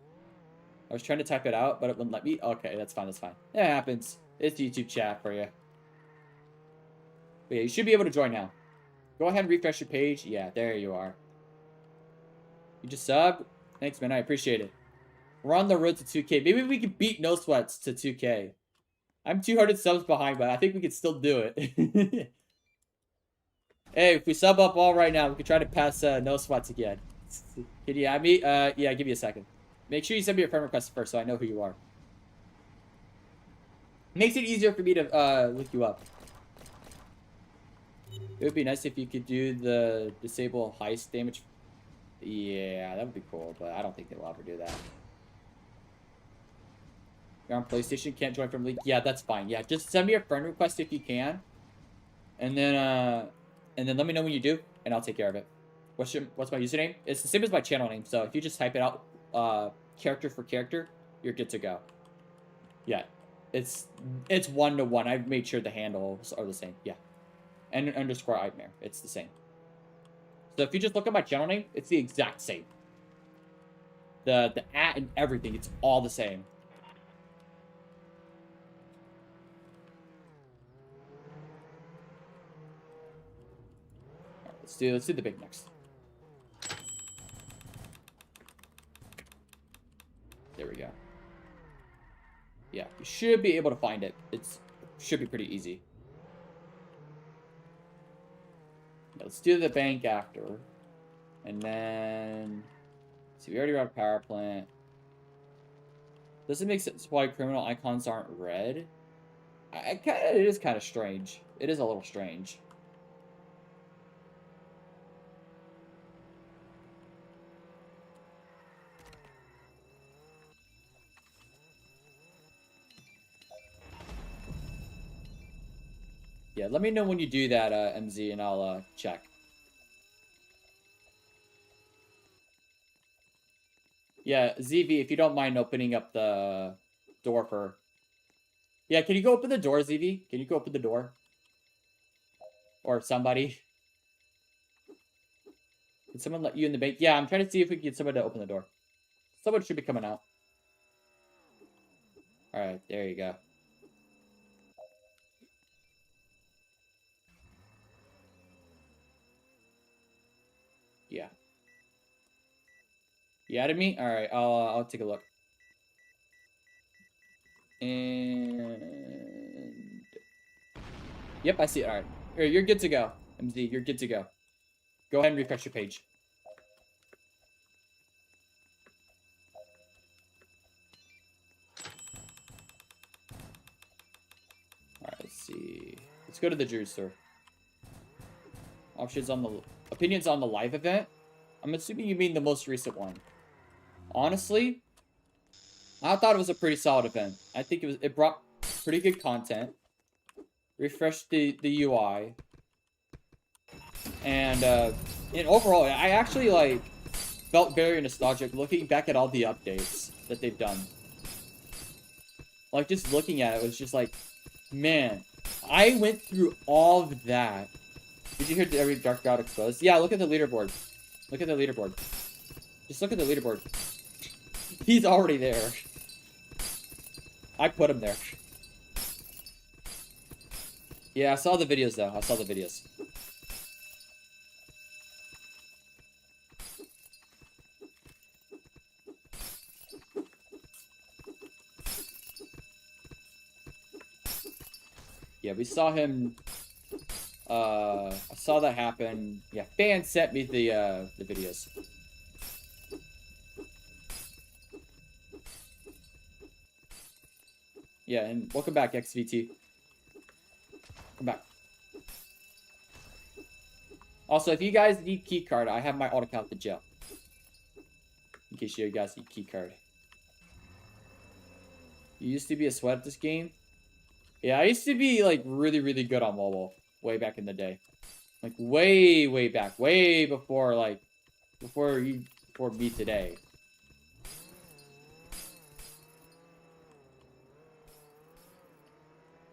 I was trying to type it out, but it wouldn't let me. Okay, that's fine, that's fine. It happens. It's YouTube chat for you. But yeah, you should be able to join now. Go ahead and refresh your page. Yeah, there you are. You just subbed? Thanks, man. I appreciate it. We're on the road to 2K. Maybe we can beat No Sweats to 2K. I'm 200 subs behind, but I think we can still do it. Hey, if we sub up all right now, we can try to pass No Sweats again. Can you add me? Yeah, give me a second. Make sure you send me a friend request first so I know who you are. Makes it easier for me to look you up. It would be nice if you could do the disable heist damage. Yeah, that would be cool, but I don't think they'll ever do that. You're on PlayStation, can't join from League. Yeah, that's fine. Yeah, just send me a friend request if you can. And then let me know when you do, and I'll take care of it. What's my username? It's the same as my channel name, so if you just type it out character for character, you're good to go. Yeah. It's 1-to-1. I've made sure the handles are the same. Yeah. And underscore Nightmare. It's the same. So if you just look at my channel name, it's the exact same. The at and everything, it's all the same. All right, let's do the big next. There we go. Yeah, you should be able to find it. Should be pretty easy. Let's do the bank after. And then... See, we already got a power plant. Does it make sense why criminal icons aren't red? It is kind of strange. It is a little strange. Yeah, let me know when you do that, MZ, and I'll check. Yeah, ZV, if you don't mind opening up the door for... Yeah, can you go open the door, ZV? Can you go open the door? Or somebody? Can someone let you in the bank? Yeah, I'm trying to see if we can get someone to open the door. Someone should be coming out. Alright, there you go. Yeah. You added me? Alright, I'll take a look. And... Yep, I see it. Alright. Here, you're good to go. MZ, you're good to go. Go ahead and refresh your page. Alright, let's see. Let's go to the juice store. Options on the... Opinions on the live event? I'm assuming you mean the most recent one. Honestly, I thought it was a pretty solid event. I think it brought pretty good content. Refreshed the UI. And overall, I actually, like, felt very nostalgic looking back at all the updates that they've done. Like, just looking at it was just like, man, I went through all of that. Did you hear every Dark God exposed? Yeah, look at the leaderboard. Look at the leaderboard. Just look at the leaderboard. He's already there. I put him there. Yeah, I saw the videos, though. I saw the videos. Yeah, we saw him... I saw that happen. Yeah, Fan sent me the videos. Yeah, and welcome back, XVT. Come back. Also, if you guys need keycard, I have my alt account to jail. In case you guys need keycard. You used to be a sweat at this game? Yeah, I used to be, like, really, really good on mobile. Way back in the day. Like, way back. Way before, like, before me today.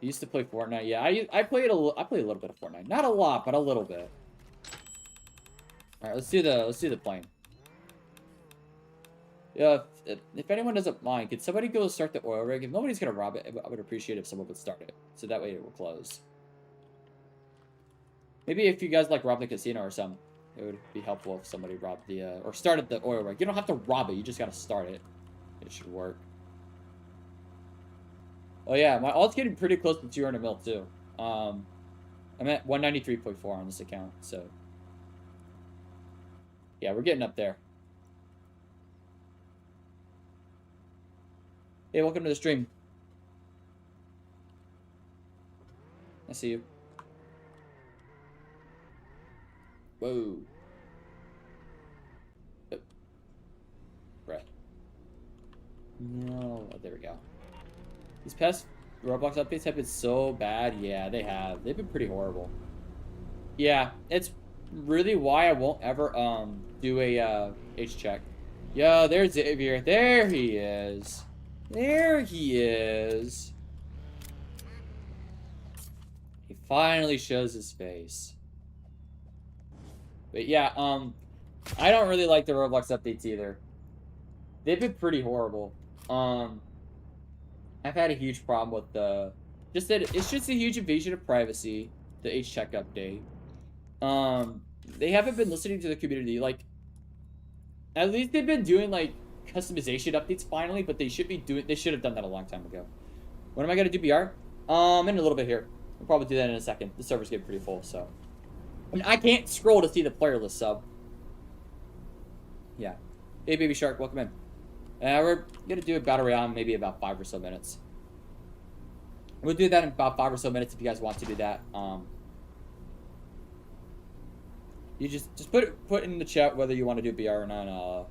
I used to play Fortnite. Yeah, I played a little bit of Fortnite. Not a lot, but a little bit. All right, let's do the plane. Yeah, if anyone doesn't mind, could somebody go start the oil rig? If nobody's gonna rob it, I would appreciate if someone would start it, so that way it will close. Maybe if you guys like rob the casino or something, it would be helpful if somebody robbed the or started the oil rig. You don't have to rob it; you just gotta start it. It should work. Oh yeah, my alt's getting pretty close to 200 mil too. I'm at 193.4 on this account, so yeah, we're getting up there. Hey, welcome to the stream. I see you. Whoa. Oh. Breath. No. Oh, there we go. These past Roblox updates have been so bad. Yeah, they have. They've been pretty horrible. Yeah, it's really why I won't ever do a H check. Yo, there's Xavier. There he is. There he is. He finally shows his face. But yeah, I don't really like the Roblox updates either. They've been pretty horrible. I've had a huge problem with the just that it's just a huge invasion of privacy, the H check update. They haven't been listening to the community. Like, at least they've been doing like customization updates finally, but they should have done that a long time ago. When am I gonna do BR? In a little bit here. We'll probably do that in a second. The server's getting pretty full, so. I mean, I can't scroll to see the player list sub. Yeah. Hey, Baby Shark, welcome in. We're gonna do a battle royale in maybe about 5 or so minutes. We'll do that in about 5 or so minutes if you guys want to do that. You just put in the chat whether you want to do BR or not, and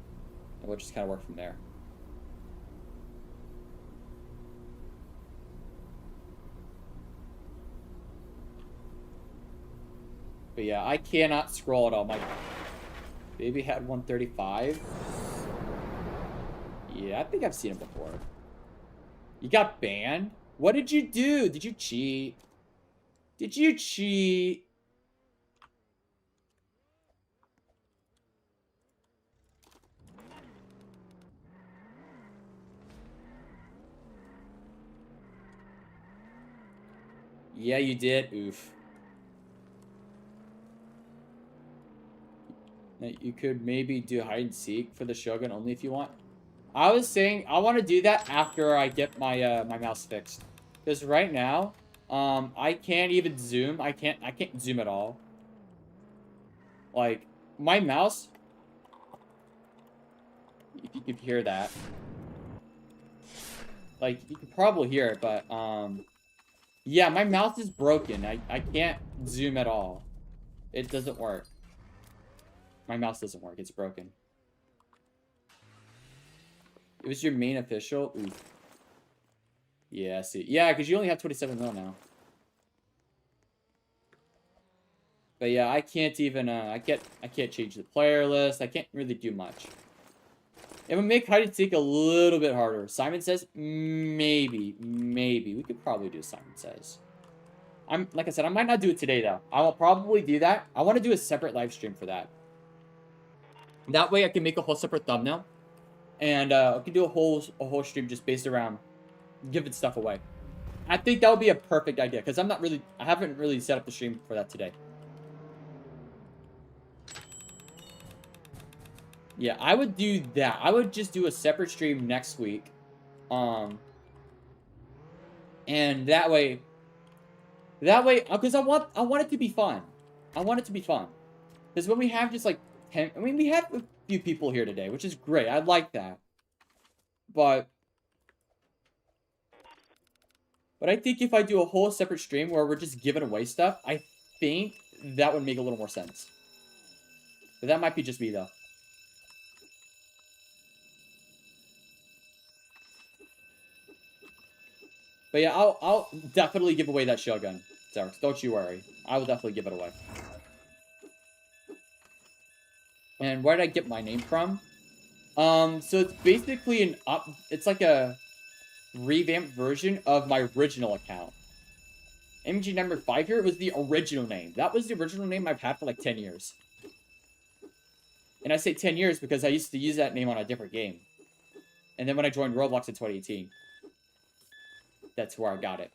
we'll just kind of work from there. But yeah, I cannot scroll at all. My baby had 135. Yeah, I think I've seen him before. You got banned? What did you do? Did you cheat? Did you cheat? Yeah, you did. Oof. You could maybe do hide and seek for the Shogun only if you want. I was saying I want to do that after I get my my mouse fixed, because right now I can't even zoom. I can't zoom at all. Like my mouse, if you could hear that, like you could probably hear it, but yeah, my mouse is broken. I can't zoom at all. It doesn't work. My mouse doesn't work. It's broken. It was your main official? Oof. Yeah, see. Yeah, because you only have 27 mil now. But yeah, I can't even, I can't change the player list. I can't really do much. It would make hide and seek a little bit harder. Simon says, maybe. We could probably do Simon says. Like I said, I might not do it today, though. I will probably do that. I want to do a separate live stream for that. That way I can make a whole separate thumbnail. And I can do a whole stream just based around giving stuff away. I think that would be a perfect idea, because I haven't really set up the stream for that today. Yeah, I would do that. I would just do a separate stream next week. And that way, because I want it to be fun. I want it to be fun. Because when we have just like 10, I mean, we have a few people here today, which is great. I like that. But I think if I do a whole separate stream where we're just giving away stuff, I think that would make a little more sense. But that might be just me, though. But yeah, I'll definitely give away that Shogun, Zarek. Don't you worry. I will definitely give it away. And where did I get my name from? So it's basically it's like a revamped version of my original account. MG number 5 here was the original name. That was the original name I've had for like 10 years. And I say 10 years because I used to use that name on a different game. And then when I joined Roblox in 2018, that's where I got it.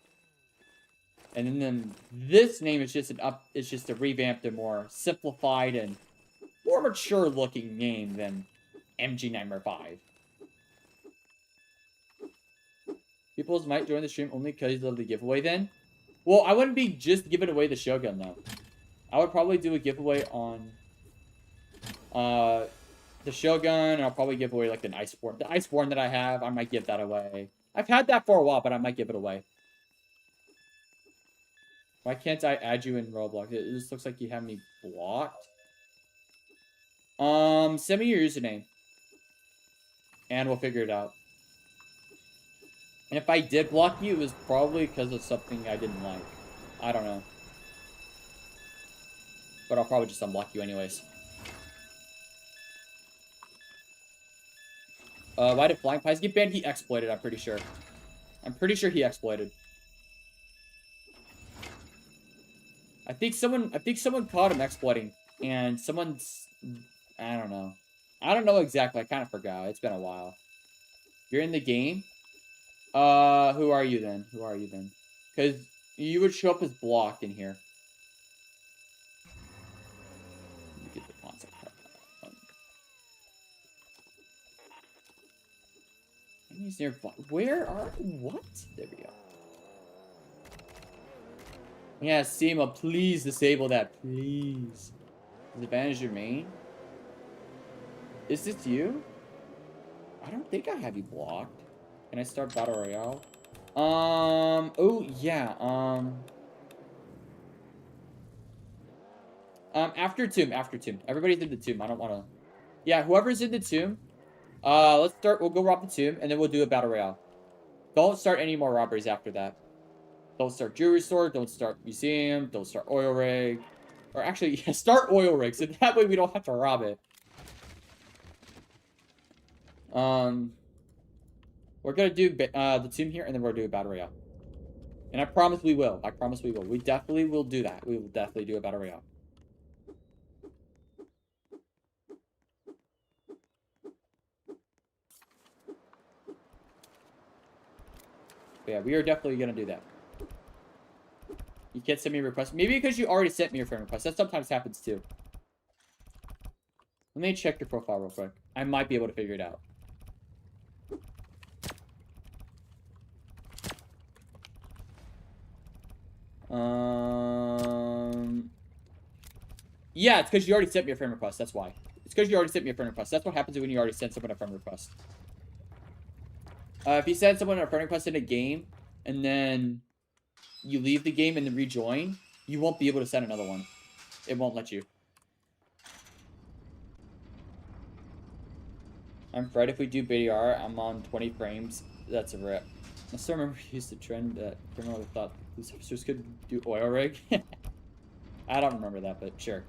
And then this name is just it's just a revamped and more simplified and more mature looking name than MG number 5. People might join the stream only because of the giveaway then. Well, I wouldn't be just giving away the Shogun though. I would probably do a giveaway on the Shogun, and I'll probably give away like an Iceborne. The Iceborne that I have, I might give that away. I've had that for a while, but I might give it away. Why can't I add you in Roblox? It just looks like you have me blocked. Send me your username. And we'll figure it out. And if I did block you, it was probably because of something I didn't like. I don't know. But I'll probably just unblock you anyways. Why did Flying Pies get banned? He exploited, I'm pretty sure. I'm pretty sure he exploited. I think someone caught him exploiting. And someone's... I don't know. I don't know exactly. I kind of forgot. It's been a while. You're in the game? Who are you then? Who are you then? Because you would show up as blocked in here. Let me get the concept part. Enemies nearby. Where are... What? There we go. Yeah, Seema, please disable that. Please. Advantage your main? Is this you? I don't think I have you blocked. Can I start Battle Royale? Oh, yeah, after tomb. Everybody's in the tomb. I don't want to... Yeah, whoever's in the tomb, let's start... We'll go rob the tomb, and then we'll do a Battle Royale. Don't start any more robberies after that. Don't start jewelry store. Don't start museum. Don't start oil rig. Or actually, yeah, start oil rig, so that way we don't have to rob it. We're gonna do the tomb here, and then we're gonna do a Battle Royale. And I promise we will. I promise we will. We definitely will do that. We will definitely do a Battle Royale. But yeah, we are definitely gonna do that. You can't send me a request. Maybe because you already sent me your friend request. That sometimes happens too. Let me check your profile real quick. I might be able to figure it out. Yeah, it's because you already sent me a friend request. That's why. It's because you already sent me a friend request. That's what happens when you already send someone a friend request. If you send someone a friend request in a game, and then you leave the game and then rejoin, you won't be able to send another one. It won't let you. I'm Fred. If we do BDR, I'm on 20 frames. That's a rip. I still remember we used to trend that criminal thought police officers could do oil rig. I don't remember that, but sure.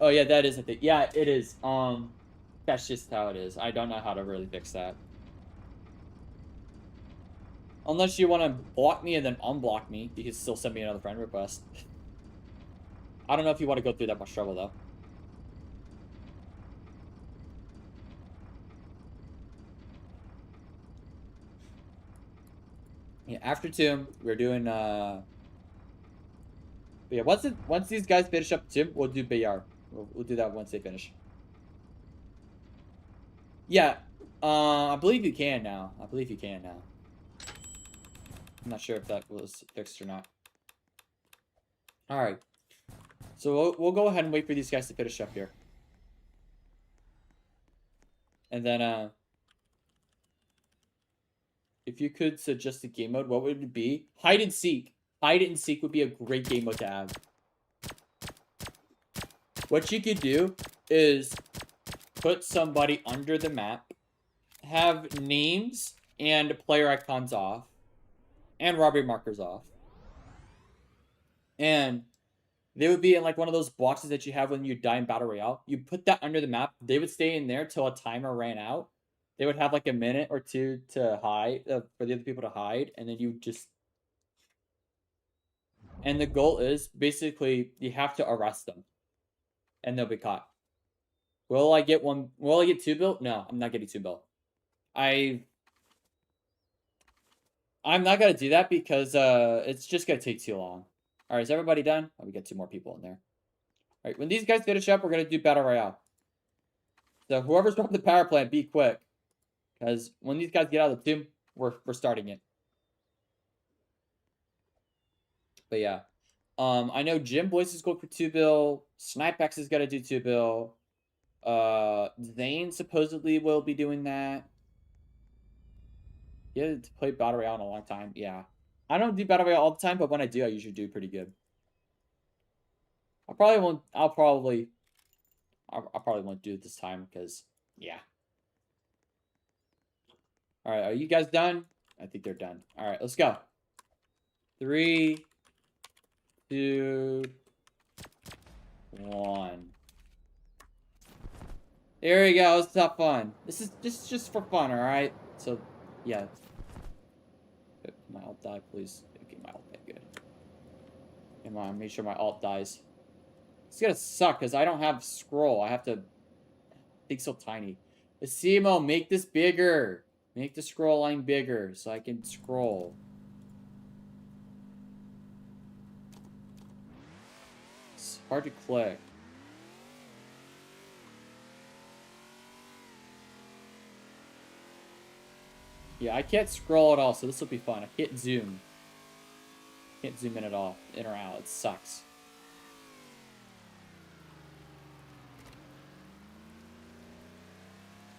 Oh yeah, that is a thing. Yeah, it is. That's just how it is. I don't know how to really fix that. Unless you want to block me and then unblock me, you can still send me another friend request. I don't know if you want to go through that much trouble though. Yeah, after tomb, we're doing but yeah, once these guys finish up tomb, we'll do BR. We'll do that once they finish. Yeah, I believe you can now. I believe you can now. I'm not sure if that was fixed or not. Alright. So we'll go ahead and wait for these guys to finish up here. And then, if you could suggest a game mode, what would it be? Hide and seek. Hide and seek would be a great game mode to have. What you could do is put somebody under the map, have names and player icons off, and robbery markers off. And They would be in like one of those boxes that you have when you die in Battle Royale. You put that under the map. They would stay in there till a timer ran out. They would have like a minute or two to hide for the other people to hide, and then you just. And the goal is basically you have to arrest them, and they'll be caught. Will I get one? Will I get 2 bill? No, I'm not getting 2 bill. I'm not gonna do that because it's just gonna take too long. All right, is everybody done? Oh, we got 2 more people in there. All right, when these guys finish up, we're gonna do Battle Royale. So whoever's from the power plant, be quick, because when these guys get out of the tomb, we're starting it. But yeah, I know Jim Boyce is going for 2 bill. Snipex is gonna do 2 bill. Zane supposedly will be doing that. He hasn't played Battle Royale in a long time. Yeah, I don't do Battle Royale all the time, but when I do, I usually do pretty good. I probably won't. I probably won't do it this time because yeah. All right, are you guys done? I think they're done. All right, let's go. 3, 2, 1. There we go. Let's have fun. This is just for fun, all right? So, yeah. My alt die, please. Okay, my alt died. Good. Come on, make sure my alt dies. It's gonna suck because I don't have scroll. I have to think so tiny. Asimo, make this bigger. Make the scroll line bigger so I can scroll. It's hard to click. Yeah, I can't scroll at all, so this will be fun. I can't zoom. Can't zoom in at all. In or out. It sucks.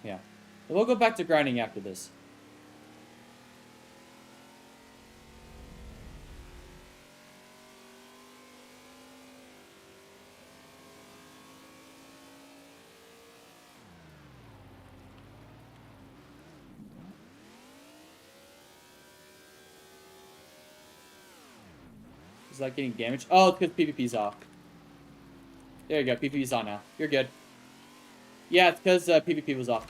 Yeah. We'll go back to grinding after this. Is that getting damaged? Oh, it's because PvP's off. There you go. PvP's on now. You're good. Yeah, it's because PvP was off.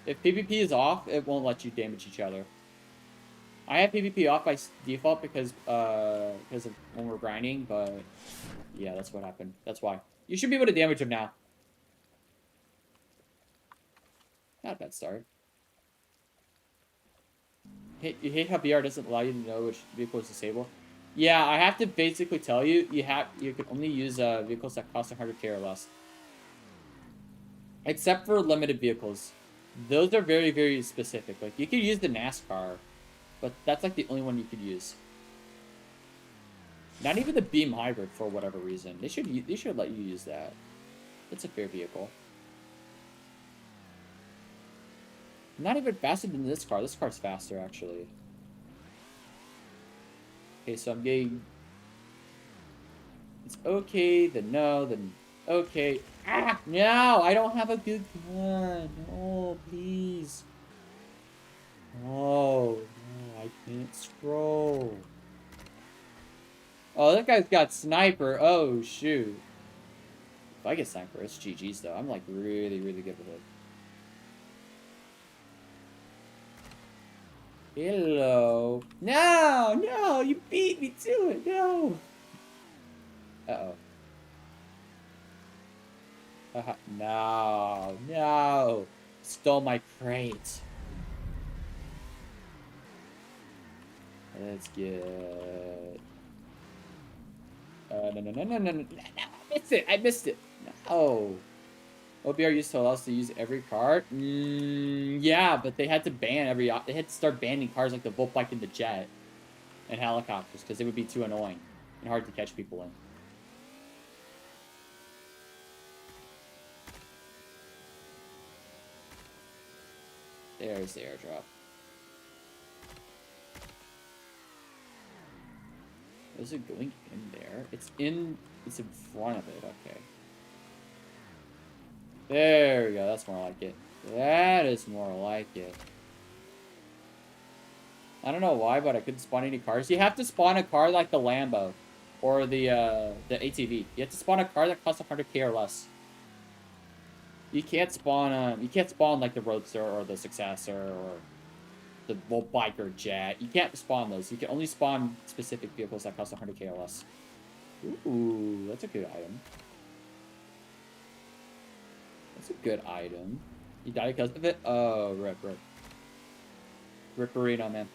If PvP is off, it won't let you damage each other. I have PvP off by default because of when we're grinding, but yeah, that's what happened. That's why. You should be able to damage him now. Not a bad start. You hate how VR doesn't allow you to know which vehicle is disabled. Yeah, I have to basically tell you, you can only use vehicles that cost 100k or less. Except for limited vehicles. Those are very, very specific. Like, you could use the NASCAR, but that's like the only one you could use. Not even the Beam Hybrid for whatever reason. They should let you use that. It's a fair vehicle. Not even faster than this car. This car's faster, actually. Okay, so I'm getting... It's okay, then no, then okay. Ah! No! I don't have a good gun. No, please. No. No, I can't scroll. Oh, that guy's got sniper. Oh, shoot. If I get sniper, it's GG's, though. I'm, like, really, really good with it. Hello. No, no, you beat me to it. No. Uh-oh. No, no. Stole my crate. Let's get... No. I missed it. I missed it. No. OBR used to allow us to use every card? Yeah, but they had to ban they had to start banning cars like the Voltbike and the Jet and helicopters because they would be too annoying and hard to catch people in. There's the airdrop. Is it going in there? It's in front of it, okay. There we go, that's more like it. That is more like it. I don't know why, but I couldn't spawn any cars. You have to spawn a car like the Lambo. Or the ATV. You have to spawn a car that costs 100k or less. You can't spawn like the Roadster or the Successor or the Biker Jet. You can't spawn those. You can only spawn specific vehicles that cost 100k or less. Ooh, that's a good item. That's a good item. You died because of it? Oh, rip. Ripperino, man.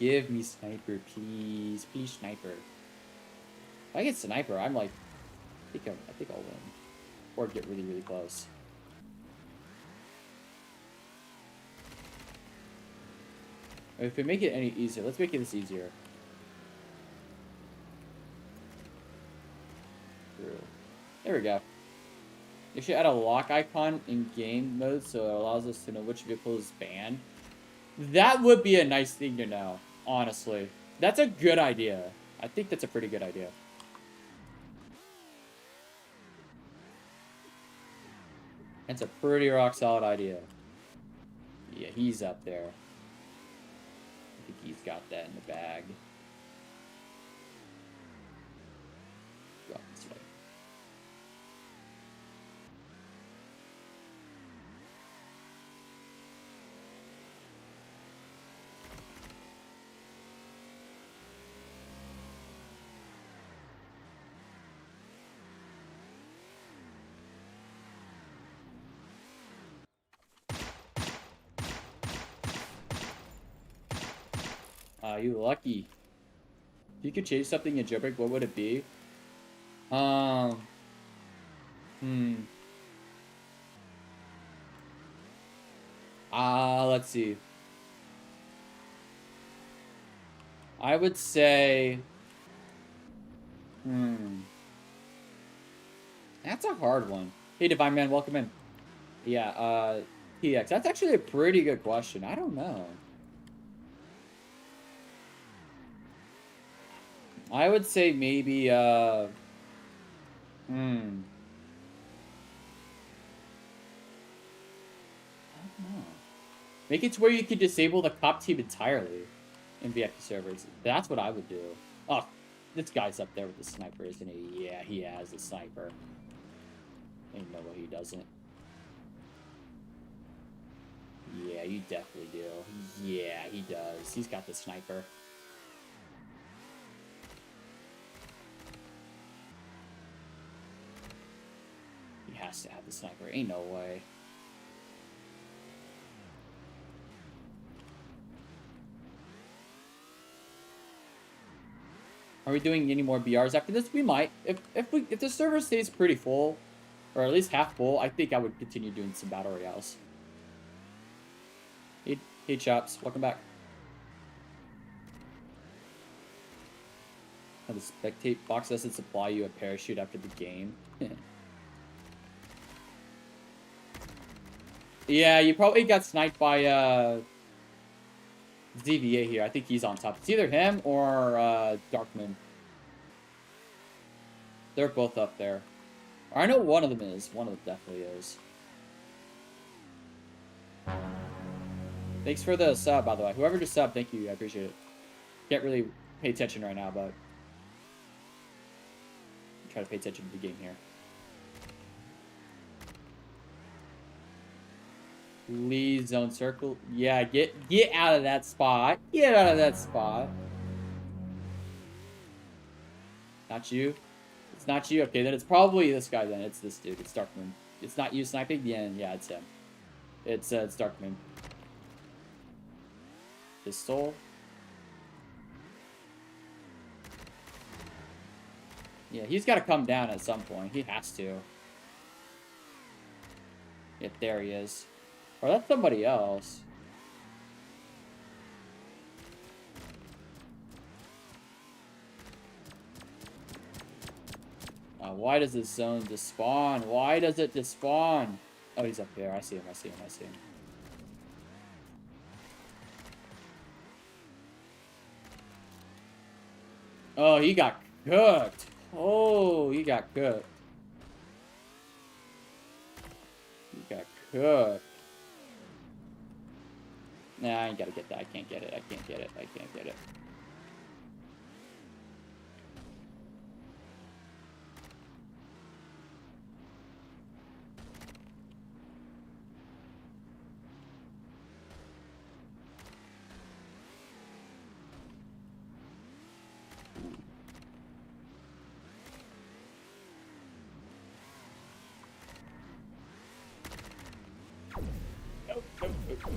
Give me sniper, please. Please, sniper. If I get sniper, I'm like, I think I'll win. Or get really, really close. If we make it any easier, let's make this easier. There we go. You should add a lock icon in game mode so it allows us to know which vehicle is banned. That would be a nice thing to know, honestly. That's a good idea. I think that's a pretty good idea. That's a pretty rock solid idea. Yeah, he's up there. I think he's got that in the bag. Go this way. You lucky. If you could change something in Jailbreak, what would it be? Let's see. I would say... That's a hard one. Hey, Divine Man, welcome in. Yeah, PX. That's actually a pretty good question. I don't know. I would say maybe, I don't know. Make it to where you could disable the cop team entirely in VIP servers. That's what I would do. Oh, this guy's up there with the sniper, isn't he? Yeah, he has a sniper. Ain't no way he doesn't. Yeah, you definitely do. Yeah, he does. He's got the sniper. He has to have the sniper. Ain't no way. Are we doing any more BRs after this? We might. If the server stays pretty full, or at least half full, I think I would continue doing some battle royales. Hey Chops, welcome back. Oh, the spectate box doesn't supply you a parachute after the game. Yeah, you probably got sniped by ZVA here. I think he's on top. It's either him or Darkman. They're both up there. Or I know one of them is. One of them definitely is. Thanks for the sub, by the way. Whoever just subbed, thank you. I appreciate it. Can't really pay attention right now, but try to pay attention to the game here. Lee zone circle. Yeah, get out of that spot. Get out of that spot. Not you. It's not you. Okay, then it's probably this guy. Then it's this dude. It's Darkmoon. It's not you sniping. Yeah, it's him. It's Darkmoon. Pistol. Yeah, he's got to come down at some point. He has to. Yeah, there he is. Or that's somebody else. Why does this zone despawn? Why does it despawn? Oh, he's up there. I see him. I see him. I see him. Oh, he got cooked. Oh, he got cooked. He got cooked. Nah, I ain't gotta get that. I can't get it. I can't get it. I can't get it. Nope, nope, nope, nope.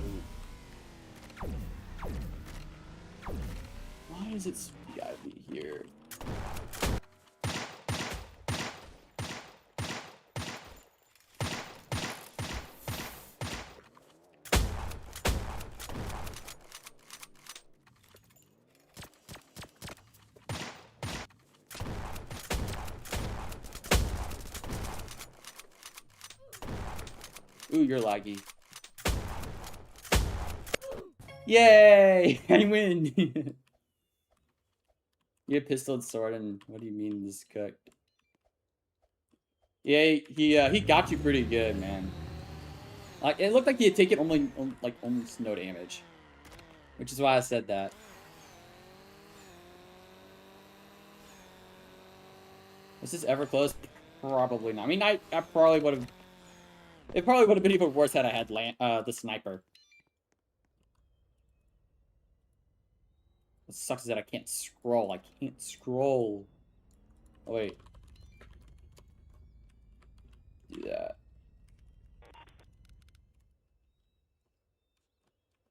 Why is it gotta be here? Ooh, you're laggy. Yay! I win! You have pistol and sword, and what do you mean this is cooked? Yeah, he got you pretty good, man. Like, it looked like he had taken almost no damage. Which is why I said that. Was this ever close? Probably not. I mean, I probably would have... It probably would have been even worse had I had the sniper. What sucks is that I can't scroll. I can't scroll. Oh, wait. Do that.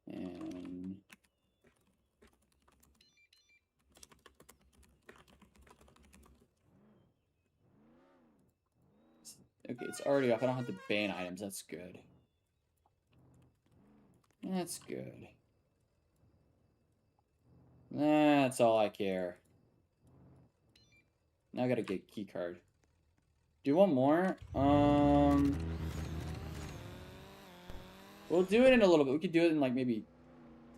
And... Okay, it's already off. I don't have to ban items. That's good. That's good. That's all I care. Now I gotta get a key card. Do one more. We'll do it in a little bit. We could do it in like maybe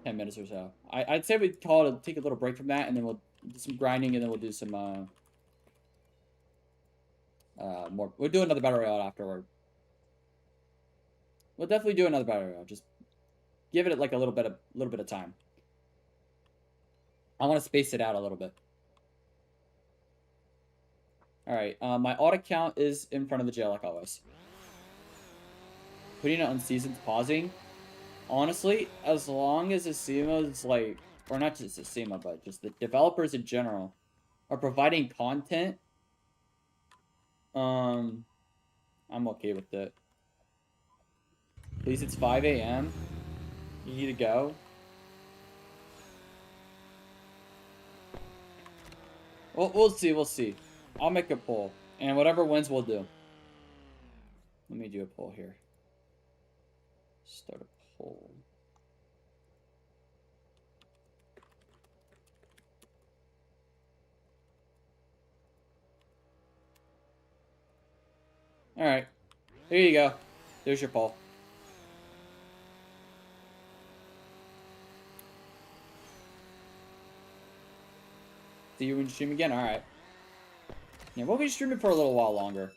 10 minutes or so. I'd say we'd call it, take a little break from that, and then we'll do some grinding, and then we'll do some more. We'll do another battle royale afterward. We'll definitely do another battle royale. Just give it like a little bit of time. I want to space it out a little bit. All right. My auto count is in front of the jail like always. Putting it on seasons pausing. Honestly, as long as Acima is like, or not just Acima, but just the developers in general are providing content, I'm okay with it. At least it's 5 a.m. You need to go. We'll see. We'll see. I'll make a poll, and whatever wins, we'll do. Let me do a poll here. Start a poll. All right. There you go. There's your poll. See you when you stream again? All right. Yeah, we'll be streaming for a little while longer.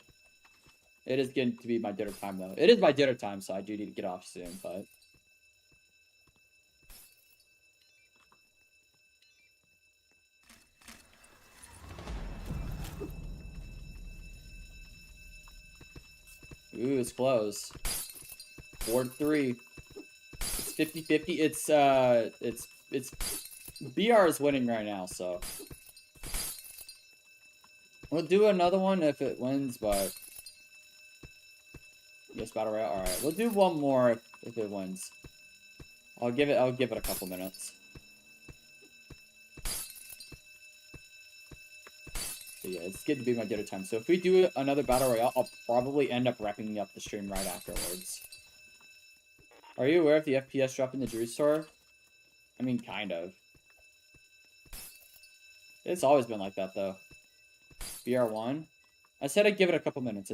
It is getting to be my dinner time, though. It is my dinner time, so I do need to get off soon, but... Ooh, it's close. 4-3. It's 50-50. It's... BR is winning right now, so... We'll do another one if it wins, but... Yes, battle royale. All right, we'll do one more if it wins. I'll give it a couple minutes. So yeah, it's good to be my dinner time. So if we do another battle royale, I'll probably end up wrapping up the stream right afterwards. Are you aware of the FPS drop in the Drew store? I mean, kind of. It's always been like that, though. BR1. I said I'd give it a couple minutes.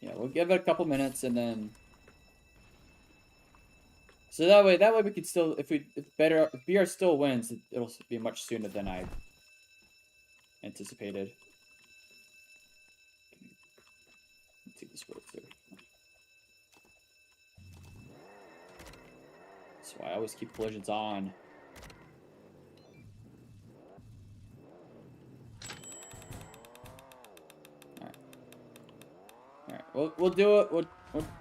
Yeah, we'll give it a couple minutes and then... So that way we could still, if BR still wins, it'll be much sooner than I anticipated. take these quotes too. That's why I always keep collisions on. Alright, we'll do it.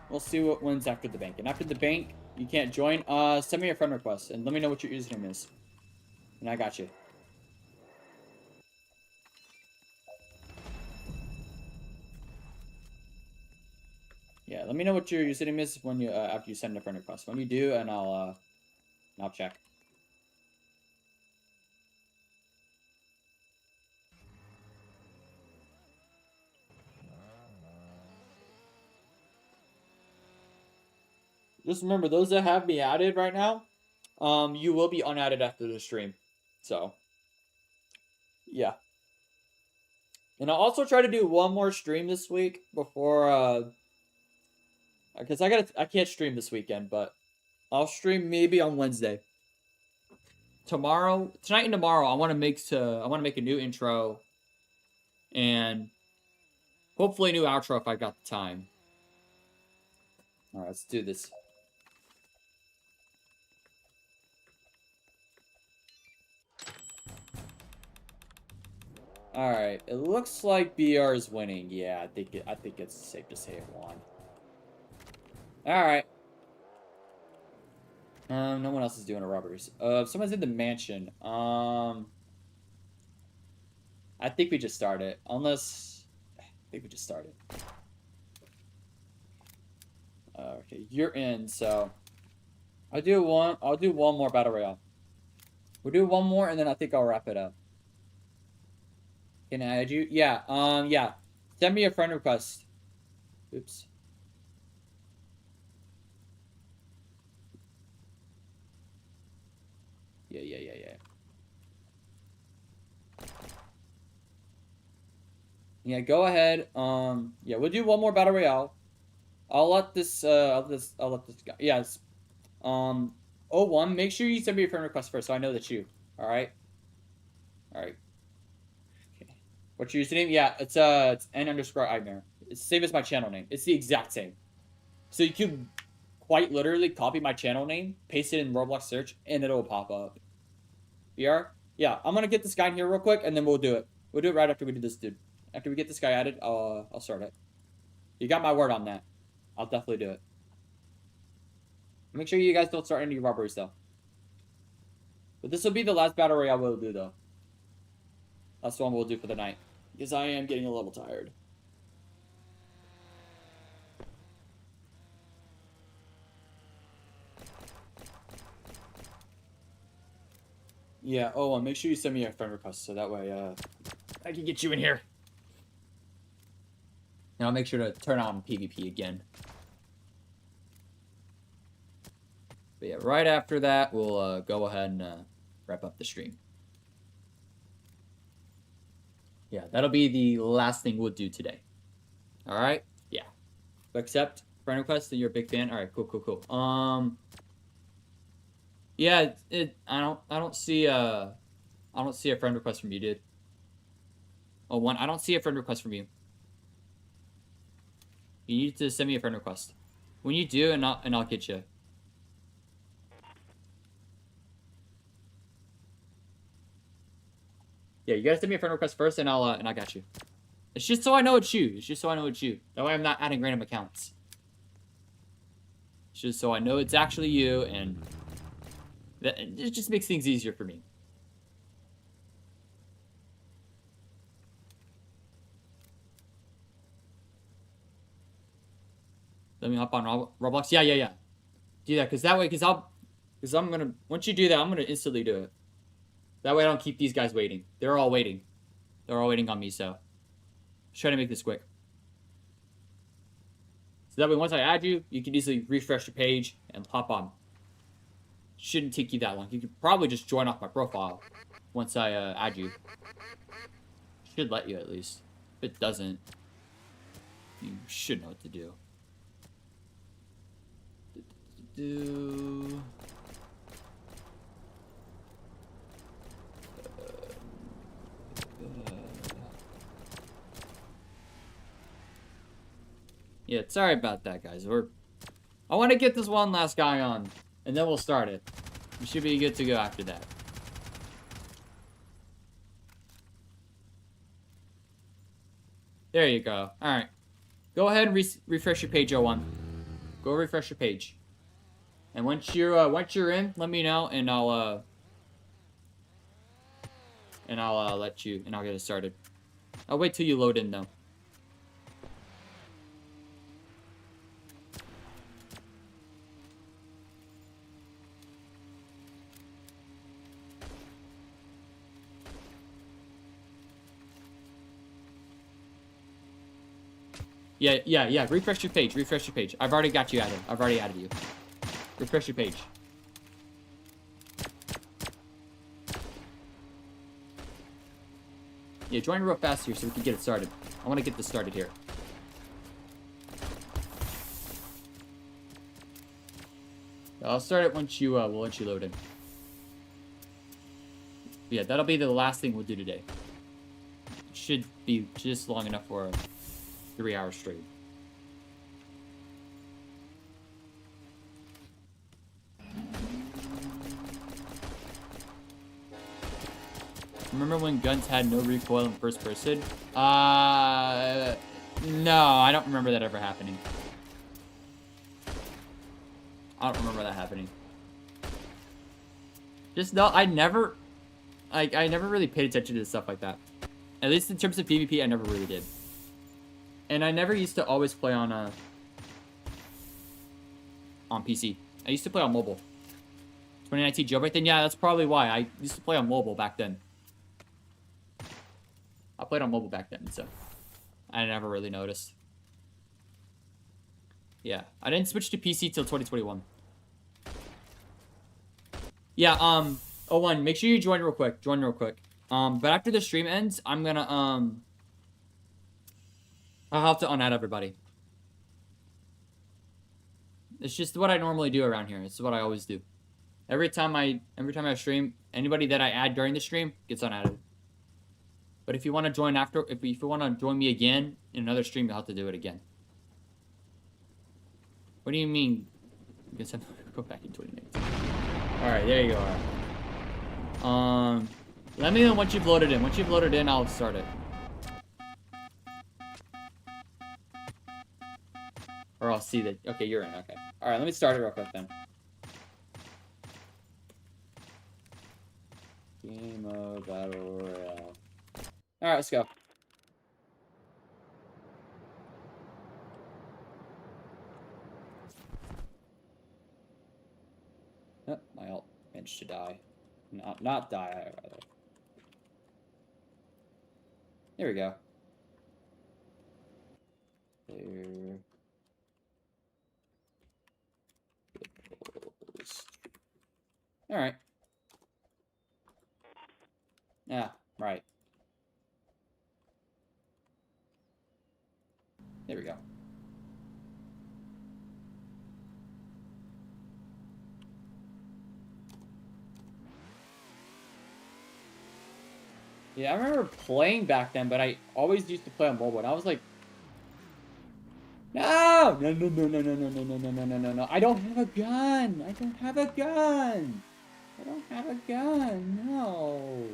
We'll see what wins after the bank. And after the bank, you can't join. Send me a friend request and let me know what your username is. And I got you. Yeah, let me know what your username is when you after you send a friend request. When you do, and I'll check. Just remember, those that have me added right now, you will be unadded after the stream. So, yeah. And I'll also try to do one more stream this week before, because I can't stream this weekend, but I'll stream maybe on Wednesday. Tonight and tomorrow, I want to make a new intro, and hopefully a new outro if I got the time. All right, let's do this. All right, it looks like BR is winning. Yeah, I think it's safe to say it won. All right. No one else is doing a robberies. Someone's in the mansion. I think we just started. Unless, I think we just started. Okay, you're in. So, I'll do one more battle royale. We'll do one more, and then I think I'll wrap it up. Can I add you? Yeah. Yeah. Send me a friend request. Oops. Yeah. Yeah, go ahead. Yeah, we'll do one more battle royale. I'll let this guy. Yes. O1, make sure you send me a friend request first so I know that you. Alright? Alright. Okay. What's your username? Yeah, it's N_Igner. It's the same as my channel name. It's the exact same. So you can quite literally copy my channel name, paste it in Roblox search, and it'll pop up. BR? Yeah, I'm gonna get this guy in here real quick, and then we'll do it. We'll do it right after we do this dude. After we get this guy added, I'll start it. You got my word on that. I'll definitely do it. Make sure you guys don't start any robberies, though. But this will be the last battle royale we'll do, though. That's the one we'll do for the night. Because I am getting a little tired. Yeah, oh, and make sure you send me a friend request so that way, I can get you in here. And I'll make sure to turn on PvP again. But yeah, right after that, we'll go ahead and wrap up the stream. Yeah, that'll be the last thing we'll do today. All right? Yeah. Accept friend request that you're a big fan. All right, cool. Yeah, I don't see a friend request from you, dude. Oh, one, I don't see a friend request from you. You need to send me a friend request. When you do, and I'll get you. Yeah, you gotta send me a friend request first, and I got you. It's just so I know it's you. That way I'm not adding random accounts. It's just so I know it's actually you, and it just makes things easier for me. Let me hop on Roblox. Yeah. Do that, because I'm gonna, once you do that, I'm gonna instantly do it. That way I don't keep these guys waiting. They're all waiting. They're all waiting on me, so. Just try to make this quick. So that way once I add you, you can easily refresh the page and hop on. Shouldn't take you that long. You could probably just join off my profile once I add you. Should let you at least. If it doesn't, you should know what to do. Yeah, sorry about that, guys. I want to get this one last guy on, and then we'll start it. We should be good to go after that. There you go. Alright. Go ahead and refresh your page, O1. Go refresh your page. And once you're in, let me know, and I'll let you, and I'll get it started. I'll wait till you load in, though. Yeah. Refresh your page. Refresh your page. I've already got you added. I've already added you. Refresh your page. Yeah, join real fast here so we can get it started. I want to get this started here. I'll start it once you load in. Yeah, that'll be the last thing we'll do today. Should be just long enough for 3 hours straight. Remember when guns had no recoil in first person? No, I don't remember that ever happening. I don't remember that happening. Just no, I never really paid attention to stuff like that. At least in terms of PvP, I never really did. And I never used to always play on PC. I used to play on mobile. 2019 Jailbreak, then yeah, that's probably why. I used to play on mobile back then. I played on mobile back then, so I never really noticed. Yeah, I didn't switch to PC till 2021. Yeah, O1, make sure you join real quick. But after the stream ends, I'm gonna, I'll have to unadd everybody. It's just what I normally do around here. It's what I always do. Every time I stream, anybody that I add during the stream gets unadded. But if you want to join after, if you want to join me again in another stream, you'll have to do it again. What do you mean? I guess I'm gonna go back in 2019. Alright, there you are. Let me know once you've loaded in. Once you've loaded in, I'll start it. Or I'll see that. Okay, you're in. Okay. Alright, let me start it real quick then. Game mode, battle royale. Alright, let's go. Oh, my ult managed to die. Not die, rather. There we go. There. Alright. Yeah, right. There we go. Yeah, I remember playing back then, but I always used to play on mobile, and I was like, no, I don't have a gun. No.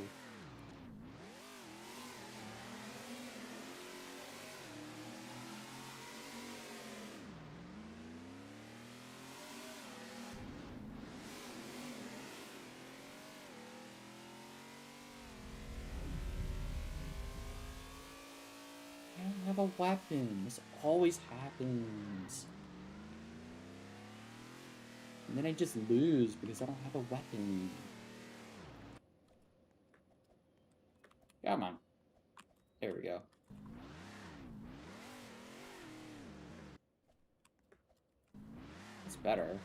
I don't have a weapon. This always happens. And then I just lose because I don't have a weapon. Come on. There we go. It's better.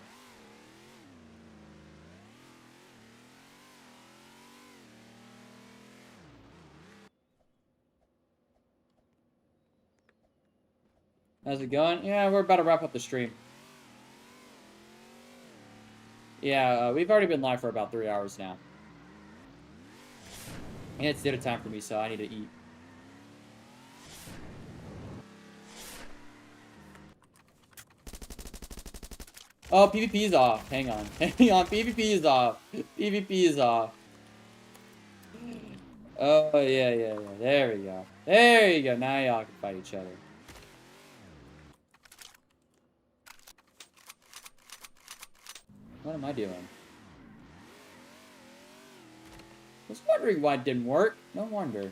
How's it going? Yeah, we're about to wrap up the stream. Yeah, we've already been live for about 3 hours now. And it's dinner time for me, so I need to eat. Oh, PvP is off. Hang on. Hang on. PvP is off. PvP is off. Oh, yeah. There we go. There you go. Now y'all can fight each other. What am I doing? I was wondering why it didn't work. No wonder.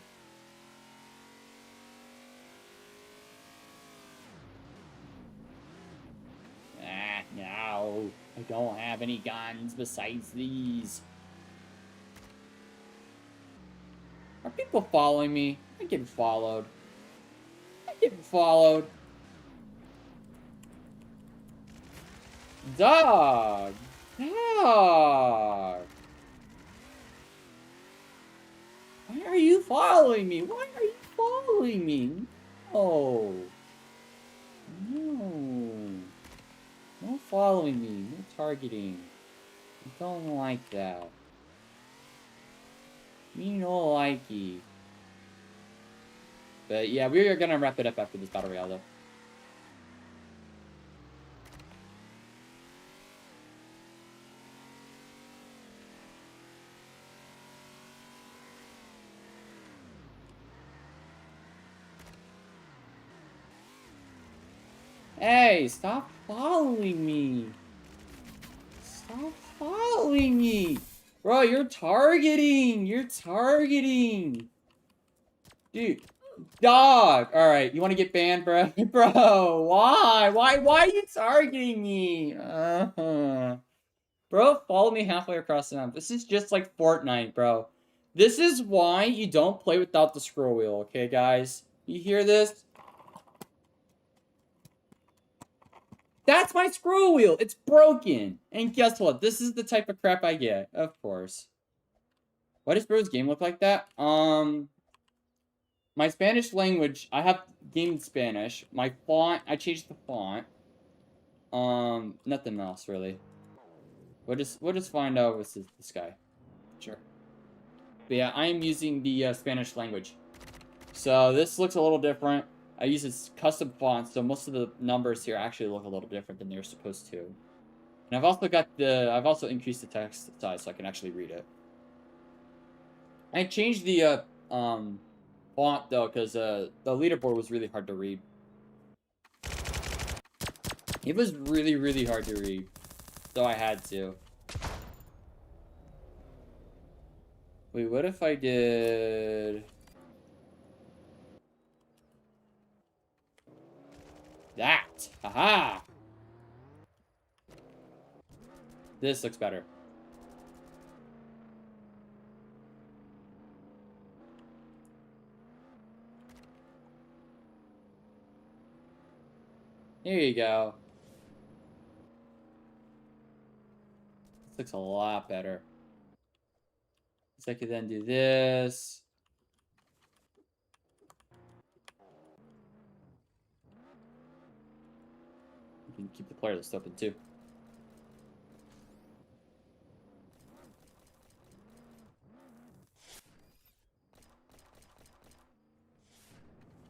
No. I don't have any guns besides these. Are people following me? I'm getting followed. I'm getting followed. Dog. Dog. Why are you following me? Why are you following me? No. No. No following me. No targeting. I don't like that. Me no likey. But yeah, we are gonna wrap it up after this battle royale though. Hey, stop following me. Stop following me. Bro, you're targeting. You're targeting. Dude. Dog. Alright, you want to get banned, bro? Bro, why? Why are you targeting me? Bro, follow me halfway across the map. This is just like Fortnite, bro. This is why you don't play without the scroll wheel, okay, guys? You hear this? That's my scroll wheel. It's broken. And guess what? This is the type of crap I get. Of course. Why does bro's game look like that? My Spanish language, I have game in Spanish. My font, I changed the font. Nothing else really. We'll just find out with this guy. Sure. But yeah, I am using the Spanish language. So this looks a little different. I use this custom font, so most of the numbers here actually look a little different than they're supposed to. And I've also increased the text size so I can actually read it. I changed the font though, because the leaderboard was really hard to read. It was really hard to read, so I had to. Wait, what if I did that? Haha! This looks better. Here you go. This looks a lot better. So I could then do this. You can keep the player list open too.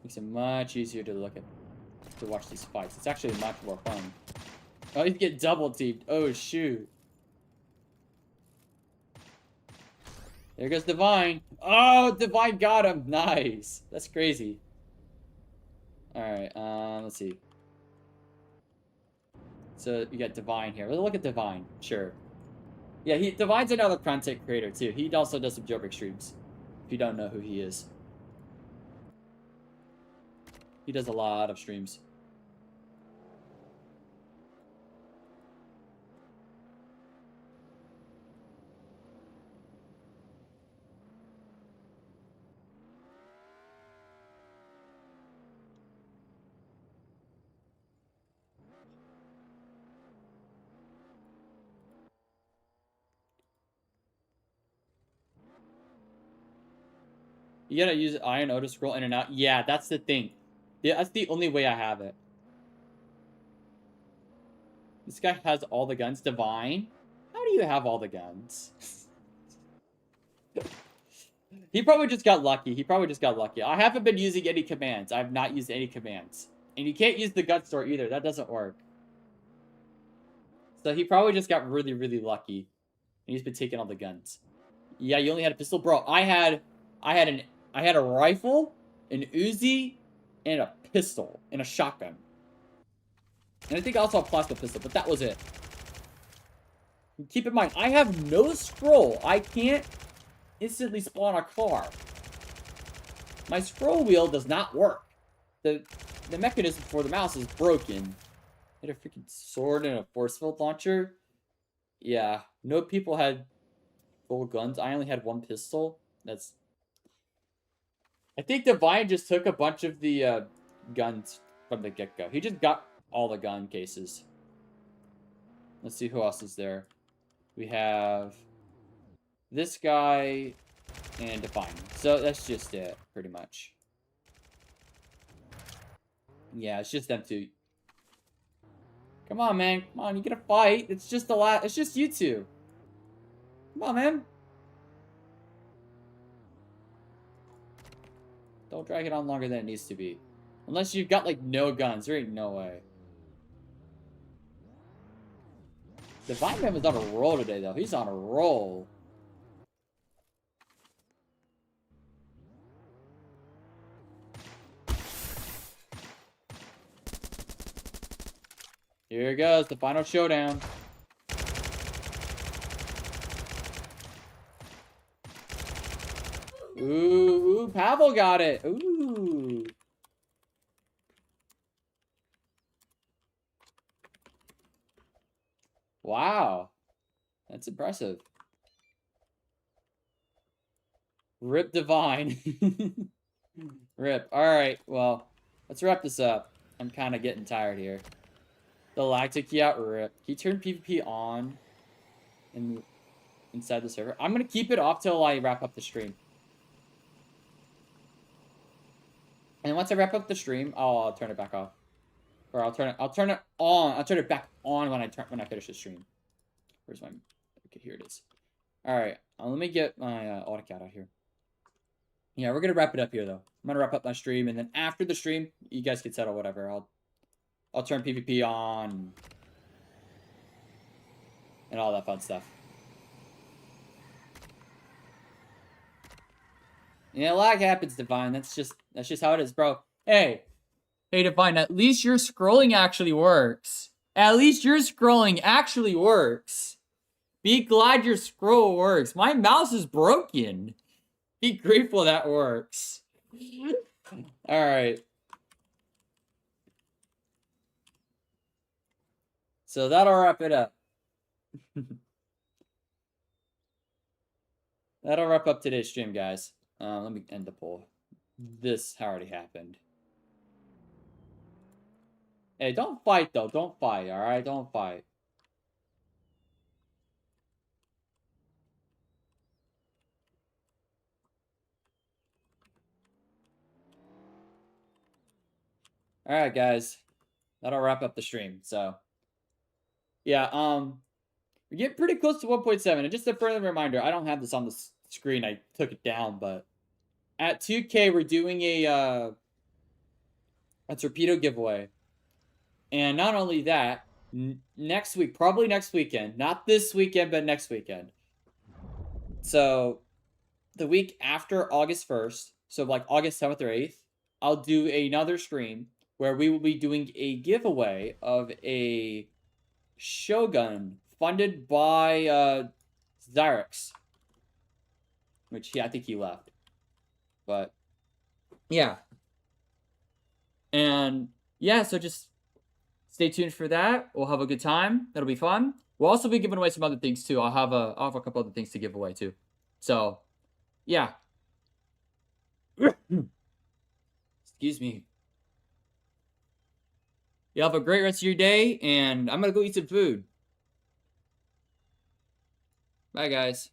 Makes it much easier to watch these fights. It's actually much more fun. Oh, you get double teamed. Oh shoot. There goes Divine. Oh, Divine got him. Nice. That's crazy. Alright, let's see. So you got Divine here. Let's look at Divine. Sure. Yeah, Divine's another content creator too. He also does some jailbreak streams. If you don't know who he is. He does a lot of streams. You gotta use Iron O to scroll in and out. Yeah, that's the thing. Yeah, that's the only way I have it. This guy has all the guns. Divine? How do you have all the guns? He probably just got lucky. I haven't been using any commands. I have not used any commands. And you can't use the gun store either. That doesn't work. So he probably just got really, really lucky. And he's been taking all the guns. Yeah, you only had a pistol, bro. I had a rifle, an Uzi, and a pistol, and a shotgun. And I think also a plasma pistol, but that was it. Keep in mind, I have no scroll. I can't instantly spawn a car. My scroll wheel does not work. The mechanism for the mouse is broken. I had a freaking sword and a force field launcher. Yeah, no people had full guns. I only had one pistol. I think Divine just took a bunch of the guns from the get-go. He just got all the gun cases. Let's see who else is there. We have this guy and Divine. So that's just it, pretty much. Yeah, it's just them two. Come on, man. Come on, you gotta fight. It's just it's just you two. Come on, man. Don't drag it on longer than it needs to be. Unless you've got, like, no guns. There ain't no way. Divine Man was on a roll today, though. He's on a roll. Here it goes. The final showdown. Ooh, Pavel got it. Ooh. Wow. That's impressive. Rip Divine. Rip. Alright, well, let's wrap this up. I'm kind of getting tired here. The lag took you out, Rip. Can you turn PvP on inside the server? I'm going to keep it off till I wrap up the stream. And once I wrap up the stream, I'll turn it back off. Or I'll turn it on. I'll turn it back on when I finish the stream. Where's my... Okay, here it is. Alright, let me get my AutoCAD out here. Yeah, we're gonna wrap it up here, though. I'm gonna wrap up my stream, and then after the stream, you guys can settle whatever. I'll turn PvP on. And all that fun stuff. Yeah, lag happens, Divine. That's just how it is, bro. Hey, Divine, at least your scrolling actually works. At least your scrolling actually works. Be glad your scroll works. My mouse is broken. Be grateful that works. Alright. So that'll wrap it up. That'll wrap up today's stream, guys. Let me end the poll. This already happened. Hey, don't fight, though. Don't fight, alright? Don't fight. Alright, guys. That'll wrap up the stream, so. Yeah, we're getting pretty close to 1.7. And just a further reminder, I don't have this on the screen. I took it down, but at 2K, we're doing a torpedo giveaway. And not only that, next week, probably next weekend, not this weekend, but next weekend. So, the week after August 1st, so like August 7th or 8th, I'll do another stream where we will be doing a giveaway of a Shogun funded by Zyrex. Which, I think he left. But, yeah. And, yeah, so just stay tuned for that. We'll have a good time. That'll be fun. We'll also be giving away some other things, too. I'll have a couple other things to give away, too. So, yeah. Excuse me. You have a great rest of your day, and I'm going to go eat some food. Bye, guys.